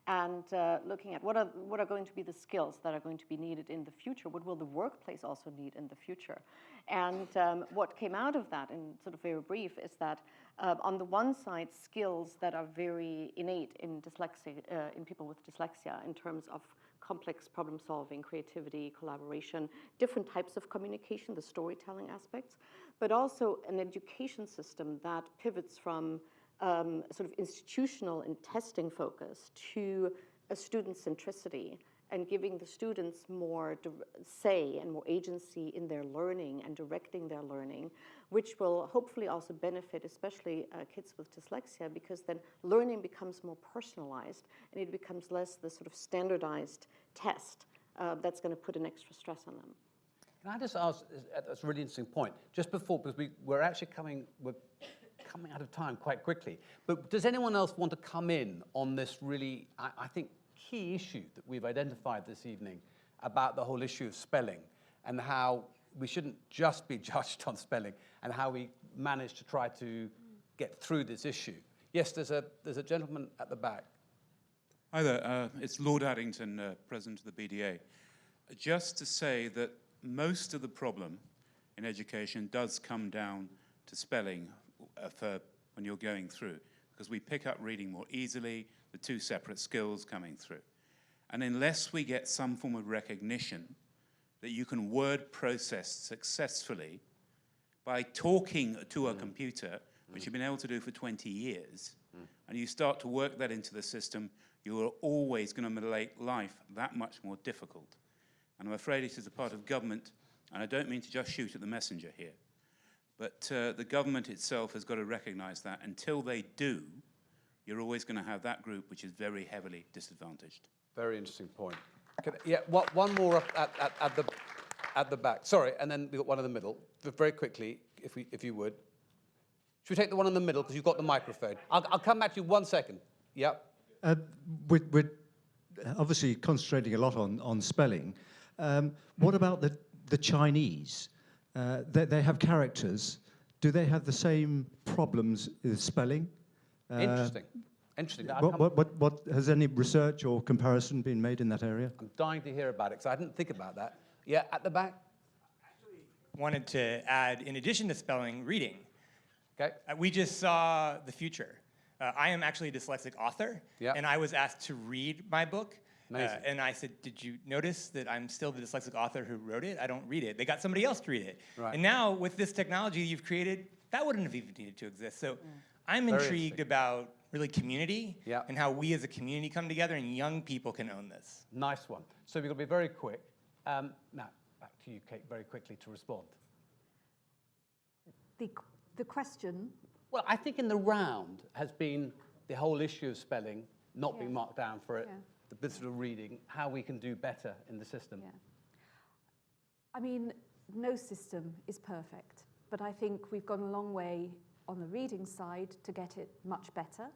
and looking at what are going to be the skills that are going to be needed in the future. What will the workplace also need in the future? And what came out of that, in sort of very brief, is that on the one side, skills that are very innate in dyslexia, in people with dyslexia, in terms of complex problem solving, creativity, collaboration, different types of communication, the storytelling aspects, but also an education system that pivots from sort of institutional and testing focus to a student centricity and giving the students more say and more agency in their learning and directing their learning, which will hopefully also benefit especially kids with dyslexia, because then learning becomes more personalized and it becomes less the sort of standardized test that's going to put an extra stress on them. Can I just ask, that's a really interesting point, just before, because we're actually coming out of time quite quickly, but does anyone else want to come in on this really, I think, key issue that we've identified this evening about the whole issue of spelling and how we shouldn't just be judged on spelling and how we manage to try to get through this issue? Yes, there's a gentleman at the back. Hi there, it's Lord Addington, President of the BDA. Just to say that most of the problem in education does come down to spelling for when you're going through, because we pick up reading more easily, the two separate skills coming through. And unless we get some form of recognition that you can word process successfully by talking to a computer, which you've been able to do for 20 years, and you start to work that into the system, you are always going to make life that much more difficult. And I'm afraid it is a part of government, and I don't mean to just shoot at the messenger here, but the government itself has got to recognize that. Until they do, you're always going to have that group which is very heavily disadvantaged. Very interesting point. Yeah, one more at the back. Sorry, and then we've got one in the middle. Very quickly, if you would. Should we take the one in the middle, because you've got the microphone? I'll come back to you 1 second. Yep. We're obviously concentrating a lot on spelling. What about the Chinese? They have characters. Do they have the same problems with spelling? Interesting. Interesting. What has any research or comparison been made in that area? I'm dying to hear about it, because I didn't think about that. Yeah, at the back. Wanted to add, in addition to spelling, reading. Okay. We just saw The Future. I am actually a dyslexic author, and I was asked to read my book. And I said, did you notice that I'm still the dyslexic author who wrote it? I don't read it. They got somebody else to read it. Right. And now, with this technology you've created, that wouldn't have even needed to exist. So I'm intrigued about really community and how we as a community come together and young people can own this. Nice one. So we've got to be very quick. Now, back to you, Kate, very quickly to respond. The question? Well, I think in the round has been the whole issue of spelling not being marked down for it, the digital reading, how we can do better in the system. Yeah. I mean, no system is perfect, but I think we've gone a long way on the reading side to get it much better.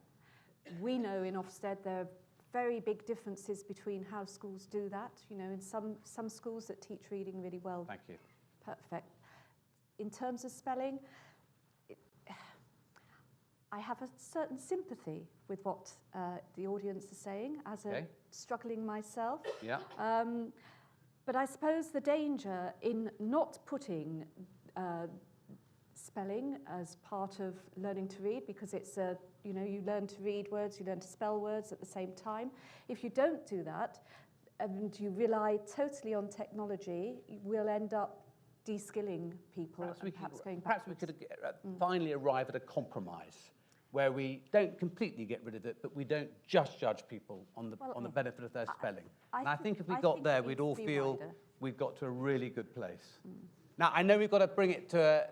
We know in Ofsted there are very big differences between how schools do that. You know, in some schools that teach reading really well. Thank you. Perfect. In terms of spelling, I have a certain sympathy with what the audience is saying as a struggling myself. Yeah. But I suppose the danger in not putting spelling as part of learning to read, because it's a, you know, you learn to read words, you learn to spell words at the same time. If you don't do that and you rely totally on technology, we'll end up de-skilling people and perhaps going backwards. Perhaps we could finally arrive at a compromise where we don't completely get rid of it, but we don't just judge people on the benefit of their spelling. I think if we got there, we'd all feel we've got to a really good place. Now, I know we've got to bring it to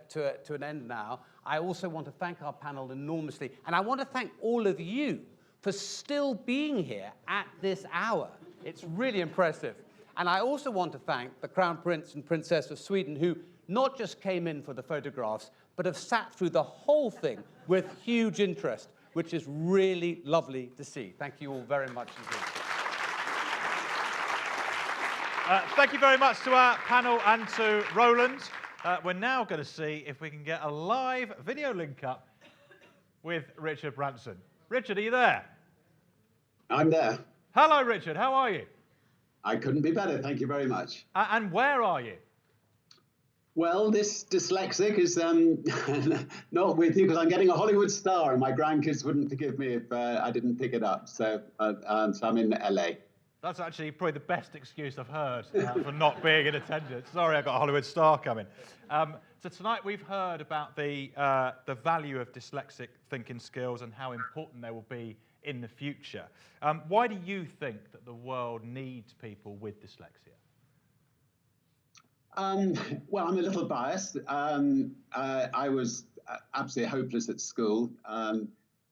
an end now. I also want to thank our panel enormously, and I want to thank all of you for still being here at this hour. It's really impressive. And I also want to thank the Crown Prince and Princess of Sweden, who not just came in for the photographs, but have sat through the whole thing with huge interest, which is really lovely to see. Thank you all very much indeed. Thank you very much to our panel and to Roland. We're now going to see if we can get a live video link up with Richard Branson. Richard, are you there? I'm there. Hello, Richard. How are you? I couldn't be better. Thank you very much. And where are you? Well, this dyslexic is not with you because I'm getting a Hollywood star and my grandkids wouldn't forgive me if I didn't pick it up. So, so I'm in LA. That's actually probably the best excuse I've heard for not being in attendance. Sorry, I got a Hollywood star coming. So tonight we've heard about the value of dyslexic thinking skills and how important they will be in the future. Why do you think that the world needs people with dyslexia? Well, I'm a little biased. I was absolutely hopeless at school.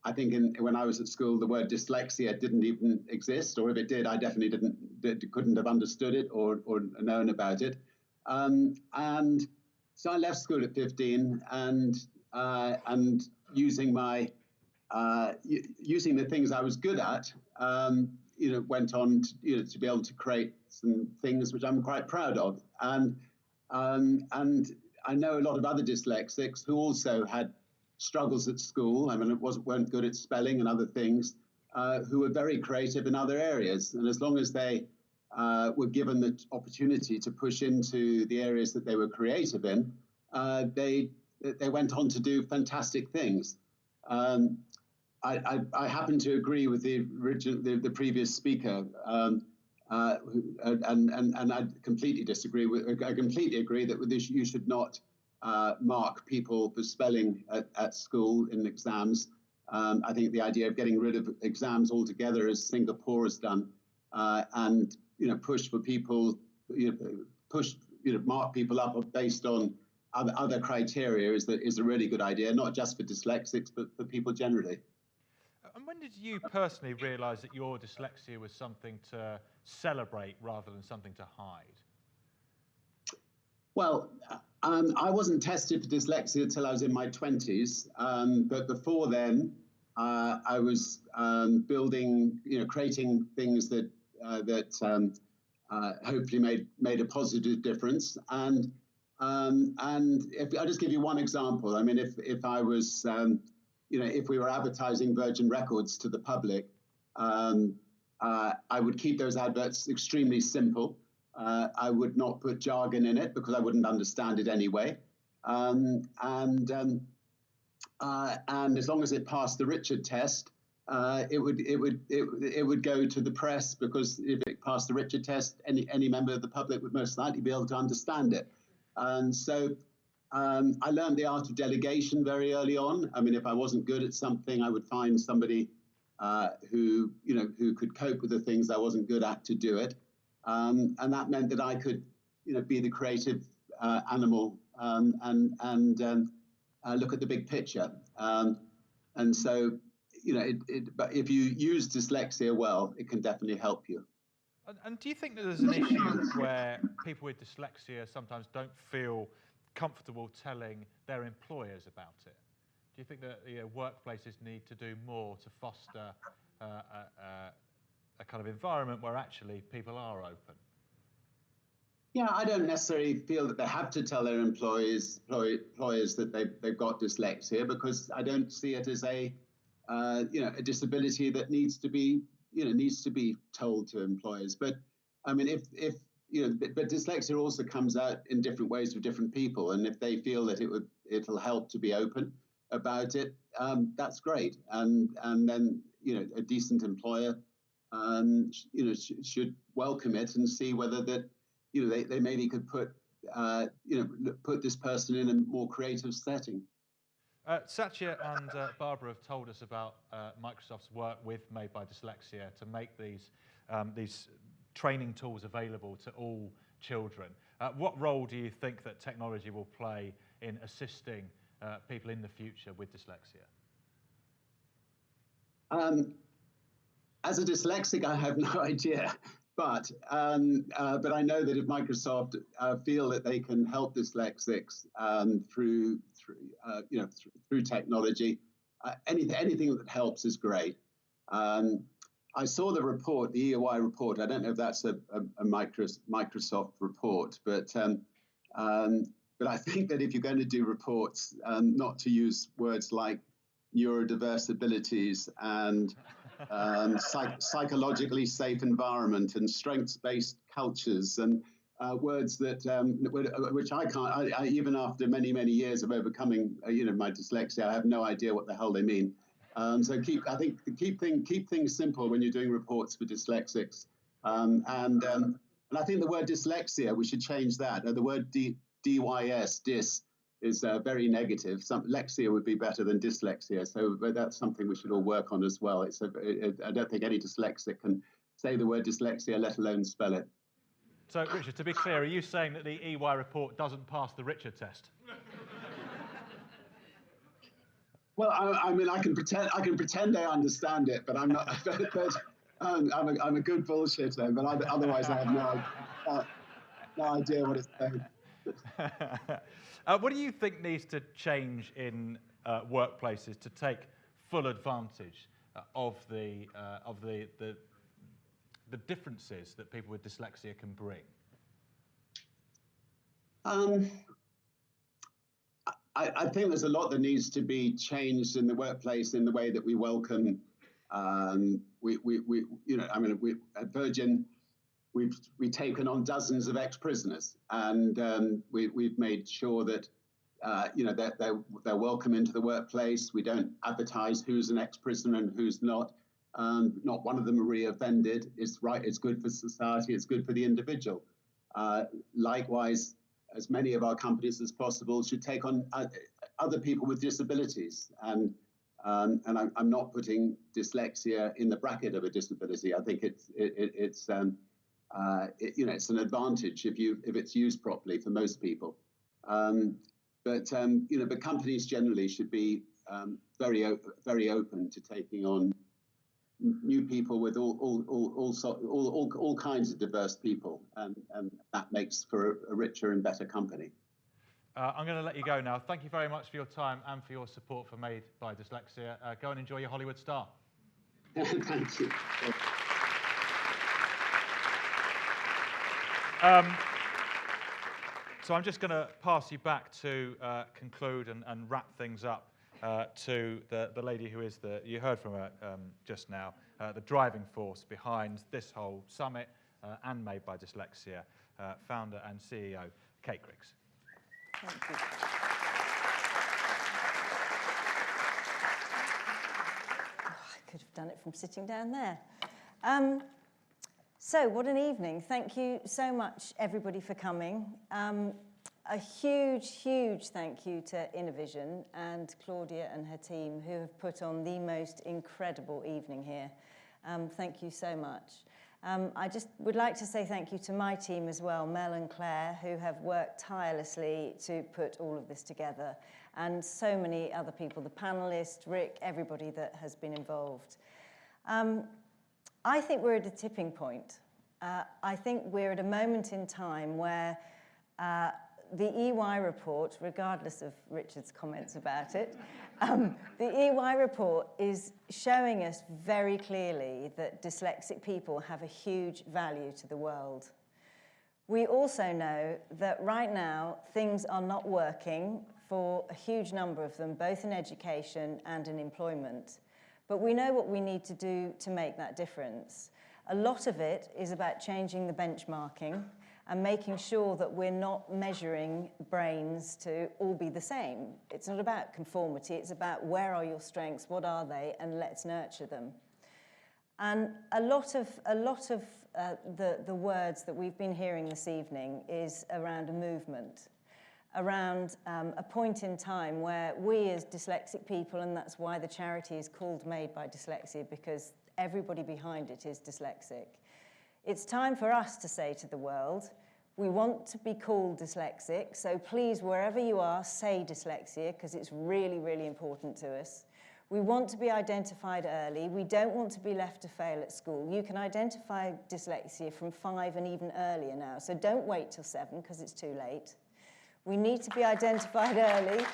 I think when I was at school, the word dyslexia didn't even exist, or if it did, I definitely couldn't have understood it or known about it. And so I left school at 15, and using using the things I was good at, went on to be able to create some things which I'm quite proud of. And I know a lot of other dyslexics who also had struggles at school. I mean, weren't good at spelling and other things, who were very creative in other areas. And as long as they were given the opportunity to push into the areas that they were creative in, they went on to do fantastic things. I happen to agree with the previous speaker, and I completely disagree with. I completely agree that with this, you should not mark people for spelling at school in exams. I think the idea of getting rid of exams altogether, as Singapore has done, and push for people, mark people up based on other criteria is a really good idea, not just for dyslexics but for people generally. And when did you personally realise that your dyslexia was something to celebrate rather than something to hide? Well, I wasn't tested for dyslexia until I was in my 20s, but before then, I was building, creating things that hopefully made a positive difference. And if I'll just give you one example. I mean, if I was, if we were advertising Virgin Records to the public, I would keep those adverts extremely simple. I would not put jargon in it because I wouldn't understand it anyway. And as long as it passed the Richard test, it would go to the press, because if it passed the Richard test, any member of the public would most likely be able to understand it. And so I learned the art of delegation very early on. I mean, if I wasn't good at something, I would find somebody who could cope with the things I wasn't good at to do it. And that meant that I could, be the creative animal, and look at the big picture. And so, but if you use dyslexia well, it can definitely help you. And do you think that there's an issue where people with dyslexia sometimes don't feel comfortable telling their employers about it? Do you think that workplaces need to do more to foster a kind of environment where actually people are open? Yeah, I don't necessarily feel that they have to tell their employers that they've got dyslexia, because I don't see it as a disability that needs to be told to employers. But I mean, but dyslexia also comes out in different ways for different people, and if they feel that it'll help to be open about it, that's great. And then a decent employer should welcome it and see whether that they maybe could put this person in a more creative setting. Satya and Barbara have told us about Microsoft's work with Made by Dyslexia to make these training tools available to all children. What role do you think that technology will play in assisting people in the future with dyslexia? As a dyslexic, I have no idea. But I know that if Microsoft feel that they can help dyslexics through technology, anything that helps is great. I saw the report, the EOI report. I don't know if that's a Microsoft report, but I think that if you're going to do reports, not to use words like neurodiverse abilities and psychologically safe environment and strengths-based cultures and words that which I can't. Even after many years of overcoming my dyslexia, I have no idea what the hell they mean. So keep things simple when you're doing reports for dyslexics. And I think the word dyslexia, we should change that. The word DYS, dys, is very negative. Lexia would be better than dyslexia. So that's something we should all work on as well. I don't think any dyslexic can say the word dyslexia, let alone spell it. So, Richard, to be clear, are you saying that the EY report doesn't pass the Richard test? Well, I mean, I can pretend I understand it, but I'm not. I'm a good bullshitter, but otherwise I have no idea what it's saying. What do you think needs to change in workplaces to take full advantage of the differences that people with dyslexia can bring? I think there's a lot that needs to be changed in the workplace in the way that we welcome. We at Virgin, we've taken on dozens of ex-prisoners, and we've made sure that they're welcome into the workplace. We don't advertise who's an ex-prisoner and who's not. Not one of them are re-offended. It's right. It's good for society. It's good for the individual. Likewise, as many of our companies as possible should take on other people with disabilities. And I'm not putting dyslexia in the bracket of a disability. I think it's an advantage if it's used properly for most people. But companies generally should be very open to taking on new people with all kinds of diverse people, and that makes for a richer and better company. I'm going to let you go now. Thank you very much for your time and for your support for Made by Dyslexia. Go and enjoy your Hollywood star. Thank you. So I'm just going to pass you back to conclude and wrap things up to the lady who is you heard from her just now, the driving force behind this whole summit and Made by Dyslexia, founder and CEO, Kate Griggs. Thank you. I could have done it from sitting down there. So what an evening. Thank you so much, everybody, for coming. A huge thank you to Innovision and Claudia and her team, who have put on the most incredible evening here. Thank you so much. I just would like to say thank you to my team as well, Mel and Claire, who have worked tirelessly to put all of this together, and so many other people, the panelists, Rick, everybody that has been involved. I think we're at a tipping point. I think we're at a moment in time where the EY report, regardless of Richard's comments about it, the EY report is showing us very clearly that dyslexic people have a huge value to the world. We also know that right now things are not working for a huge number of them, both in education and in employment. But we know what we need to do to make that difference. A lot of it is about changing the benchmarking and making sure that we're not measuring brains to all be the same. It's not about conformity, it's about where are your strengths, what are they, and let's nurture them. And a lot of the words that we've been hearing this evening is around a movement, around a point in time where we as dyslexic people, and that's why the charity is called Made by Dyslexia, because everybody behind it is dyslexic. It's time for us to say to the world, we want to be called dyslexic, so please, wherever you are, say dyslexia, because it's really, really important to us. We want to be identified early. We don't want to be left to fail at school. You can identify dyslexia from 5 and even earlier now, so don't wait till 7, because it's too late. We need to be identified early.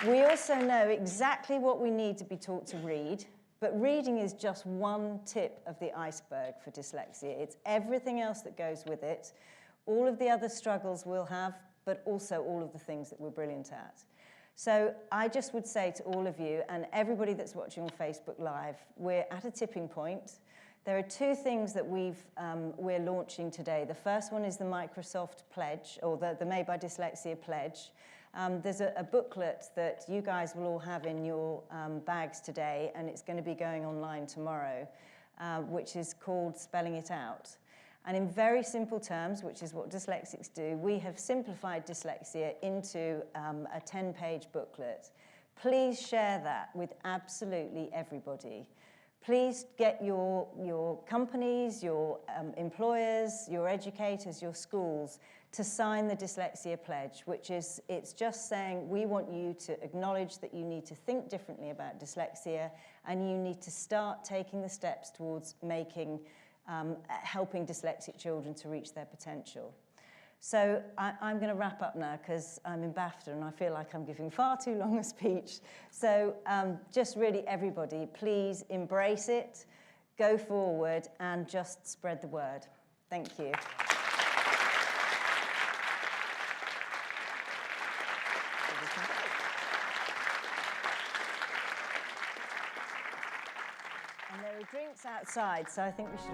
We also know exactly what we need to be taught to read. But reading is just one tip of the iceberg for dyslexia. It's everything else that goes with it, all of the other struggles we'll have, but also all of the things that we're brilliant at. So I just would say to all of you and everybody that's watching on Facebook Live, we're at a tipping point. There are 2 things that we're launching today. The first one is the Microsoft Pledge, or the Made by Dyslexia Pledge. There's a booklet that you guys will all have in your bags today, and it's going to be going online tomorrow, which is called Spelling It Out. And in very simple terms, which is what dyslexics do, we have simplified dyslexia into a 10-page booklet. Please share that with absolutely everybody. Please get your companies, your employers, your educators, your schools to sign the Dyslexia Pledge, which is, it's just saying we want you to acknowledge that you need to think differently about dyslexia and you need to start taking the steps towards helping dyslexic children to reach their potential. So I'm going to wrap up now because I'm in BAFTA and I feel like I'm giving far too long a speech. So just really everybody, please embrace it, go forward and just spread the word. Thank you. And there are drinks outside, so I think we should...